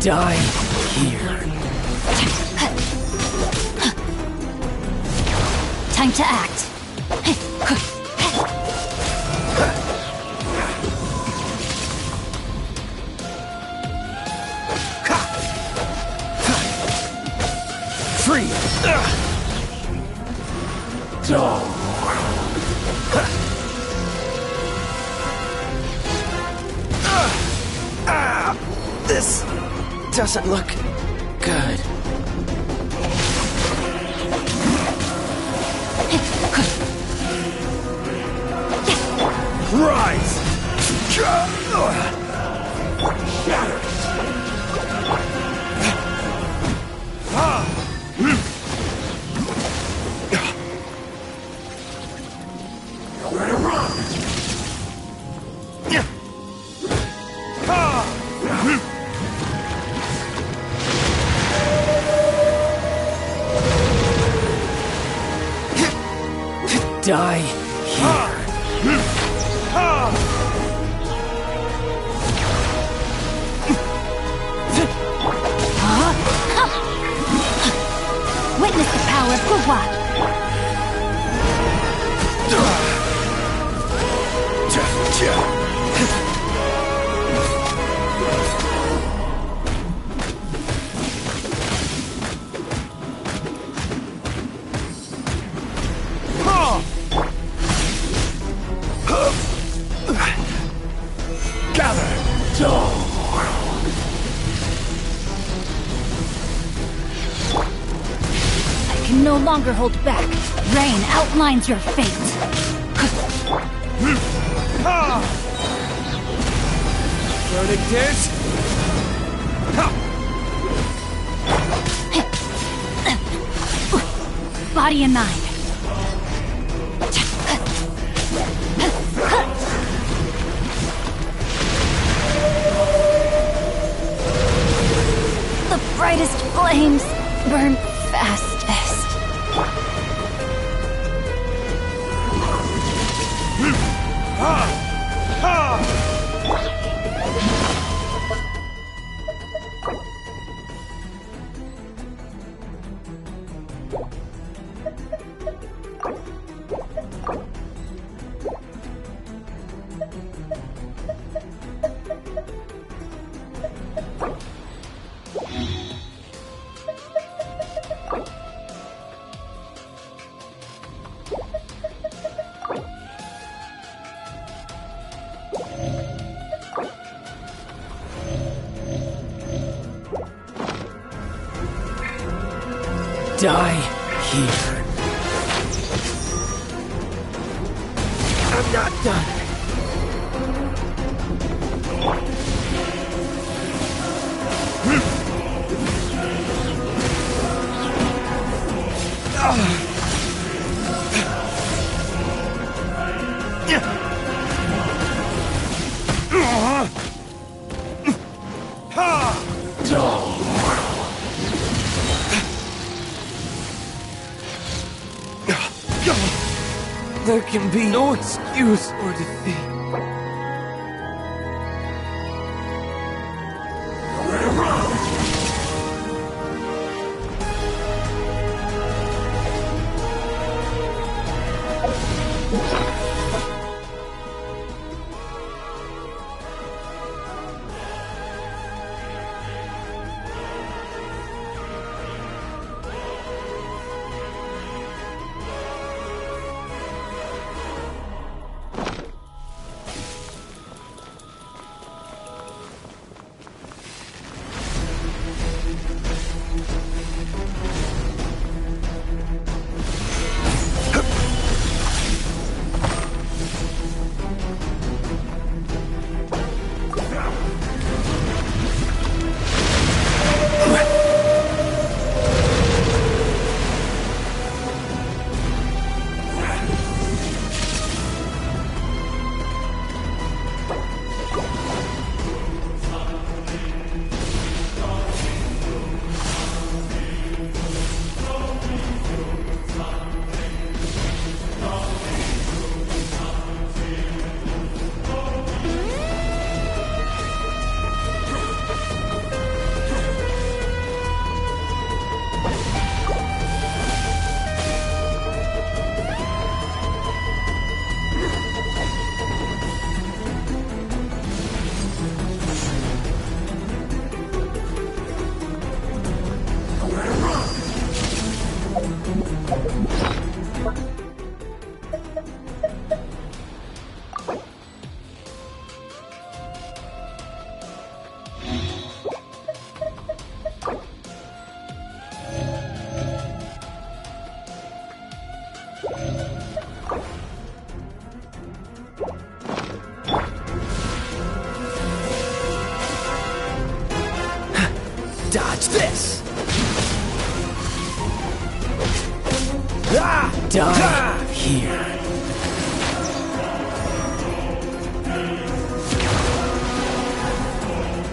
Speaker 6: Die here.
Speaker 14: Time to act.
Speaker 23: Free!
Speaker 6: This doesn't look good.
Speaker 23: Rise!
Speaker 9: Die here.
Speaker 14: Witness the power of Kazuha. No longer hold back. Rain outlines your fate.
Speaker 23: Verdict is...
Speaker 14: Body and mind. The brightest flames burn fastest.
Speaker 9: Die here.
Speaker 6: I'm not done. There can be no excuse or defeat. this! Die here.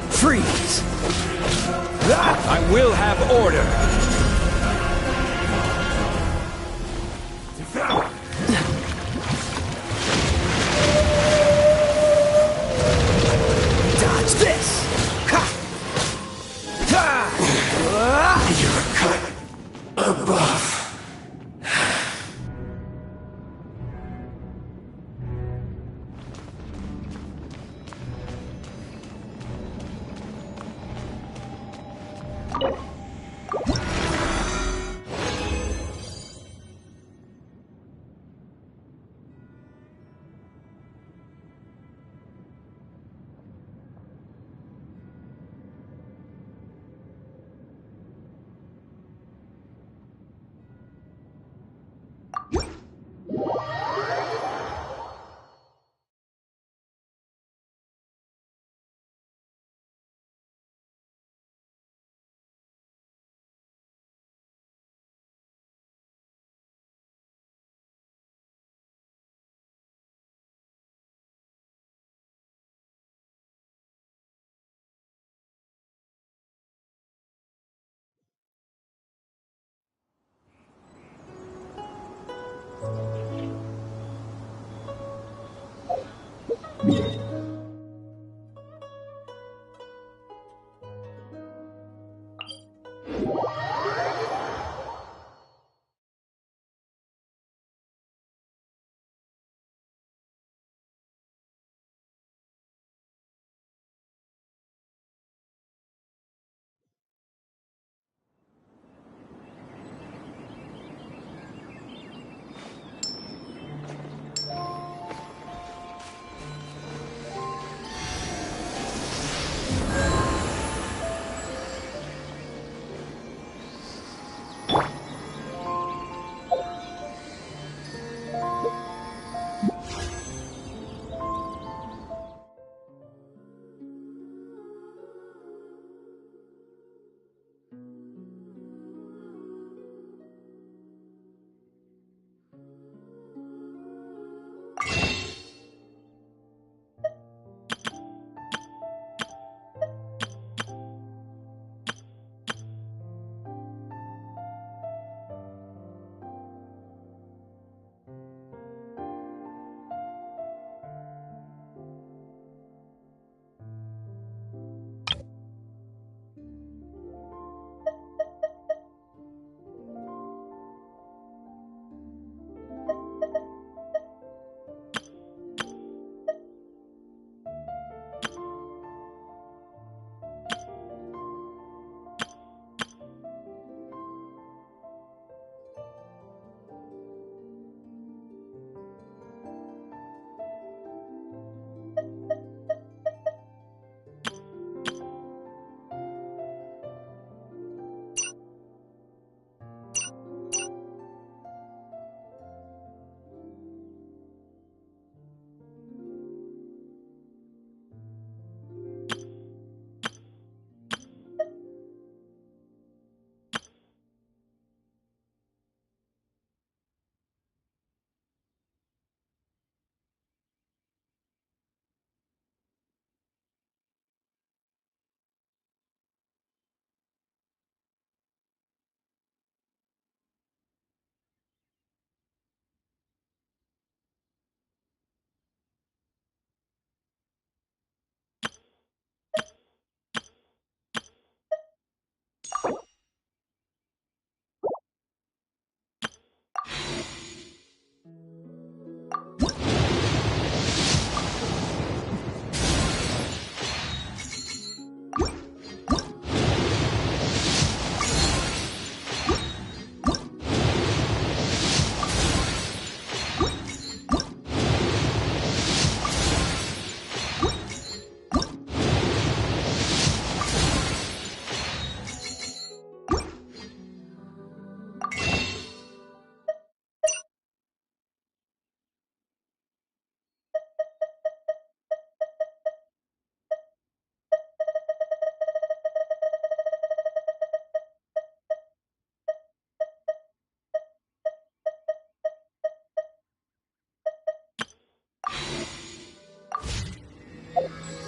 Speaker 6: Freeze! I will have order! Dodge this!
Speaker 7: You're cut above.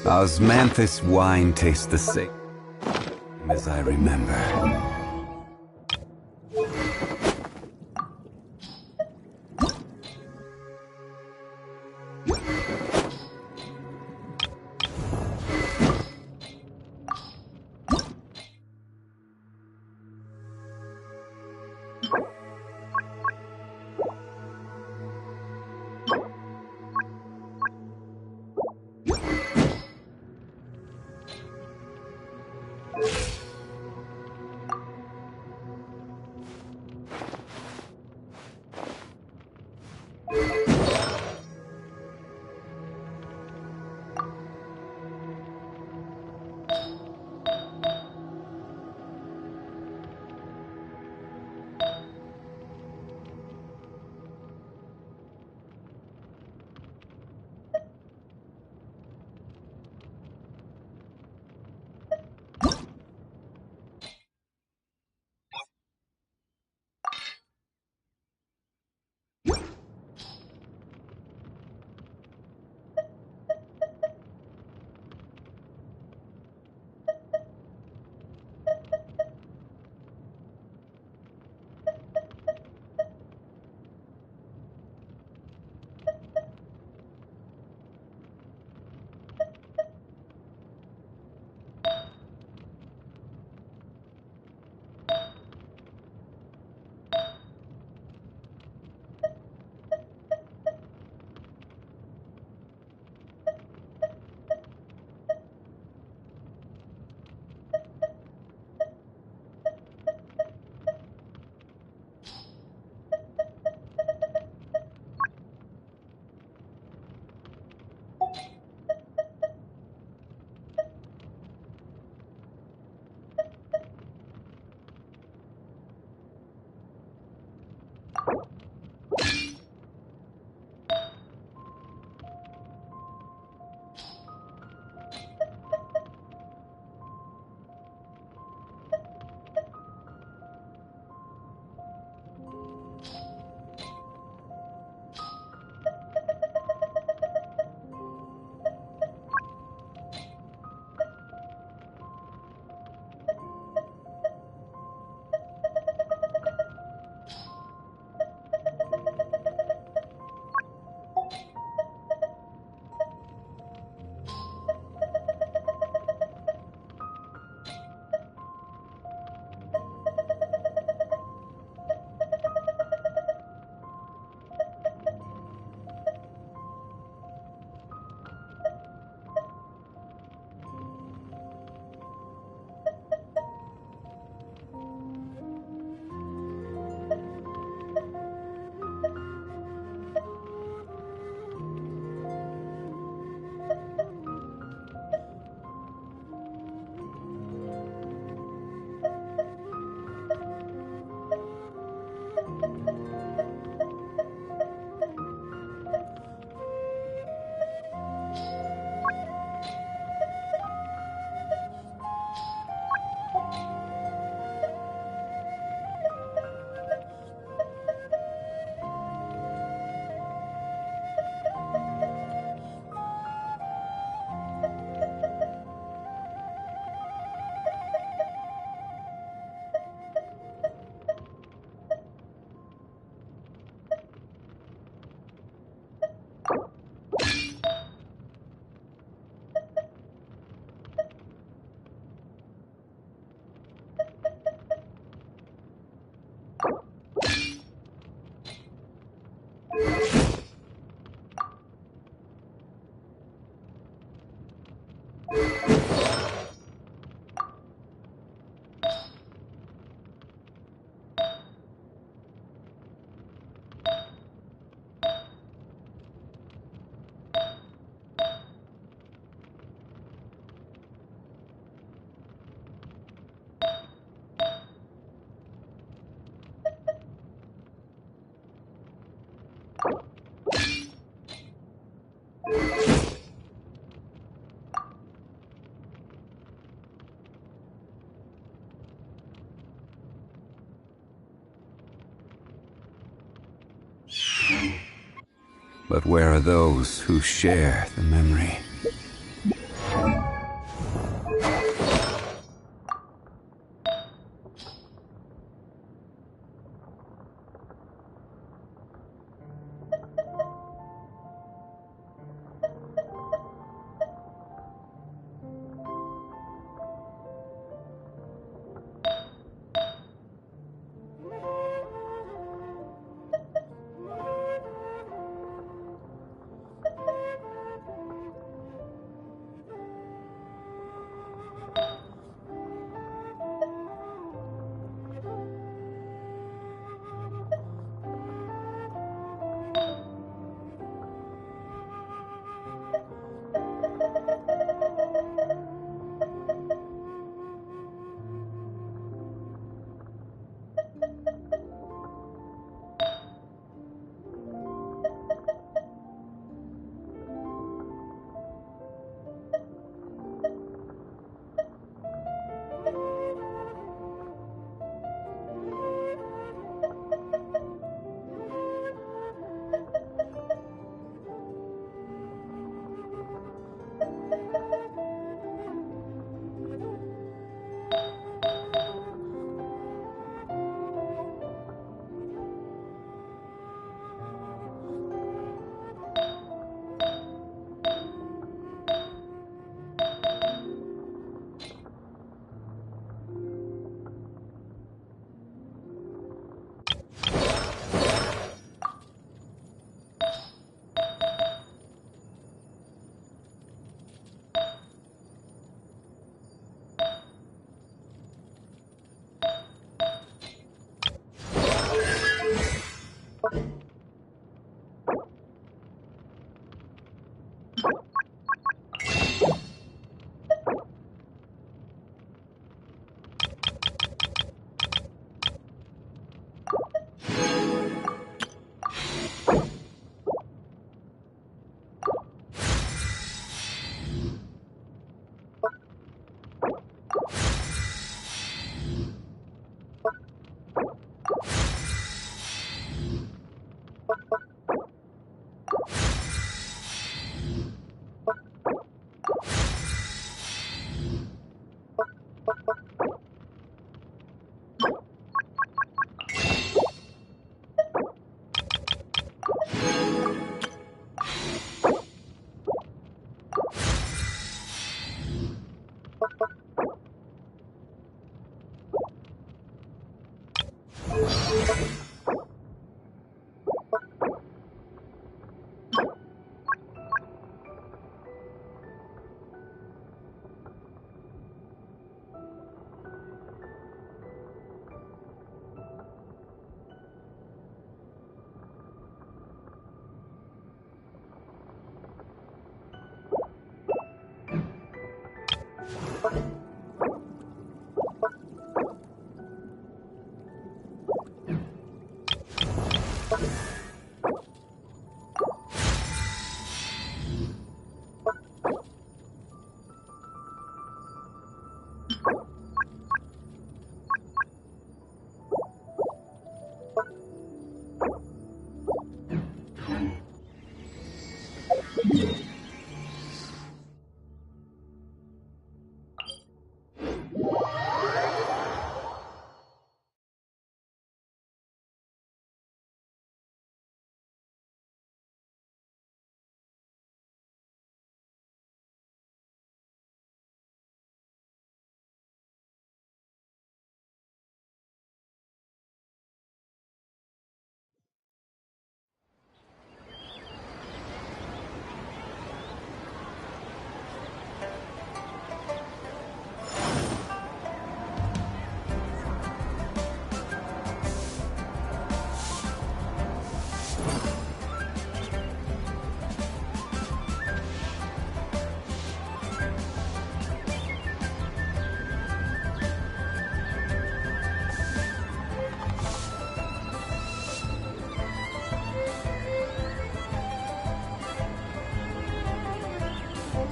Speaker 3: Osmanthus wine tastes the same as I remember. But where are those who share the memory?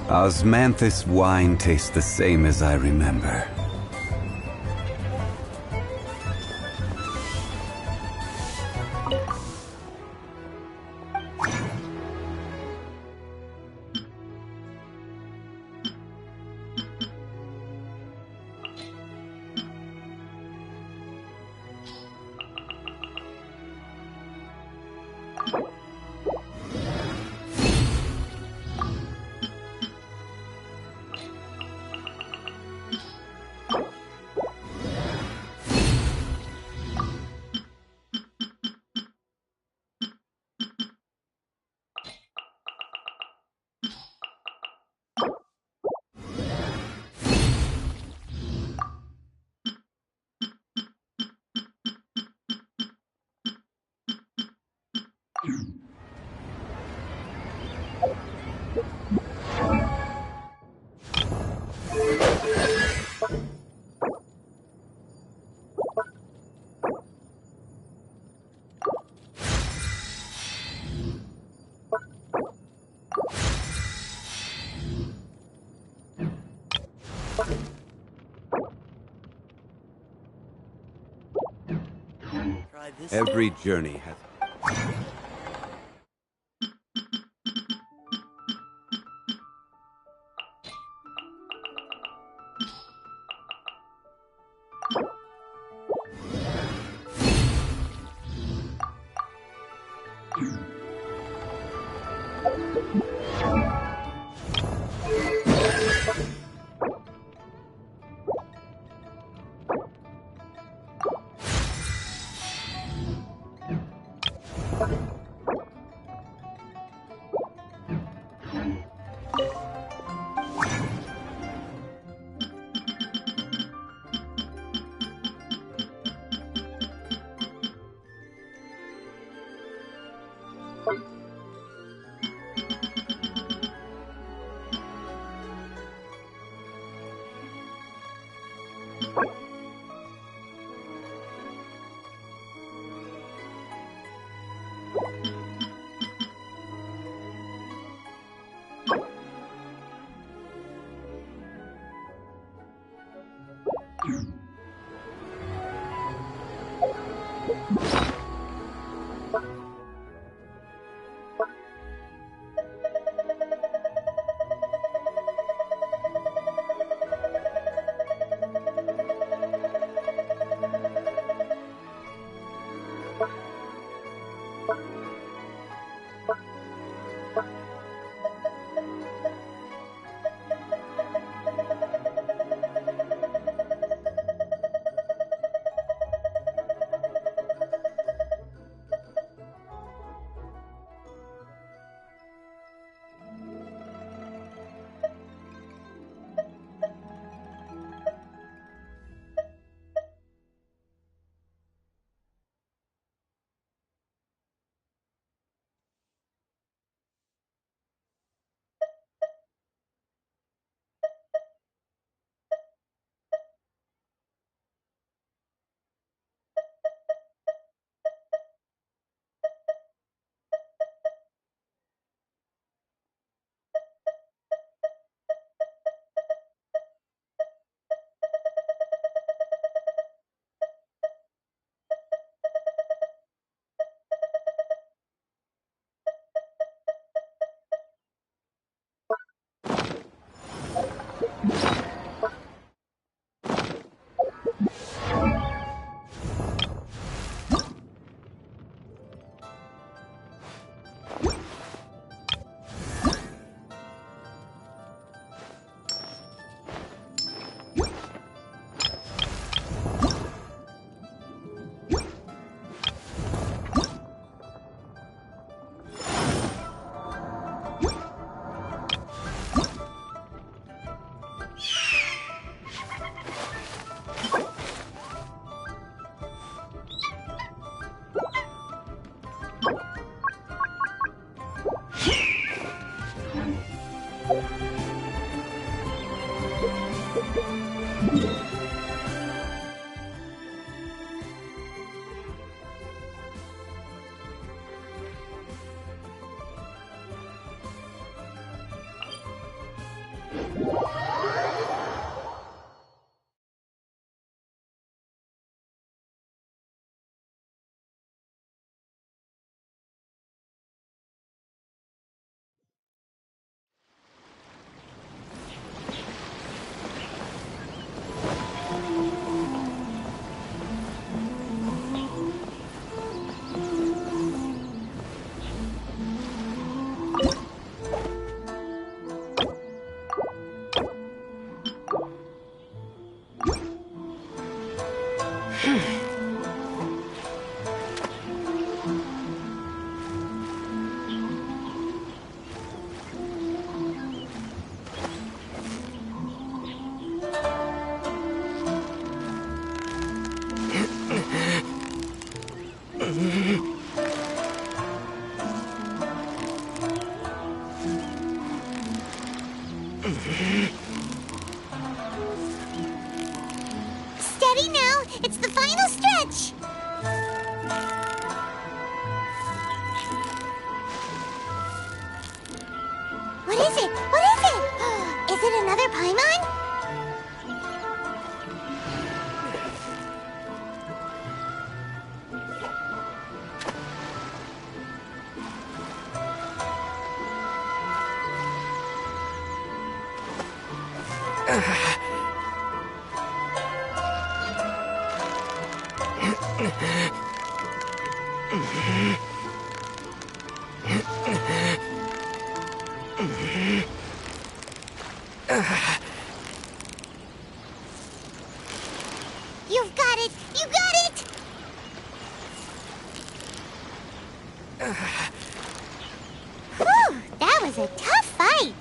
Speaker 3: Osmanthus wine tastes the same as I remember. Every journey has...
Speaker 13: Steady now! It's the final stretch! What is it? What is it? Is it another Paimon? You've got it! You got it! Whew, that was a tough fight!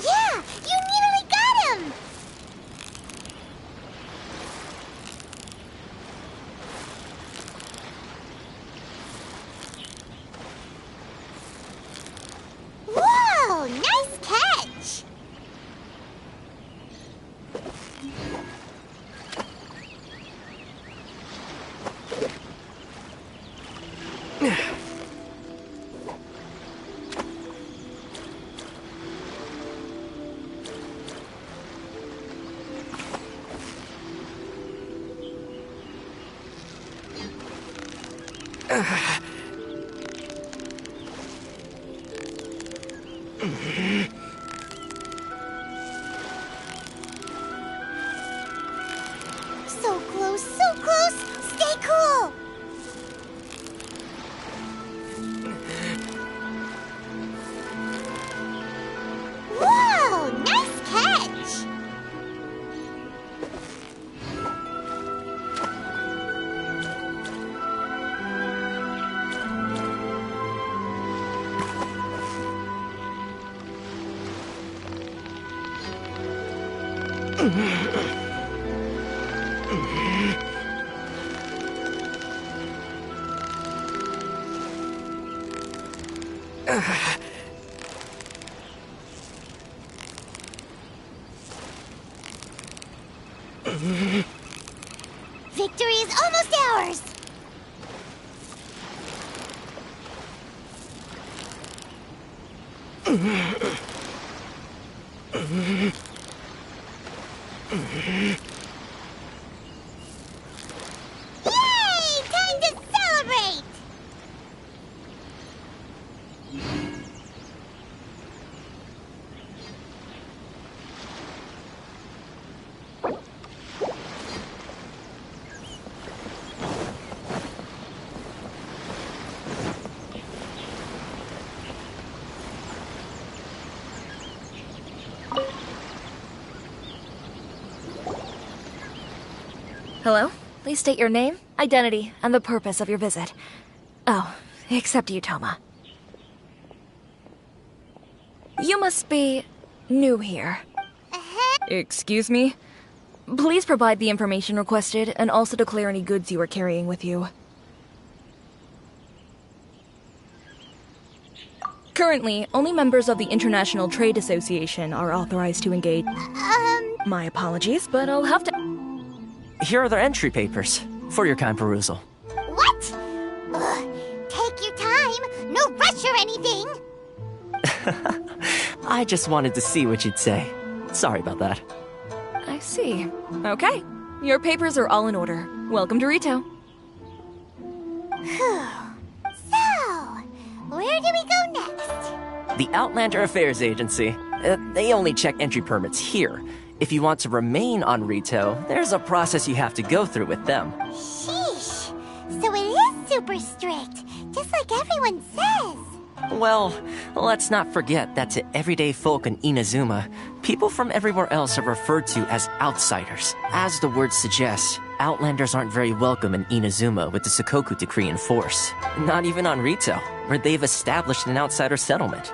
Speaker 13: Yeah! You nearly got him! Whoa! Nice catch! So close, so close! Stay cool! Whoa! Nice catch! Victory is almost ours! Yay! Time to celebrate!
Speaker 21: Hello? Please state your name, identity, and the purpose of your visit. Oh, except you, Toma. You must be new here. Excuse me? Please provide the information requested and also declare any goods you are carrying with you. Currently, only members of the International Trade Association are authorized to engage. My apologies, but I'll have to...
Speaker 8: Here are their entry papers, for your kind perusal.
Speaker 13: What? Ugh, take your time. No rush or anything.
Speaker 8: I just wanted to see what you'd say. Sorry about that.
Speaker 21: I see. Okay. Your papers are all in order. Welcome to Rito.
Speaker 13: So, where do we go next?
Speaker 8: The Outlander Affairs Agency. They only check entry permits here. If you want to remain on Rito, there's a process you have to go through with them.
Speaker 13: Sheesh. So it is super strict, just like everyone says.
Speaker 8: Well, let's not forget that to everyday folk in Inazuma, people from everywhere else are referred to as outsiders. As the word suggests, Outlanders aren't very welcome in Inazuma with the Sakoku Decree in force. Not even on Rito, where they've established an outsider settlement.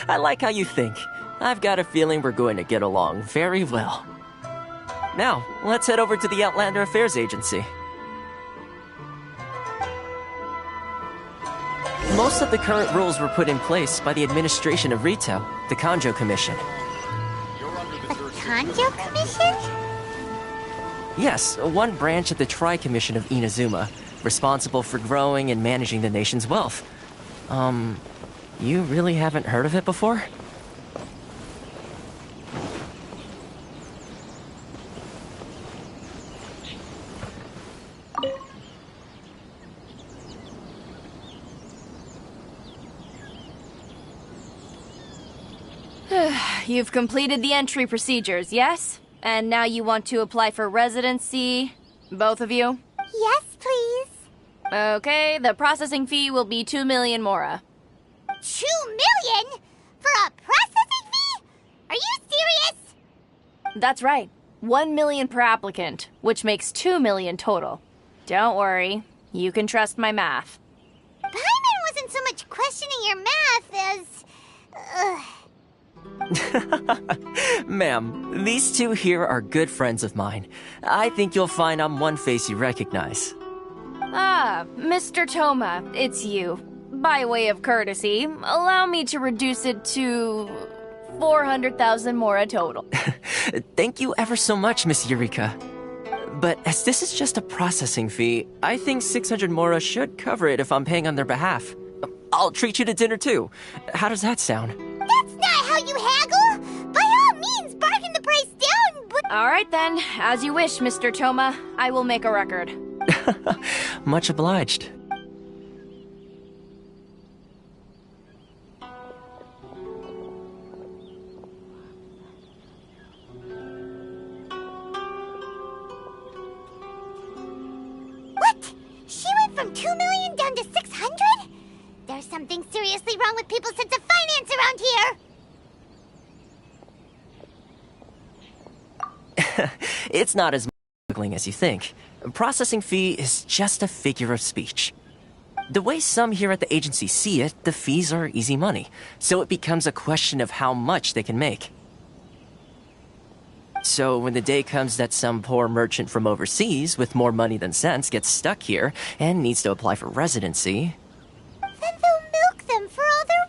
Speaker 8: I like how you think. I've got a feeling we're going to get along very well. Now, let's head over to the Outlander Affairs Agency. Most of the current rules were put in place by the administration of Rito, the Kanjo Commission.
Speaker 13: The Kanjo Commission?
Speaker 8: Yes, one branch of the Tri-Commission of Inazuma, responsible for growing and managing the nation's wealth. You really haven't heard of it before?
Speaker 16: You've completed the entry procedures, yes? And now you want to apply for residency? Both of you?
Speaker 13: Yes, please.
Speaker 16: Okay, the processing fee will be 2 million mora.
Speaker 13: 2 million? For a processing fee? Are you serious?
Speaker 16: That's right. 1 million per applicant, which makes 2 million total. Don't worry, you can trust my math.
Speaker 13: Paimon wasn't so much questioning your math as...
Speaker 8: Ma'am, these two here are good friends of mine. I think you'll find I'm one face you recognize.
Speaker 16: Ah, Mr. Toma, it's you. By way of courtesy, allow me to reduce it to 400,000 mora total.
Speaker 8: Thank you ever so much, Miss Eureka. But as this is just a processing fee, I think 600 mora should cover it if I'm paying on their behalf. I'll treat you to dinner too. How does that sound?
Speaker 13: That's not how you haggle! By all means, bargain the price down, but...
Speaker 16: Alright then, as you wish, Mr. Toma. I will make a record.
Speaker 8: Much obliged.
Speaker 13: What? She went from 2 million down to 600? There's something seriously wrong with people's sense of finance around here!
Speaker 8: It's not as muggling as you think. Processing fee is just a figure of speech. The way some here at the agency see it, the fees are easy money, so it becomes a question of how much they can make. So when the day comes that some poor merchant from overseas with more money than sense gets stuck here and needs to apply for residency...
Speaker 13: Then they'll milk them for all they're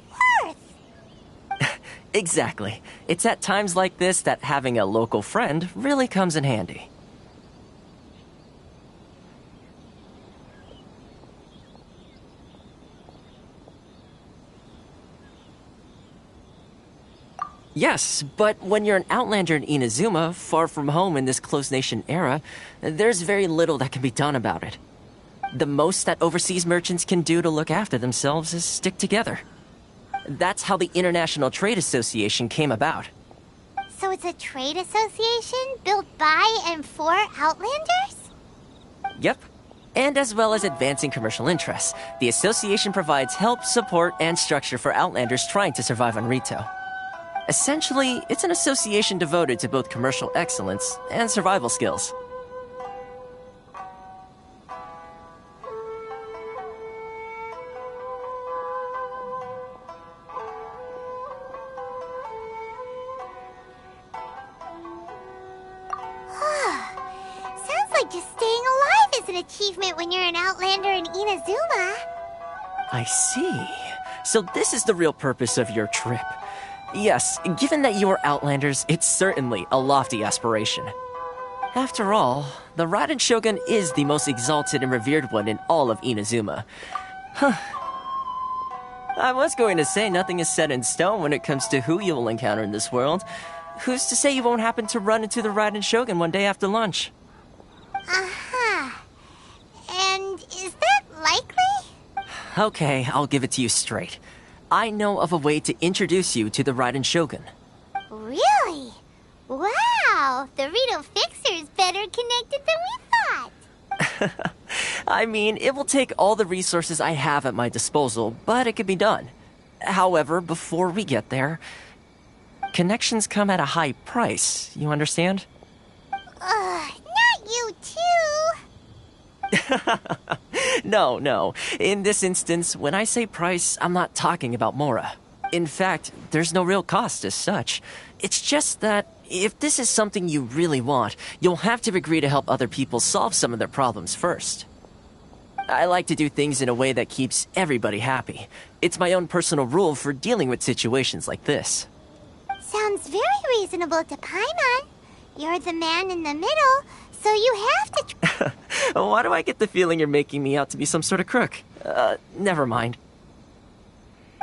Speaker 13: worth!
Speaker 8: Exactly. It's at times like this that having a local friend really comes in handy. Yes, but when you're an outlander in Inazuma, far from home in this close nation era, there's very little that can be done about it. The most that overseas merchants can do to look after themselves is stick together. That's how the International Trade Association came about.
Speaker 13: So it's a trade association built by and for Outlanders?
Speaker 8: Yep. And as well as advancing commercial interests, the association provides help, support, and structure for Outlanders trying to survive on Rito. Essentially, it's an association devoted to both commercial excellence and survival skills.
Speaker 13: Just staying alive is an achievement when you're an outlander in Inazuma.
Speaker 8: I see. So this is the real purpose of your trip. Yes, given that you are outlanders, it's certainly a lofty aspiration. After all, the Raiden Shogun is the most exalted and revered one in all of Inazuma. Huh. I was going to say nothing is set in stone when it comes to who you will encounter in this world. Who's to say you won't happen to run into the Raiden Shogun one day after lunch?
Speaker 13: Uh-huh. And is that likely?
Speaker 8: Okay, I'll give it to you straight. I know of a way to introduce you to the Raiden Shogun.
Speaker 13: Really? Wow! The Rito Fixer is better connected than we thought!
Speaker 8: I mean, it will take all the resources I have at my disposal, but it can be done. However, before we get there, connections come at a high price, you understand?
Speaker 13: Not you too!
Speaker 8: No. In this instance, when I say price, I'm not talking about Mora. In fact, there's no real cost as such. It's just that if this is something you really want, you'll have to agree to help other people solve some of their problems first. I like to do things in a way that keeps everybody happy. It's my own personal rule for dealing with situations like this.
Speaker 13: Sounds very reasonable to Paimon. You're the man in the middle, so you have to...
Speaker 8: Why do I get the feeling you're making me out to be some sort of crook? Never mind.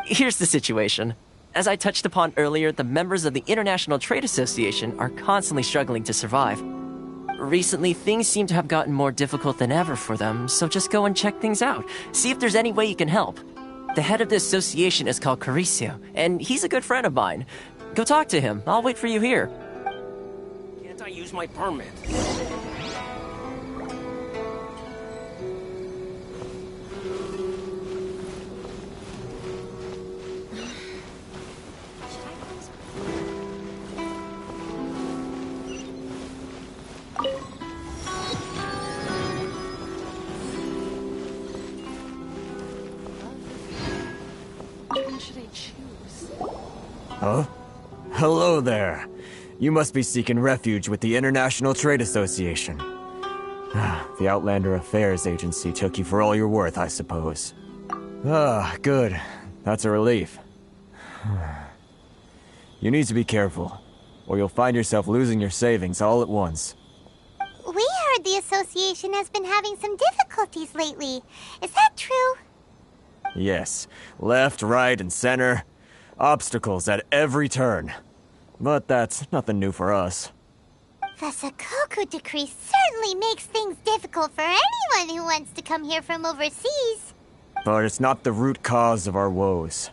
Speaker 8: Here's the situation. As I touched upon earlier, the members of the International Trade Association are constantly struggling to survive. Recently, things seem to have gotten more difficult than ever for them, so just go and check things out. See if there's any way you can help. The head of the association is called Caricio, and he's a good friend of mine. Go talk to him. I'll wait for you here.
Speaker 6: Can't I use my permit?
Speaker 17: Huh? Hello there. You must be seeking refuge with the International Trade Association. The Outlander Affairs Agency took you for all you're worth, I suppose. Good. That's a relief. You need to be careful, or you'll find yourself losing your savings all at once.
Speaker 13: We heard the association has been having some difficulties lately. Is that true?
Speaker 17: Yes. Left, right, and center. Obstacles at every turn. But that's nothing new for us.
Speaker 13: The Sakoku Decree certainly makes things difficult for anyone who wants to come here from overseas.
Speaker 17: But it's not the root cause of our woes.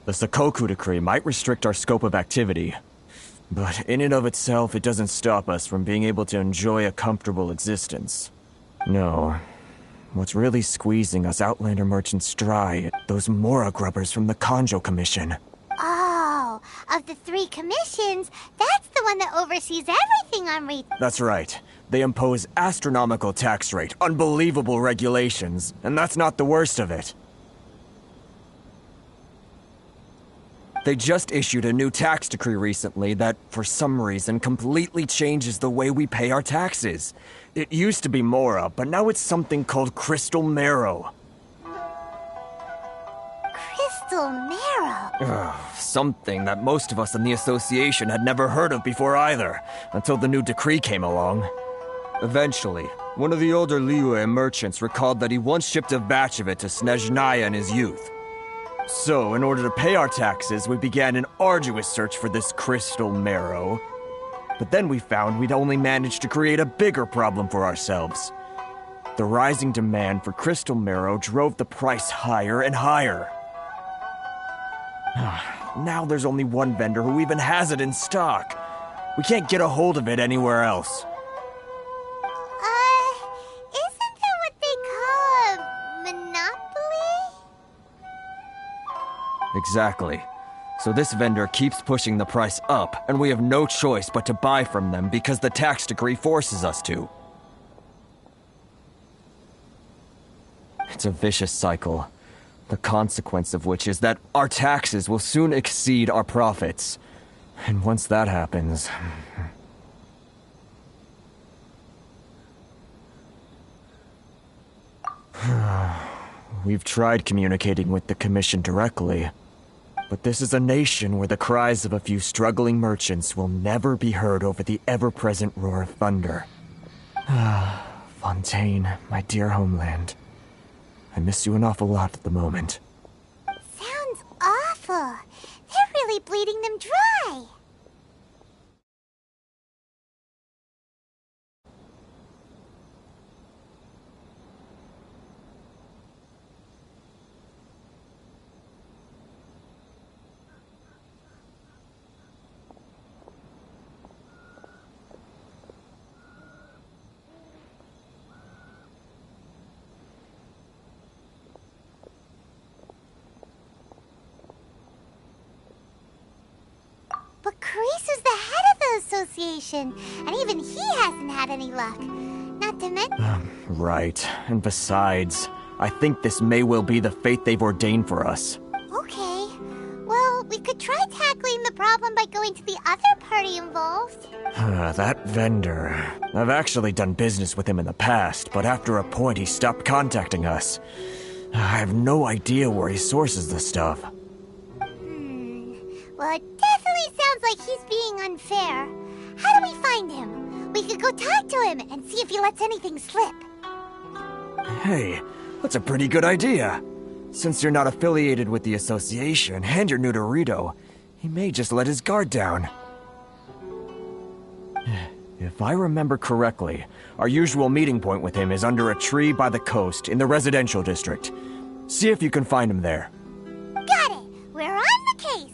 Speaker 17: The Sakoku Decree might restrict our scope of activity, but in and of itself, it doesn't stop us from being able to enjoy a comfortable existence. No. What's really squeezing us Outlander merchants dry are those Mora grubbers from the Kanjo Commission.
Speaker 13: Oh, of the 3 commissions, that's the one that oversees everything on
Speaker 17: That's right. They impose astronomical tax rate, unbelievable regulations, and that's not the worst of it. They just issued a new tax decree recently that, for some reason, completely changes the way we pay our taxes. It used to be Mora, but now it's something called Crystal Marrow.
Speaker 13: Crystal Marrow?
Speaker 17: Something that most of us in the association had never heard of before either, until the new decree came along. Eventually, one of the older Liyue merchants recalled that he once shipped a batch of it to Snezhnaya in his youth. So, in order to pay our taxes, we began an arduous search for this Crystal Marrow. But then we found we'd only managed to create a bigger problem for ourselves. The rising demand for Crystal Marrow drove the price higher and higher. Now there's only one vendor who even has it in stock. We can't get a hold of it anywhere else.
Speaker 13: Isn't that what they call a monopoly?
Speaker 17: Exactly. So this vendor keeps pushing the price up, and we have no choice but to buy from them because the tax decree forces us to. It's a vicious cycle, the consequence of which is that our taxes will soon exceed our profits. And once that happens... We've tried communicating with the Commission directly. But this is a nation where the cries of a few struggling merchants will never be heard over the ever-present roar of thunder. Fontaine, my dear homeland. I miss you an awful lot at the moment.
Speaker 13: Sounds awful. They're really bleeding them dry. But Carice is the head of the association, and even he hasn't had any luck. Not to mention...
Speaker 17: Right. And besides, I think this may well be the fate they've ordained for us.
Speaker 13: Okay. Well, we could try tackling the problem by going to the other party involved.
Speaker 17: That vendor. I've actually done business with him in the past, but after a point he stopped contacting us. I have no idea where he sources the stuff.
Speaker 13: Well, it definitely sounds like he's being unfair. How do we find him? We could go talk to him and see if he lets anything slip.
Speaker 17: Hey, that's a pretty good idea. Since you're not affiliated with the association and you're new to Rito, he may just let his guard down. If I remember correctly, our usual meeting point with him is under a tree by the coast in the residential district. See if you can find him there.
Speaker 13: Got it! We're on the case!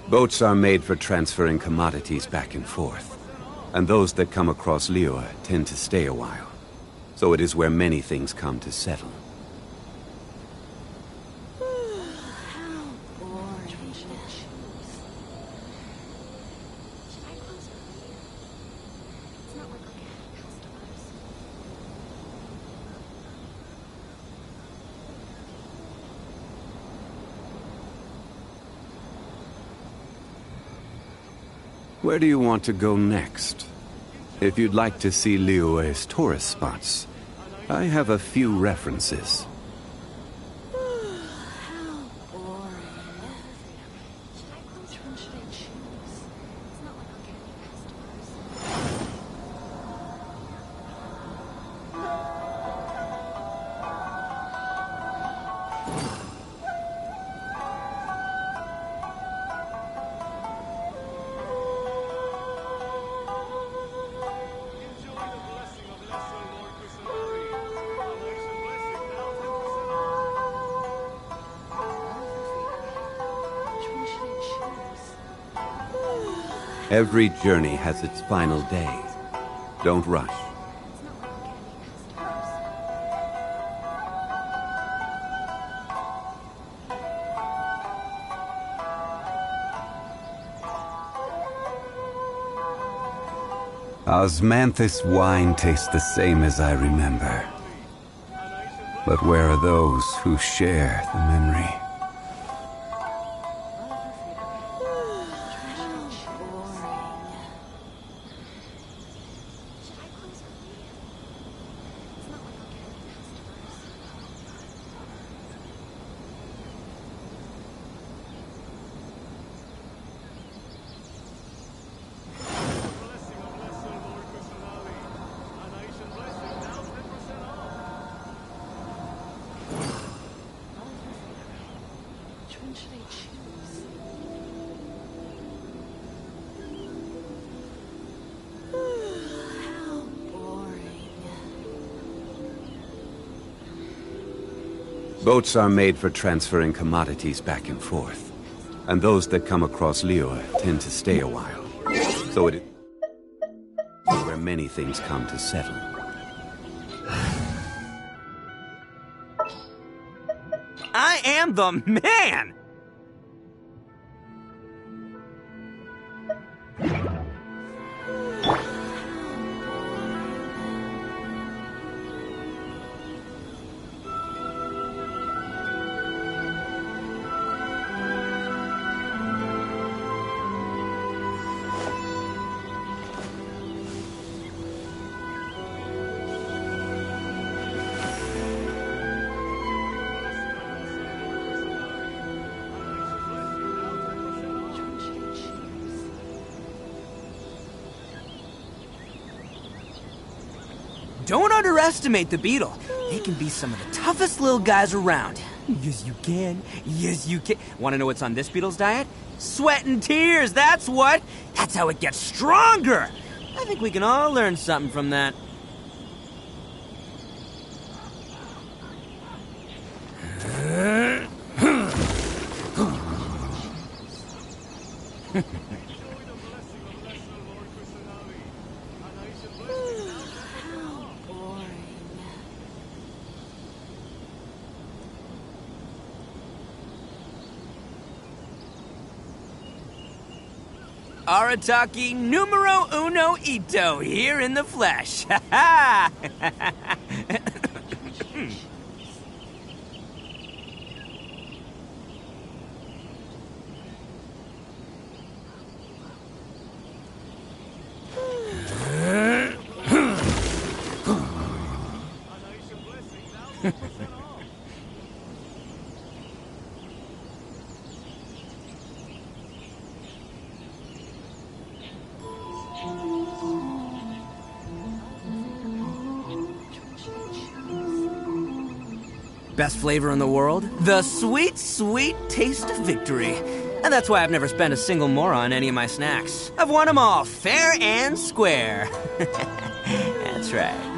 Speaker 3: Boats are made for transferring commodities back and forth, and those that come across Liyue tend to stay a while. So it is where many things come to settle. Where do you want to go next? If you'd like to see Liyue's tourist spots, I have a few references. Every journey has its final day. Don't rush. Osmanthus wine tastes the same as I remember. But where are those who share the memory? Boats are made for transferring commodities back and forth, and those that come across Liyue tend to stay a while. So it is where many things come to settle.
Speaker 4: I am the man!
Speaker 18: Don't underestimate the beetle. They can be some of the toughest little guys around. Yes, you can. Yes, you can. Want to know what's on this beetle's diet? Sweat and tears, that's what. That's how it gets stronger. I think we can all learn something from that. Arataki numero uno ito, here in the flesh. Ha ha! Best flavor in the world? The sweet, sweet taste of victory. And that's why I've never spent a single more on any of my snacks. I've won them all, fair and square. That's right.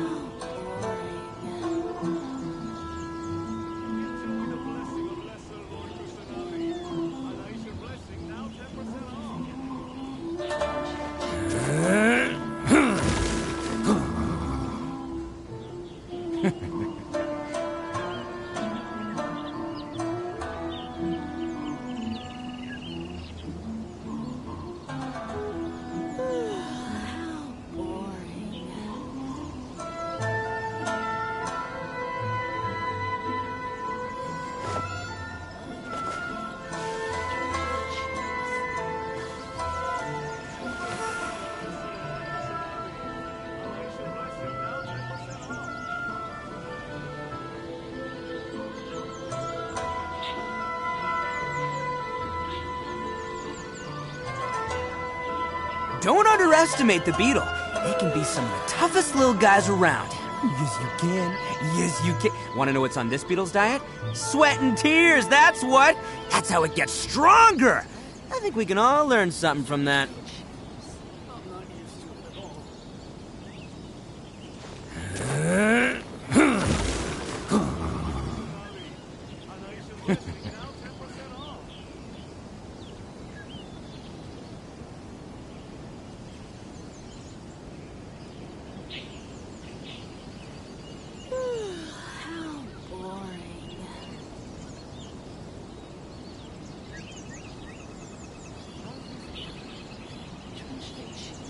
Speaker 18: Don't underestimate the beetle. They can be some of the toughest little guys around. Yes, you can. Yes, you can. Want to know what's on this beetle's diet? Sweat and tears, that's what. That's how it gets stronger. I think we can all learn something from that.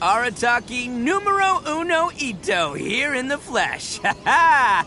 Speaker 18: Arataki numero uno ito, here in the flesh. Ha ha!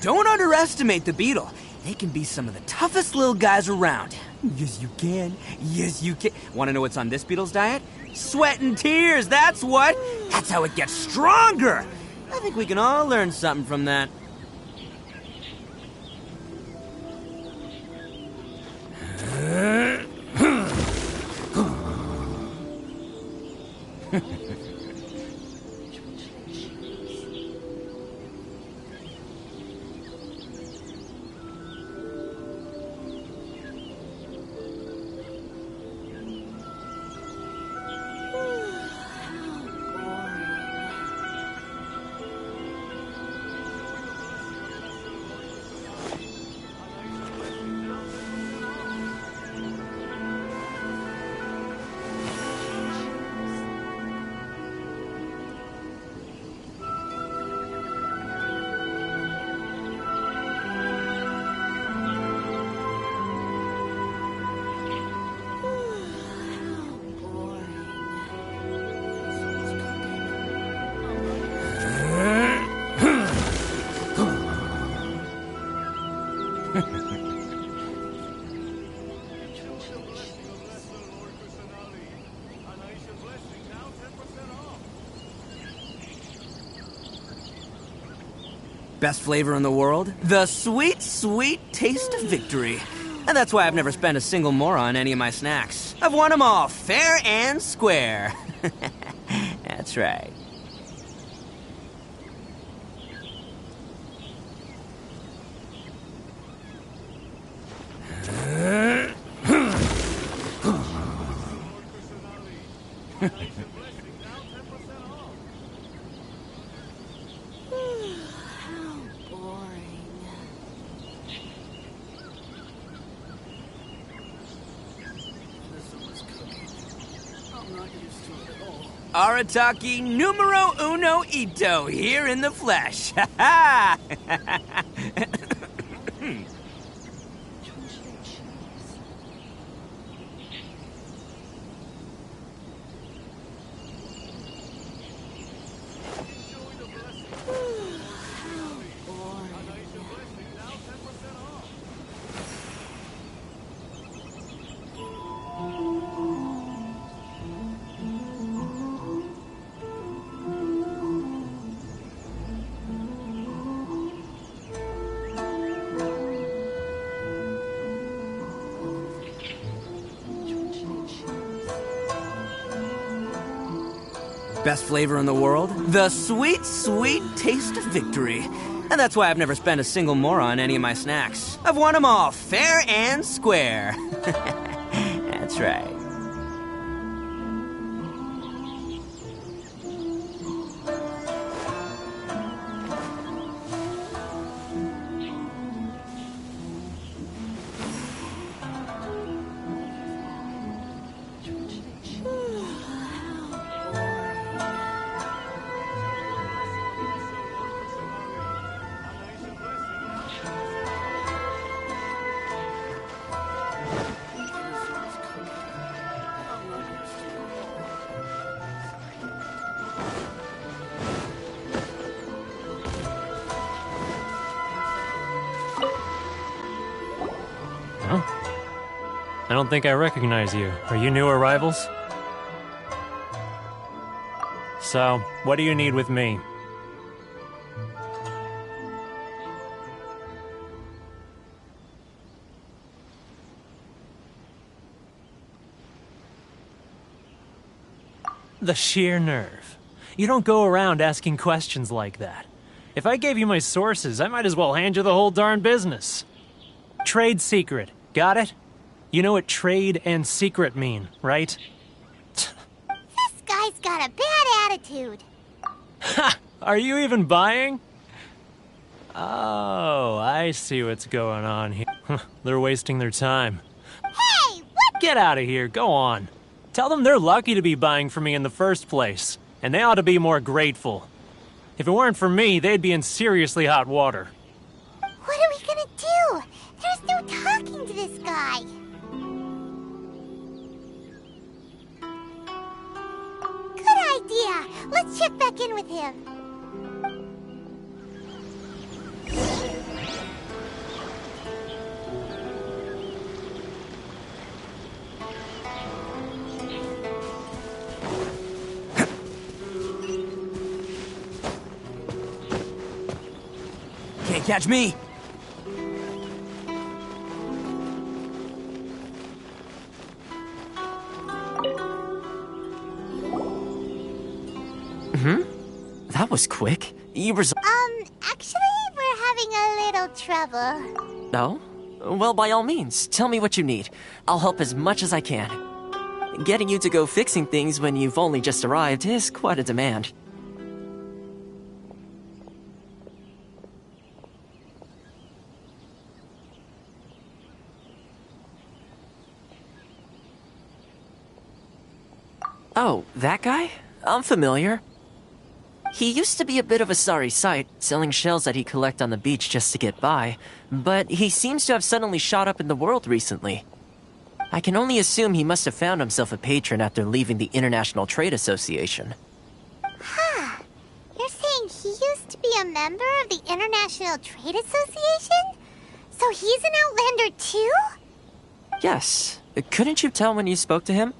Speaker 18: Don't underestimate the beetle. They can be some of the toughest little guys around. Yes, you can. Yes, you can. Want to know what's on this beetle's diet? Sweat and tears, that's what. That's how it gets stronger. I think we can all learn something from that. Best flavor in the world? The sweet, sweet taste of victory. And that's why I've never spent a single more on any of my snacks. I've won them all, fair and square. That's right. Arataki numero uno ito, here in the flesh. Ha ha! Best flavor in the world? The sweet, sweet taste of victory. And that's why I've never spent a single more on any of my snacks. I've won them all, fair and square. That's right.
Speaker 1: I don't think I recognize you. Are you new arrivals? So, what do you need with me? The sheer nerve. You don't go around asking questions like that. If I gave you my sources, I might as well hand you the whole darn business. Trade secret, got it? You know what trade and secret mean, right?
Speaker 13: This guy's got a bad attitude.
Speaker 1: Ha! Are you even buying? Oh, I see what's going on here. They're wasting their time.
Speaker 13: Hey, what?
Speaker 1: Get out of here, go on. Tell them they're lucky to be buying from me in the first place, and they ought to be more grateful. If it weren't for me, they'd be in seriously hot water.
Speaker 13: What are we gonna do? There's no talking to this guy. Good idea. Let's check back in with him.
Speaker 18: Can't catch me!
Speaker 8: That was quick. You
Speaker 13: Actually, we're having a little trouble.
Speaker 8: No? Well, by all means, tell me what you need. I'll help as much as I can. Getting you to go fixing things when you've only just arrived is quite a demand. Oh, that guy? I'm familiar. He used to be a bit of a sorry sight, selling shells that he collect on the beach just to get by, but he seems to have suddenly shot up in the world recently. I can only assume he must have found himself a patron after leaving the International Trade Association.
Speaker 13: Huh. You're saying he used to be a member of the International Trade Association? So he's an Outlander too?
Speaker 8: Yes. Couldn't you tell when you spoke to him?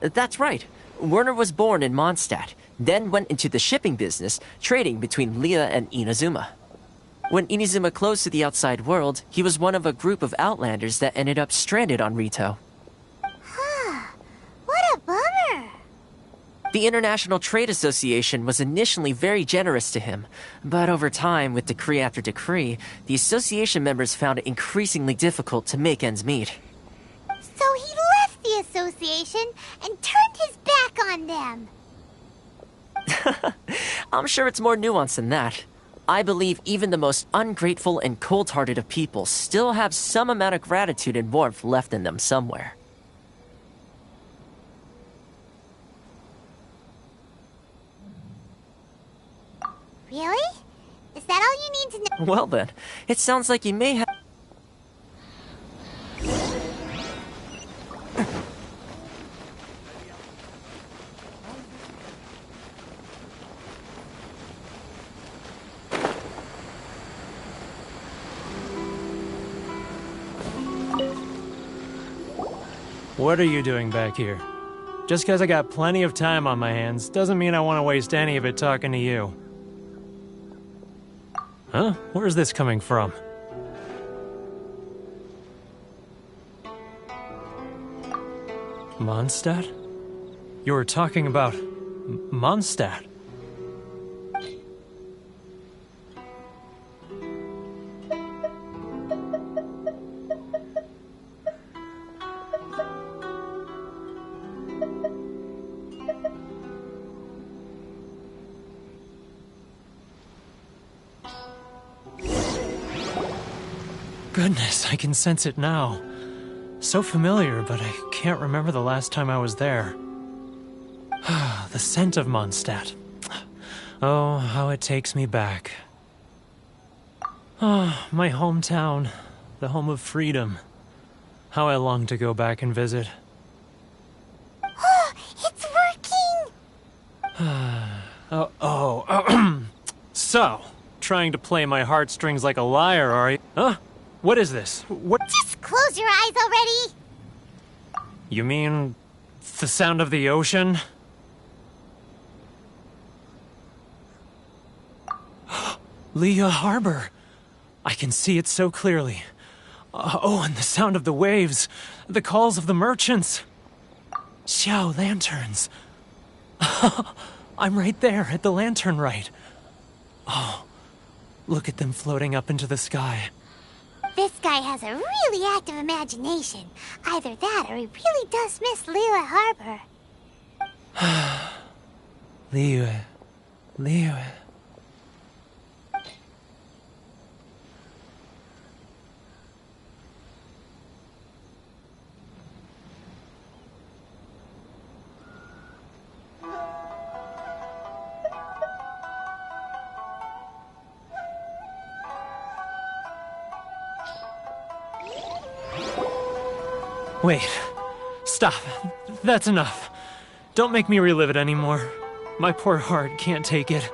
Speaker 8: That's right. Werner was born in Mondstadt, then went into the shipping business, trading between Leah and Inazuma. When Inazuma closed to the outside world, he was one of a group of outlanders that ended up stranded on Rito.
Speaker 13: What a bummer!
Speaker 8: The International Trade Association was initially very generous to him, but over time, with decree after decree, the association members found it increasingly difficult to make ends meet.
Speaker 13: So he left the association and turned his back on them.
Speaker 8: I'm sure it's more nuanced than that. I believe even the most ungrateful and cold-hearted of people still have some amount of gratitude and warmth left in them somewhere.
Speaker 13: Really? Is that all you need to know?
Speaker 8: Well then, it sounds like you may have...
Speaker 1: What are you doing back here? Just because I got plenty of time on my hands doesn't mean I want to waste any of it talking to you. Huh? Where's this coming from? Mondstadt? You were talking about Mondstadt. Goodness, I can sense it now. So familiar, but I can't remember the last time I was there. The scent of Mondstadt. Oh, how it takes me back. Oh, my hometown, the home of freedom. How I long to go back and visit.
Speaker 13: It's working!
Speaker 1: So, trying to play my heartstrings like a liar, are you? Huh? What is this? What?
Speaker 13: Just close your eyes already!
Speaker 1: You mean the sound of the ocean? Leah Harbor. I can see it so clearly. And the sound of the waves. The calls of the merchants. Xiao lanterns. I'm right there at the lantern right. Oh, look at them floating up into the sky.
Speaker 13: This guy has a really active imagination. Either that or he really does miss Liyue Harbor.
Speaker 1: Liyue. Wait. Stop. That's enough. Don't make me relive it anymore. My poor heart can't take it.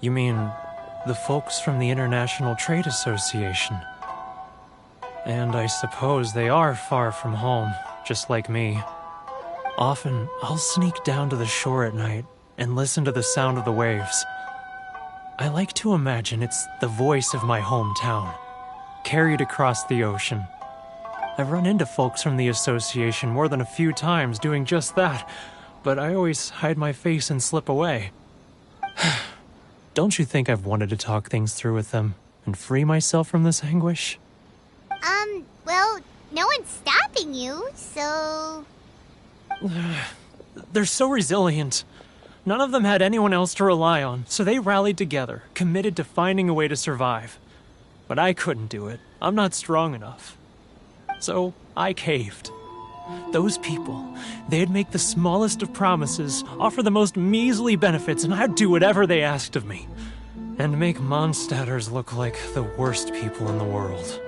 Speaker 1: You mean the folks from the International Trade Association? And I suppose they are far from home, just like me. Often, I'll sneak down to the shore at night and listen to the sound of the waves. I like to imagine it's the voice of my hometown, carried across the ocean. I've run into folks from the association more than a few times doing just that, but I always hide my face and slip away. Don't you think I've wanted to talk things through with them and free myself from this anguish?
Speaker 13: Well, no one's stopping you, so...
Speaker 1: They're so resilient. None of them had anyone else to rely on, so they rallied together, committed to finding a way to survive. But I couldn't do it. I'm not strong enough. So I caved. Those people, they'd make the smallest of promises, offer the most measly benefits, and I'd do whatever they asked of me. And make Mondstadters look like the worst people in the world.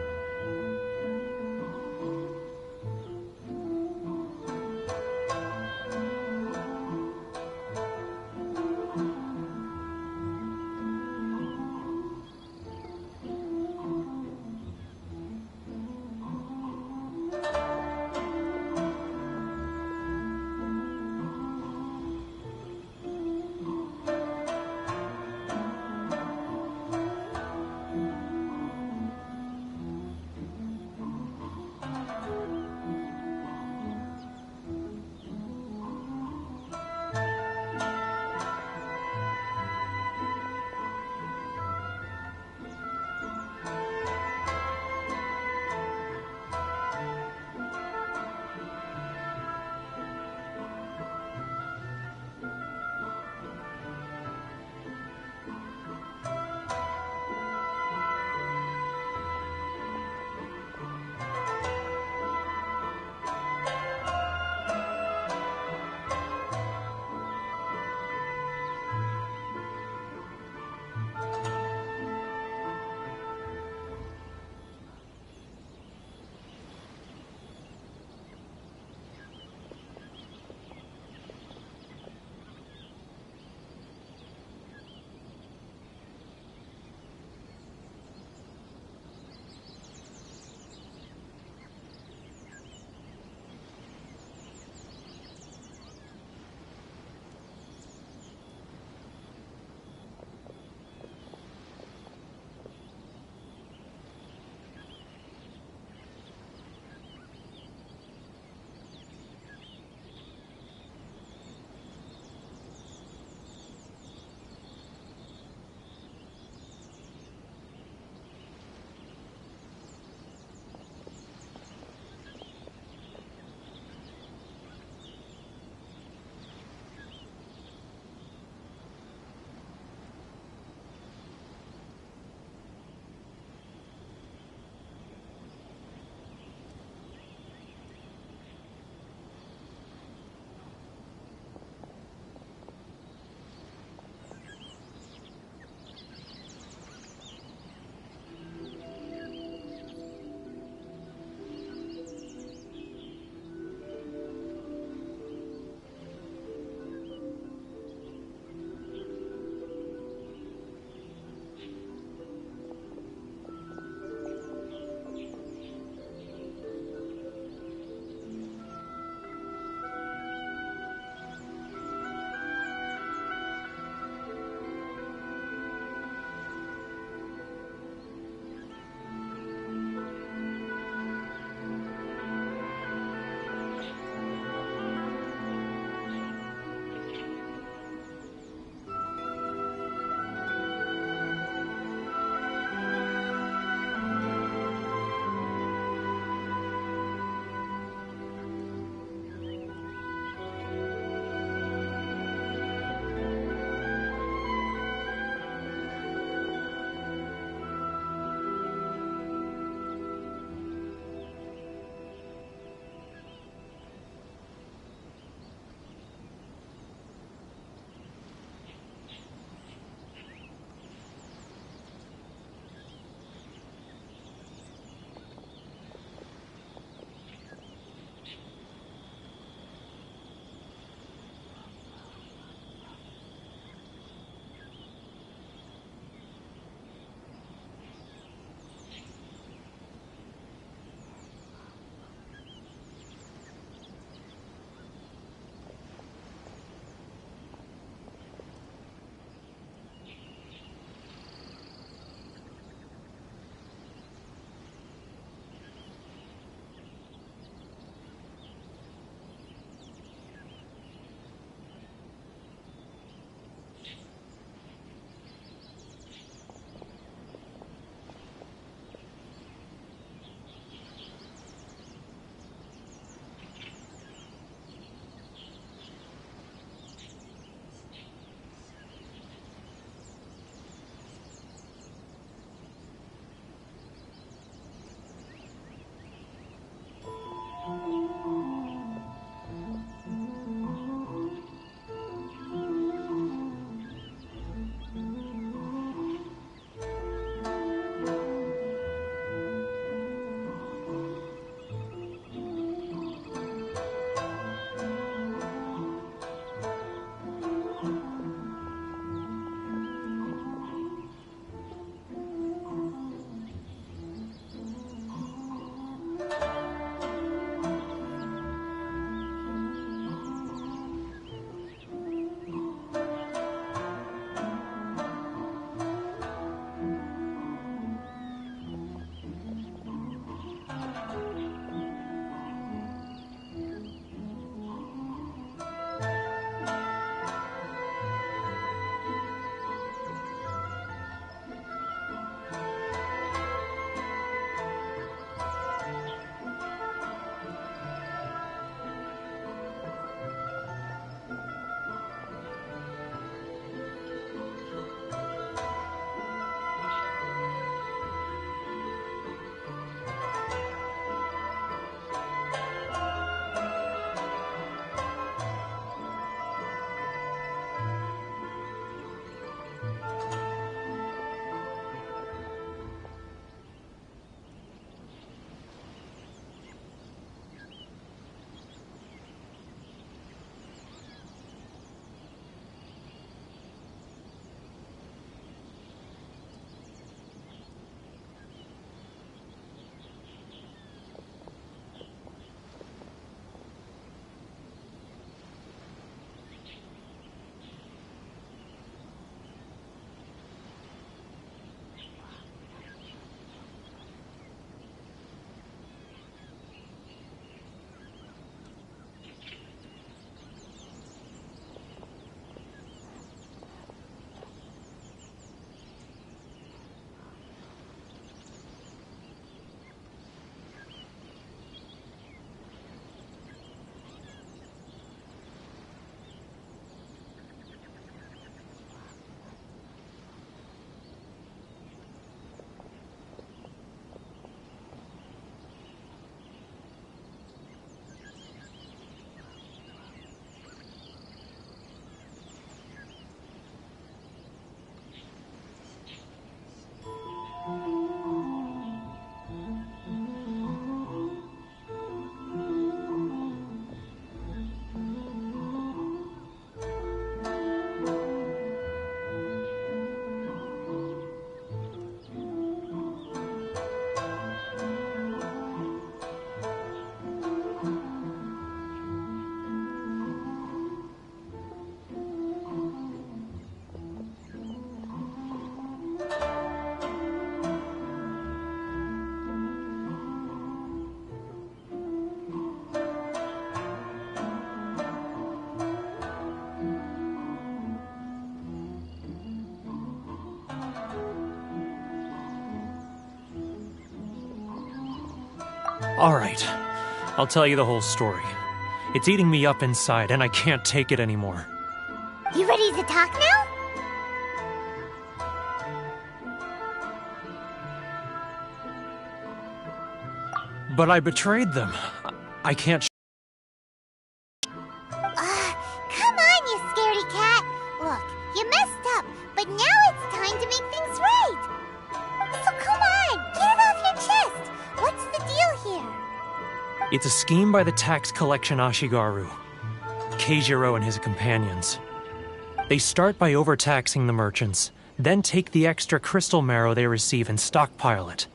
Speaker 1: Alright, I'll tell you the whole story. It's eating me up inside, and I can't take it anymore.
Speaker 13: You ready to talk now?
Speaker 1: But I betrayed them. I can't.
Speaker 13: Come on, you scaredy cat. Look, you messed up, but now it's time to make things right. So come on, get it off your chest. What's the deal here?
Speaker 1: It's a scheme by the tax collection Ashigaru, Keijiro and his companions. They start by overtaxing the merchants, then take the extra crystal marrow they receive and stockpile it.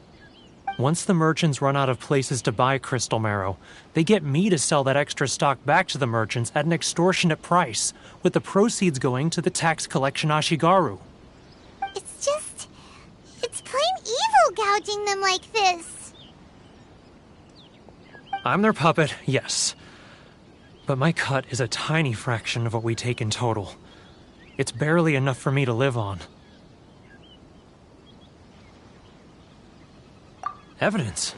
Speaker 1: Once the merchants run out of places to buy crystal marrow, they get me to sell that extra stock back to the merchants at an extortionate price, with the proceeds going to the tax collection Ashigaru.
Speaker 13: It's plain evil gouging them like this.
Speaker 1: I'm their puppet, yes. But my cut is a tiny fraction of what we take in total. It's barely enough for me to live on. Evidence?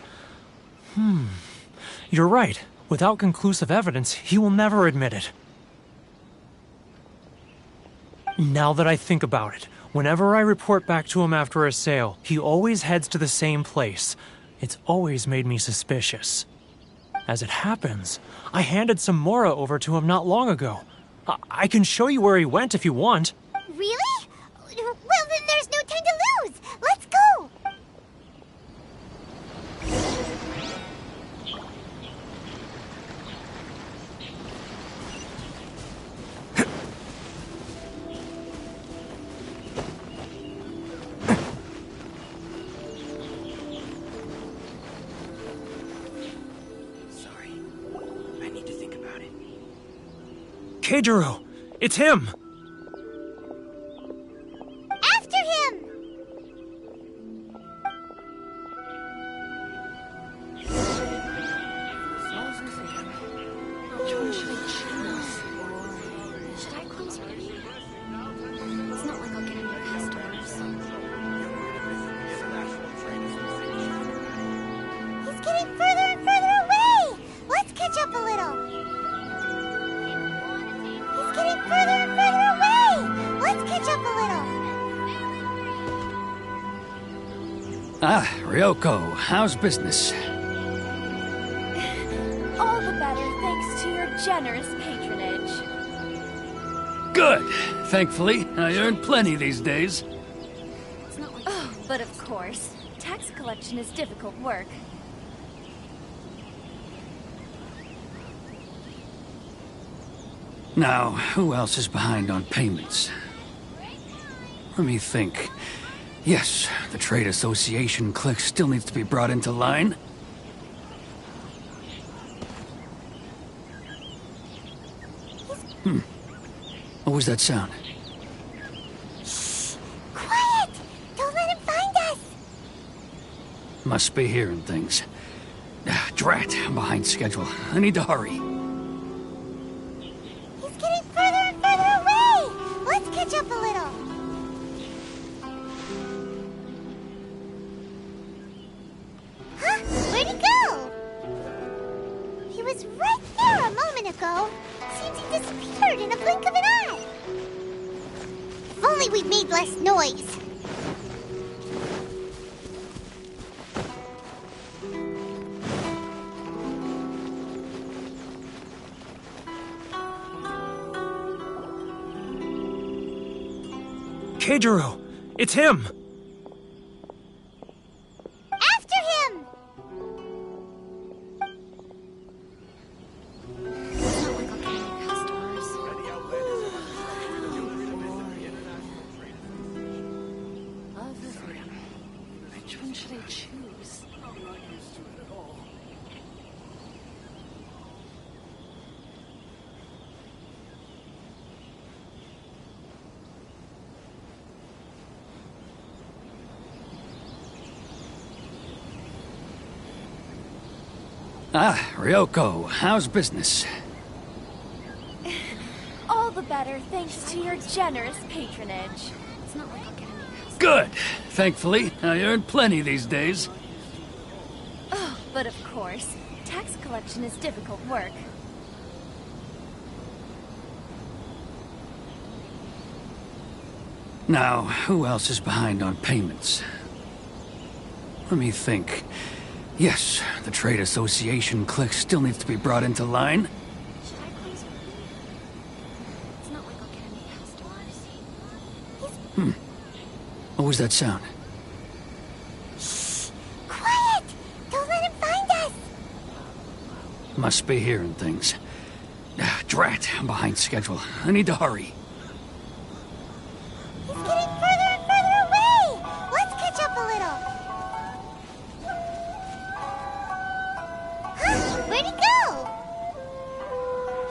Speaker 1: You're right. Without conclusive evidence, he will never admit it. Now that I think about it, whenever I report back to him after a sale, he always heads to the same place. It's always made me suspicious. As it happens, I handed some Mora over to him not long ago. I can show you where he went if you want.
Speaker 13: Really? Well, then there's no time to lose. Let's go.
Speaker 1: Keijiro! It's him!
Speaker 13: After him!
Speaker 14: Should I close early? It's not like I'll get any customers.
Speaker 13: He's getting further and further away! Let's catch up a little. Getting further and further away! Let's catch up a little!
Speaker 6: Ah, Ryoko, how's business?
Speaker 16: All the better thanks to your generous patronage.
Speaker 6: Good. Thankfully, I earn plenty these days.
Speaker 16: Oh, but of course, tax collection is difficult work.
Speaker 6: Now, who else is behind on payments? Let me think. Yes, the Trade Association clique still needs to be brought into line. What was that sound?
Speaker 13: Shh! Quiet! Don't let him find us!
Speaker 6: Must be hearing things. Drat, I'm behind schedule. I need to hurry.
Speaker 13: Getting further and further away! Let's catch up a little. Huh? Where'd he go? He was right there a moment ago. Seems he disappeared in a blink of an eye. If only we'd made less noise.
Speaker 1: Keijiro! It's him!
Speaker 13: After him!
Speaker 14: It's not like I'll get any customers. Love the freedom. Which one should I choose?
Speaker 6: Ah, Ryoko, how's business?
Speaker 16: All the better thanks to your generous patronage.
Speaker 14: It's not like I'll get any customers.
Speaker 6: Good. Thankfully, I earn plenty these days.
Speaker 16: Oh, but of course, tax collection is difficult work.
Speaker 6: Now, who else is behind on payments? Let me think. Yes, the Trade Association clique still needs to be brought into line.
Speaker 14: Should I close early? It's not like I'll get any customers.
Speaker 6: What was that sound?
Speaker 13: Quiet! Don't let him find us!
Speaker 6: Must be hearing things. Drat, I'm behind schedule. I need to hurry.
Speaker 13: He's getting further and further away! Let's catch up a little. Huh? Where'd he go?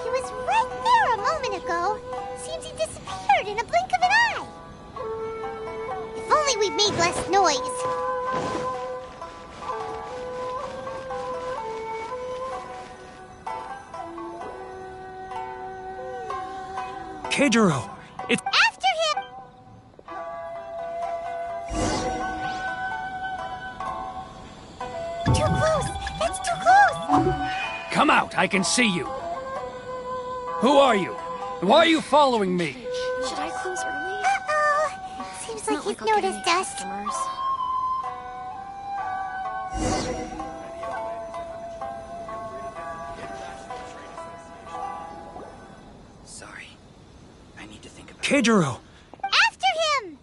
Speaker 13: He was right there a moment ago. Seems he disappeared in a blink of an eye. If only we'd made less noise.
Speaker 1: Keijiro! It's...
Speaker 13: After him! Too close! That's too close!
Speaker 6: Come out, I can see you. Who are you? Why are you following me?
Speaker 14: Should I close early?
Speaker 13: Uh-oh! Seems like he's noticed us.
Speaker 14: Customers.
Speaker 18: Sorry. I need to think about
Speaker 1: Keijiro!
Speaker 13: After him!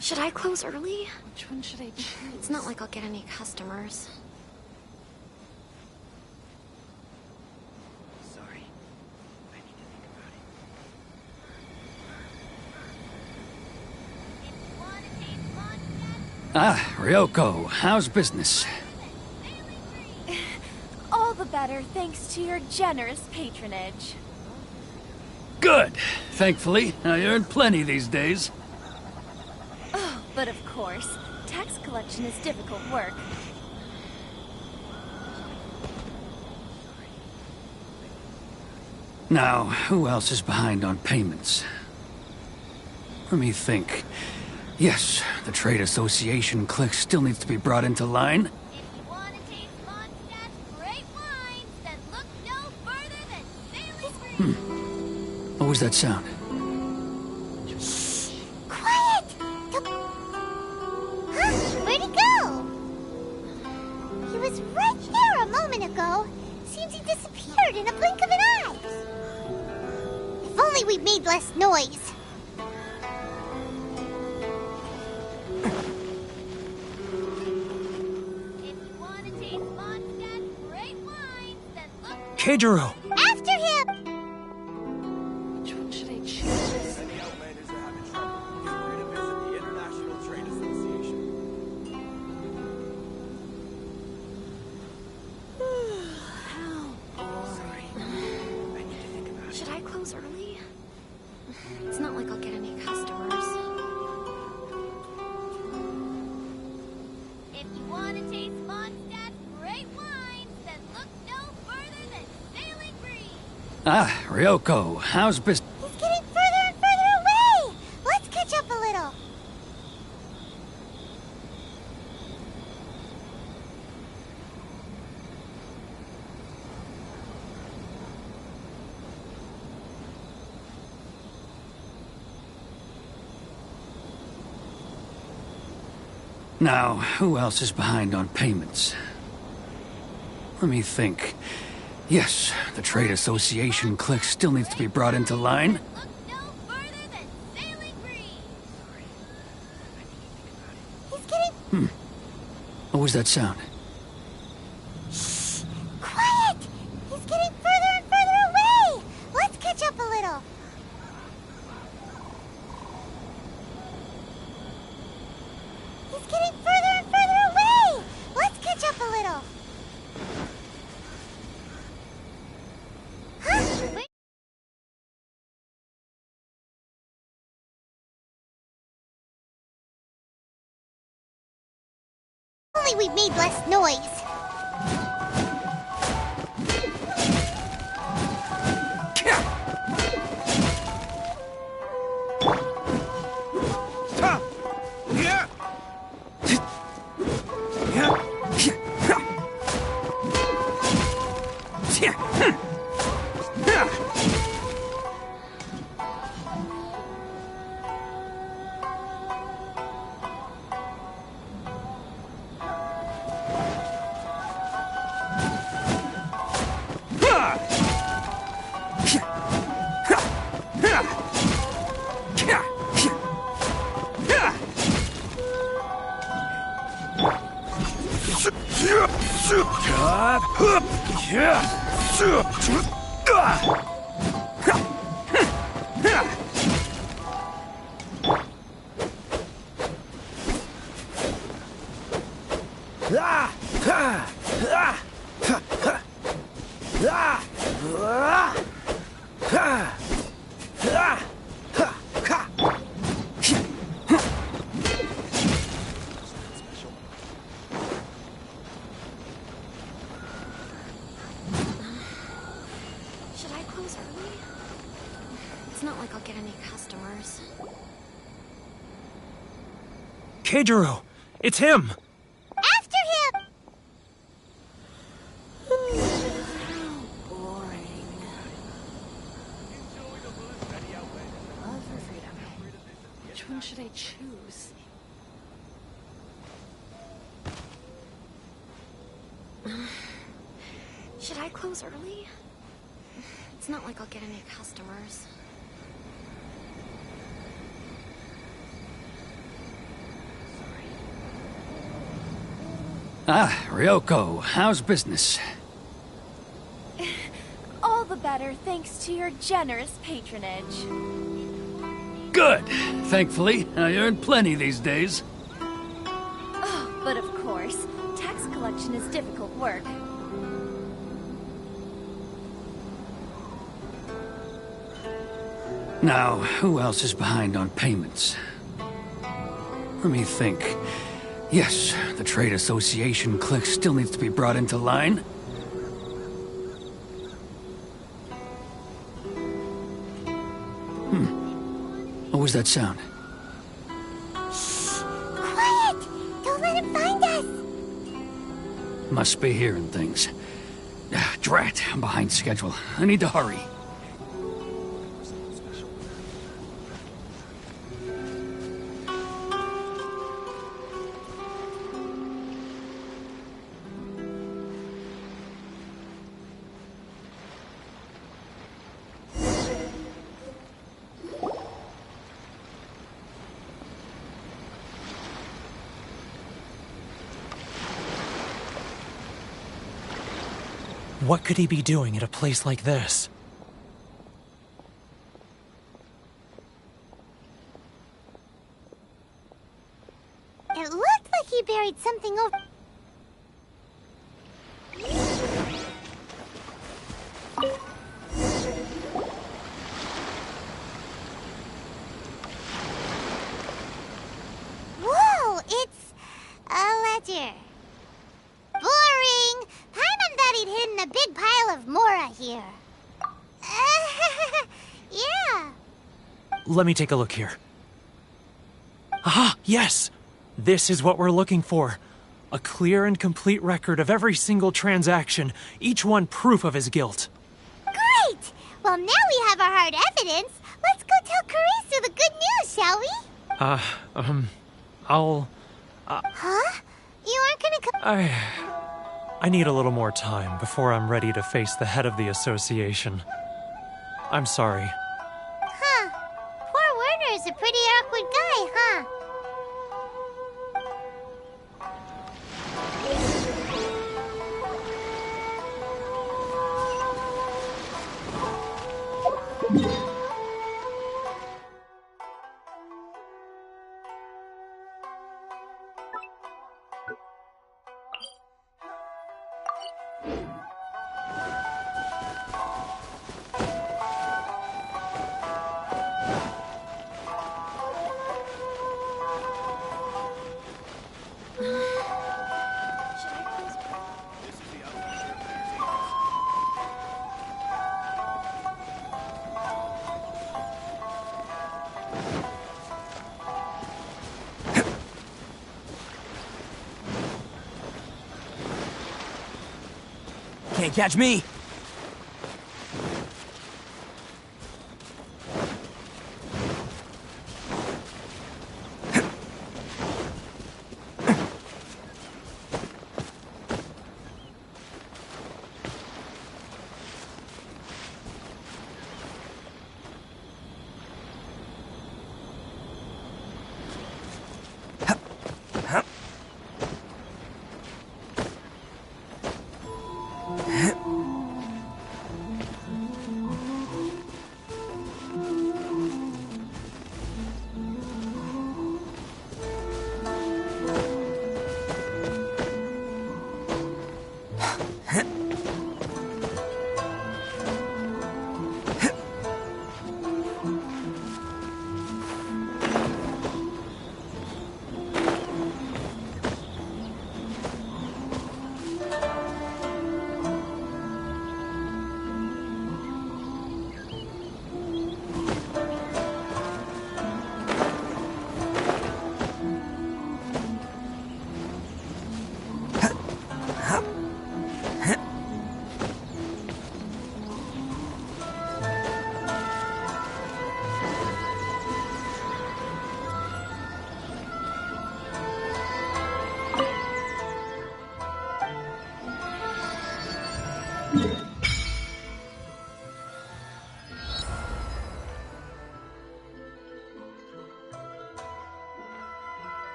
Speaker 14: Should I close early? Which one should I choose? It's not like I'll get any customers.
Speaker 18: Sorry. I need to think about it.
Speaker 6: Ah, Ryoko, how's business?
Speaker 16: All the better thanks to your generous patronage.
Speaker 6: Good. Thankfully, I earn plenty these days.
Speaker 16: Oh, but of course, tax collection is difficult work.
Speaker 6: Now, who else is behind on payments? Let me think. Yes, the Trade Association clique still needs to be brought into line. What was that sound?
Speaker 13: Quiet! Huh? Where'd he go? He was right there a moment ago. Seems he disappeared in a blink of an eye. If only we'd made less noise.
Speaker 1: Keijiro!
Speaker 13: After him!
Speaker 14: Which one should I choose?
Speaker 4: Many outlanders are having trouble. Feel free to visit the International Trade Association.
Speaker 14: Should I close early? It's not like I'll get any customers.
Speaker 11: If you want to taste Mondstadt's great wines, then look no further than Sailing Green.
Speaker 6: Ah, Ryoko, how's business?
Speaker 13: He's getting further and further away! Let's catch up a little.
Speaker 6: Now, who else is behind on payments? Let me think. Yes, the Trade Association clique still needs to be brought into line.
Speaker 13: He's getting...
Speaker 6: What was that sound?
Speaker 13: Quiet! He's getting further and further away! Let's catch up a little. He's getting further and further away! Let's catch up a little. Huh? Wait. Only we've made less noise.
Speaker 14: Should I close early? It's not like I'll get any customers.
Speaker 1: Keijiro! It's him!
Speaker 13: After him!
Speaker 14: Love or freedom? Which one should I choose? Should I close early? It's not like I'll get any customers.
Speaker 6: Ah, Ryoko, how's business?
Speaker 16: All the better thanks to your generous patronage.
Speaker 6: Good. Thankfully, I earn plenty these days.
Speaker 16: Oh, but of course, tax collection is difficult work.
Speaker 6: Now, who else is behind on payments? Let me think. Yes, the Trade Association clique still needs to be brought into line. What was that sound?
Speaker 13: Quiet! Don't let him find us!
Speaker 6: Must be hearing things. Drat, I'm behind schedule. I need to hurry.
Speaker 1: What could he be doing at a place like this?
Speaker 13: It looked like he buried something over... Whoa, it's a letter. Boring! Paimon thought he'd hidden a big pile of Mora here. Yeah.
Speaker 1: Let me take a look here. Aha! Yes! This is what we're looking for. A clear and complete record of every single transaction, each one proof of his guilt.
Speaker 13: Great! Well, now we have our hard evidence. Let's go tell Karisu the good news, shall we?
Speaker 1: I'll...
Speaker 13: Huh? You aren't gonna come...
Speaker 1: I need a little more time before I'm ready to face the head of the association. I'm sorry.
Speaker 13: Huh. Poor Werner's a pretty awkward guy, huh?
Speaker 18: Can't catch me!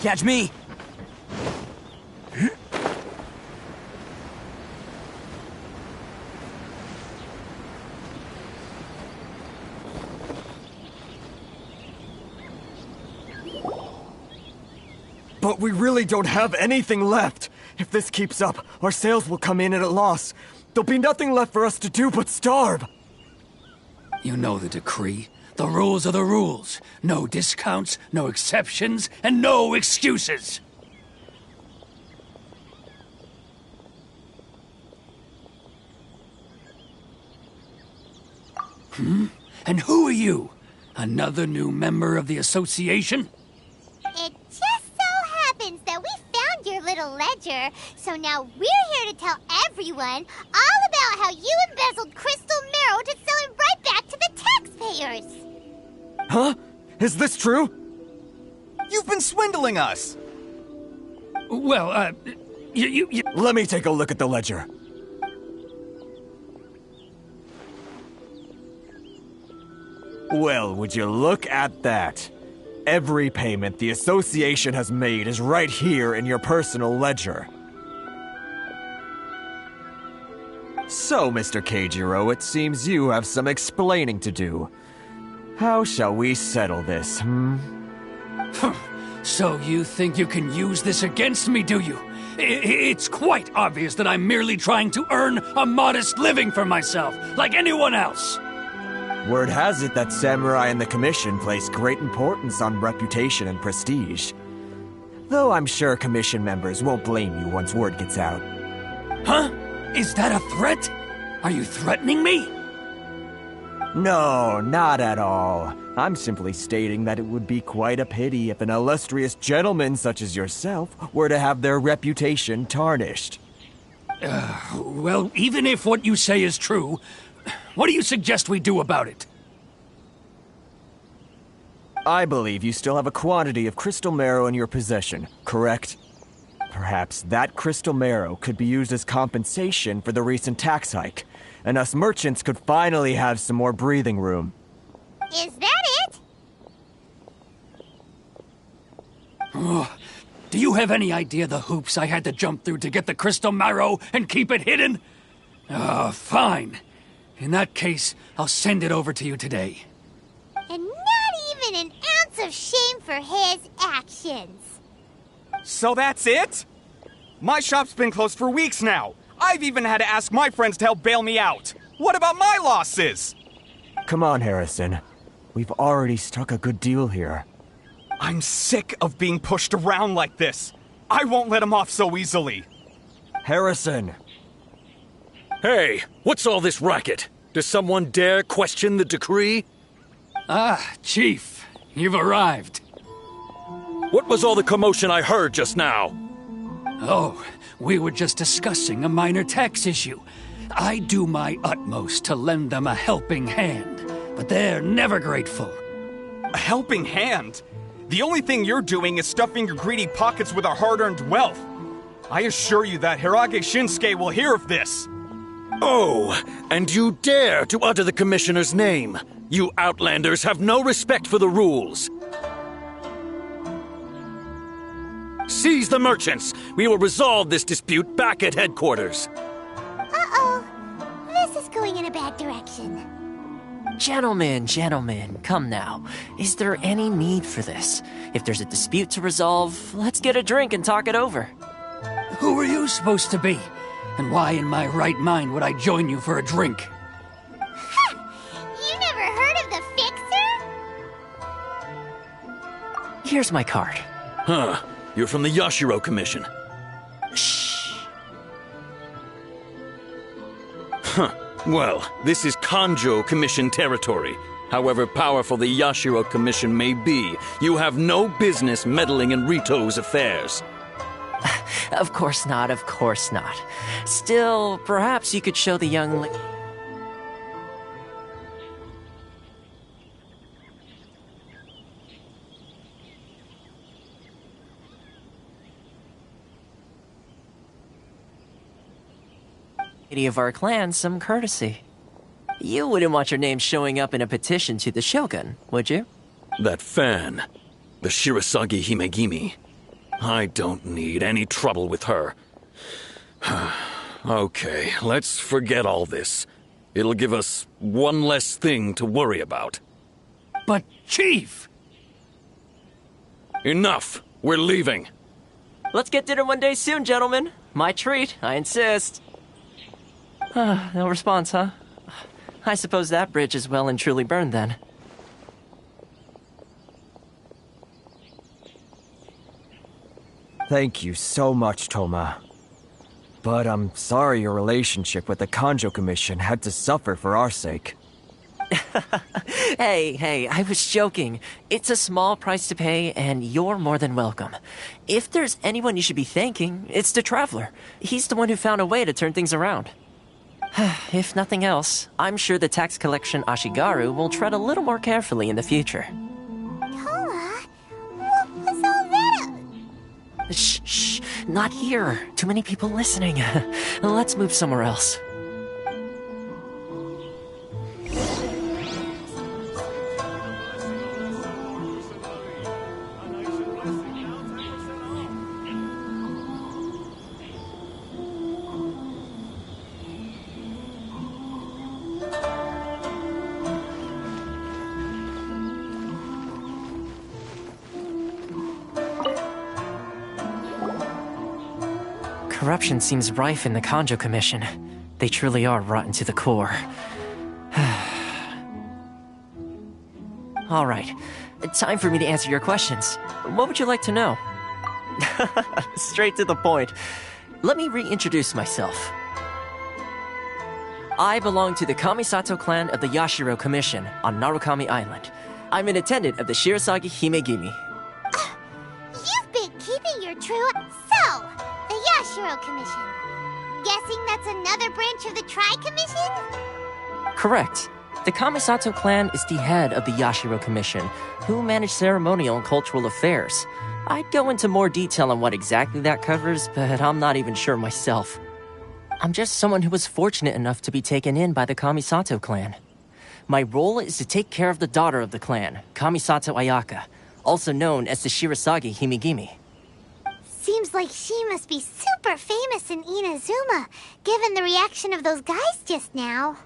Speaker 18: catch me?
Speaker 17: But we really don't have anything left. If this keeps up, our sales will come in at a loss. There'll be nothing left for us to do but starve.
Speaker 6: You know the decree. The rules are the rules. No discounts, no exceptions, and no excuses. And who are you? Another new member of the association?
Speaker 13: It just so happens that we found your little ledger, so now we're here to tell everyone all about how you embezzled crystal marrow to sell it right back to the taxpayers.
Speaker 17: Huh? Is this true?
Speaker 15: You've been swindling us!
Speaker 6: Well, you...
Speaker 17: Let me take a look at the ledger. Well, would you look at that? Every payment the association has made is right here in your personal ledger. So, Mr. Keijiro, it seems you have some explaining to do. How shall we settle this,
Speaker 6: So you think you can use this against me, do you? It's quite obvious that I'm merely trying to earn a modest living for myself, like anyone else.
Speaker 17: Word has it that samurai and the commission place great importance on reputation and prestige. Though I'm sure commission members won't blame you once word gets out.
Speaker 6: Huh? Is that a threat? Are you threatening me?
Speaker 17: No, not at all. I'm simply stating that it would be quite a pity if an illustrious gentleman such as yourself were to have their reputation tarnished.
Speaker 6: Well, even if what you say is true, what do you suggest we do about it?
Speaker 17: I believe you still have a quantity of crystal marrow in your possession, correct? Perhaps that crystal marrow could be used as compensation for the recent tax hike, and us merchants could finally have some more breathing room.
Speaker 13: Is that it?
Speaker 6: Oh, do you have any idea the hoops I had to jump through to get the crystal marrow and keep it hidden? Fine. In that case, I'll send it over to you today.
Speaker 13: And not even an ounce of shame for his actions.
Speaker 15: So that's it? My shop's been closed for weeks now. I've even had to ask my friends to help bail me out. What about my losses?
Speaker 17: Come on, Harrison. We've already struck a good deal here.
Speaker 15: I'm sick of being pushed around like this. I won't let him off so easily.
Speaker 17: Harrison!
Speaker 5: Hey, what's all this racket? Does someone dare question the decree?
Speaker 6: Ah, Chief, you've arrived.
Speaker 5: What was all the commotion I heard just now?
Speaker 6: Oh, we were just discussing a minor tax issue. I do my utmost to lend them a helping hand, but they're never grateful.
Speaker 15: A helping hand? The only thing you're doing is stuffing your greedy pockets with our hard-earned wealth. I assure you that Hirage Shinsuke will hear of this.
Speaker 5: Oh, and you dare to utter the Commissioner's name. You Outlanders have no respect for the rules. Seize the merchants. We will resolve this dispute back at headquarters.
Speaker 13: Uh-oh. This is going in a bad direction.
Speaker 8: Gentlemen, come now. Is there any need for this? If there's a dispute to resolve, let's get a drink and talk it over.
Speaker 6: Who are you supposed to be? And why in my right mind would I join you for a drink?
Speaker 13: Ha! You never heard of the Fixer?
Speaker 8: Here's my card.
Speaker 5: Huh. You're from the Yashiro Commission.
Speaker 8: Shh.
Speaker 5: Huh. Well, this is Kanjo Commission territory. However powerful the Yashiro Commission may be, you have no business meddling in Rito's affairs.
Speaker 8: Of course not. Still, perhaps you could show the young lady... of our clan some courtesy. You wouldn't want your name showing up in a petition to the Shogun, would you?
Speaker 5: That fan. The Shirasagi Himegimi.
Speaker 12: I don't need any trouble with her. Okay, let's forget all this. It'll give us one less thing to worry about.
Speaker 6: But, Chief!
Speaker 12: Enough! We're leaving.
Speaker 8: Let's get dinner one day soon, gentlemen. My treat, I insist. No response, huh? I suppose that bridge is well and truly burned then.
Speaker 17: Thank you so much, Toma. But I'm sorry your relationship with the Kanjo Commission had to suffer for our sake.
Speaker 8: Hey, I was joking. It's a small price to pay, and you're more than welcome. If there's anyone you should be thanking, it's the Traveler. He's the one who found a way to turn things around. If nothing else, I'm sure the tax collection Ashigaru will tread a little more carefully in the future.
Speaker 13: Toma? What was all that?
Speaker 8: Shh, not here. Too many people listening. Let's move somewhere else. Corruption seems rife in the Kanjo Commission. They truly are rotten to the core. All right, time for me to answer your questions. What would you like to know? Straight to the point. Let me reintroduce myself. I belong to the Kamisato clan of the Yashiro Commission on Narukami Island. I'm an attendant of the Shirasagi Himegimi.
Speaker 13: You've been keeping your true... So, the Yashiro Commission. Guessing that's another branch of the Tri-Commission?
Speaker 8: Correct. The Kamisato clan is the head of the Yashiro Commission, who manage ceremonial and cultural affairs. I'd go into more detail on what exactly that covers, but I'm not even sure myself. I'm just someone who was fortunate enough to be taken in by the Kamisato clan. My role is to take care of the daughter of the clan, Kamisato Ayaka, also known as the Shirasagi Himegimi.
Speaker 13: Seems like she must be super famous in Inazuma, given the reaction of those guys just now.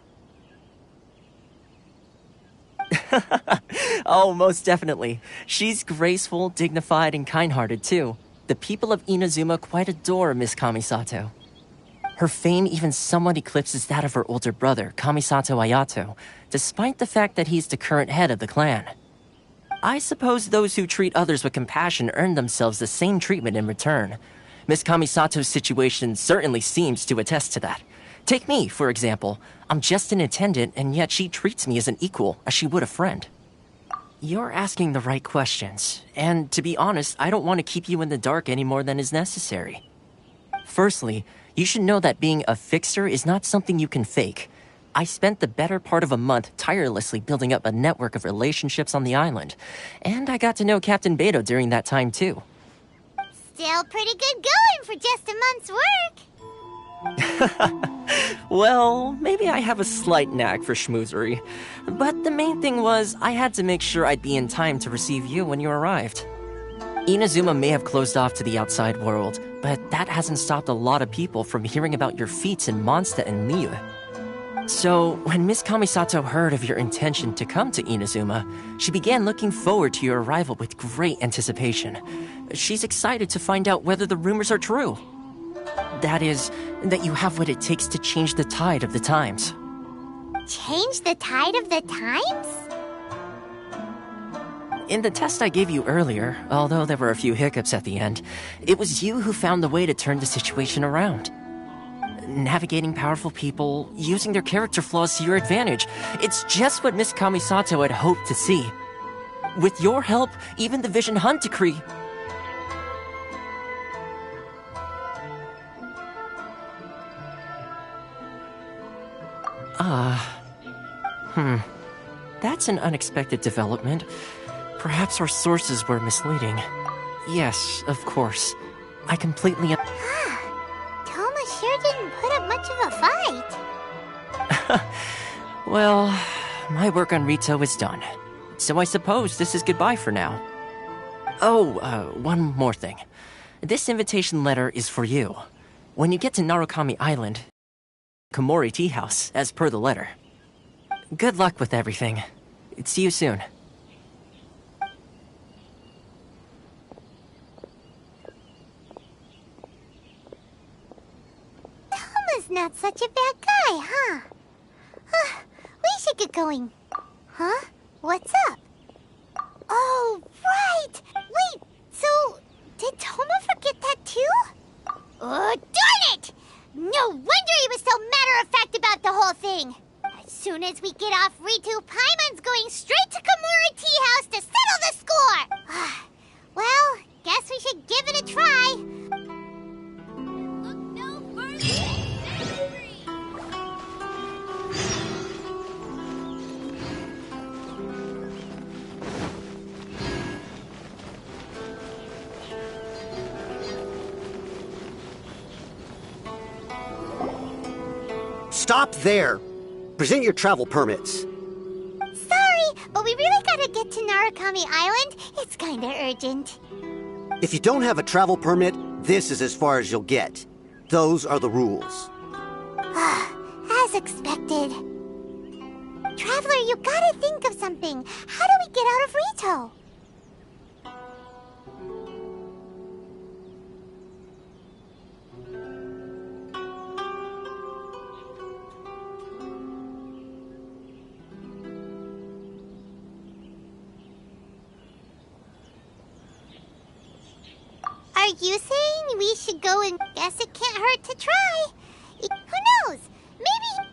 Speaker 8: Oh, most definitely. She's graceful, dignified, and kind-hearted, too. The people of Inazuma quite adore Miss Kamisato. Her fame even somewhat eclipses that of her older brother, Kamisato Ayato, despite the fact that he's the current head of the clan. I suppose those who treat others with compassion earn themselves the same treatment in return. Miss Kamisato's situation certainly seems to attest to that. Take me, for example. I'm just an attendant, and yet she treats me as an equal, as she would a friend. You're asking the right questions, and to be honest, I don't want to keep you in the dark any more than is necessary. Firstly, you should know that being a fixer is not something you can fake. I spent the better part of a month tirelessly building up a network of relationships on the island, and I got to know Captain Beto during that time too.
Speaker 13: Still pretty good going for just a month's work.
Speaker 8: Well, maybe I have a slight knack for schmoozery, but the main thing was I had to make sure I'd be in time to receive you when you arrived. Inazuma may have closed off to the outside world, but that hasn't stopped a lot of people from hearing about your feats in Mondstadt and Liyue. So, when Miss Kamisato heard of your intention to come to Inazuma, she began looking forward to your arrival with great anticipation. She's excited to find out whether the rumors are true. That is, that you have what it takes to change the tide of the times.
Speaker 13: Change the tide of the times?
Speaker 8: In the test I gave you earlier, although there were a few hiccups at the end, it was you who found the way to turn the situation around. Navigating powerful people, using their character flaws to your advantage. It's just what Miss Kamisato had hoped to see. With your help, even the Vision Hunt Decree... That's an unexpected development. Perhaps our sources were misleading. Yes, of course. I completely...
Speaker 13: Toma sure didn't put up much of a fight.
Speaker 8: Well, my work on Rito is done. So I suppose this is goodbye for now. Oh, one more thing. This invitation letter is for you. When you get to Narukami Island, Komori Tea House, as per the letter. Good luck with everything. See you soon.
Speaker 13: Toma's not such a bad guy, huh? We should get going. Huh? What's up? Oh, right! Wait, so did Toma forget that too? Oh, darn it! No wonder he was so matter-of-fact about the whole thing. As soon as we get off Ritu, Paimon's going straight to Komori Tea House to settle the score! Well, guess we should give it a try. Look no further!
Speaker 10: Stop there! Present your travel permits.
Speaker 13: Sorry, but we really gotta get to Narukami Island. It's kinda urgent.
Speaker 10: If you don't have a travel permit, this is as far as you'll get. Those are the rules.
Speaker 13: As expected. Traveler, you gotta think of something. How do we get out of Rito? Are you saying we should go and guess it can't hurt to try? Who knows? Maybe...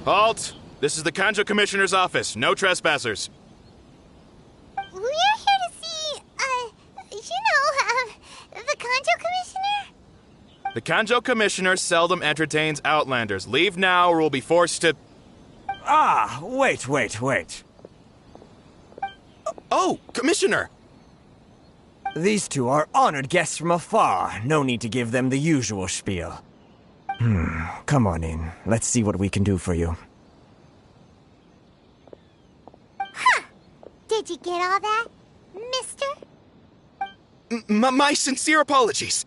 Speaker 19: Halt! This is the Kanjo Commissioner's office. No trespassers.
Speaker 13: We're here to see, the Kanjo Commissioner?
Speaker 19: The Kanjo Commissioner seldom entertains Outlanders. Leave now or we'll be forced to...
Speaker 17: Ah, wait.
Speaker 19: Oh, Commissioner!
Speaker 17: These two are honored guests from afar. No need to give them the usual spiel. Come on in. Let's see what we can do for you.
Speaker 13: Huh! Did you get all that, mister?
Speaker 19: My sincere apologies.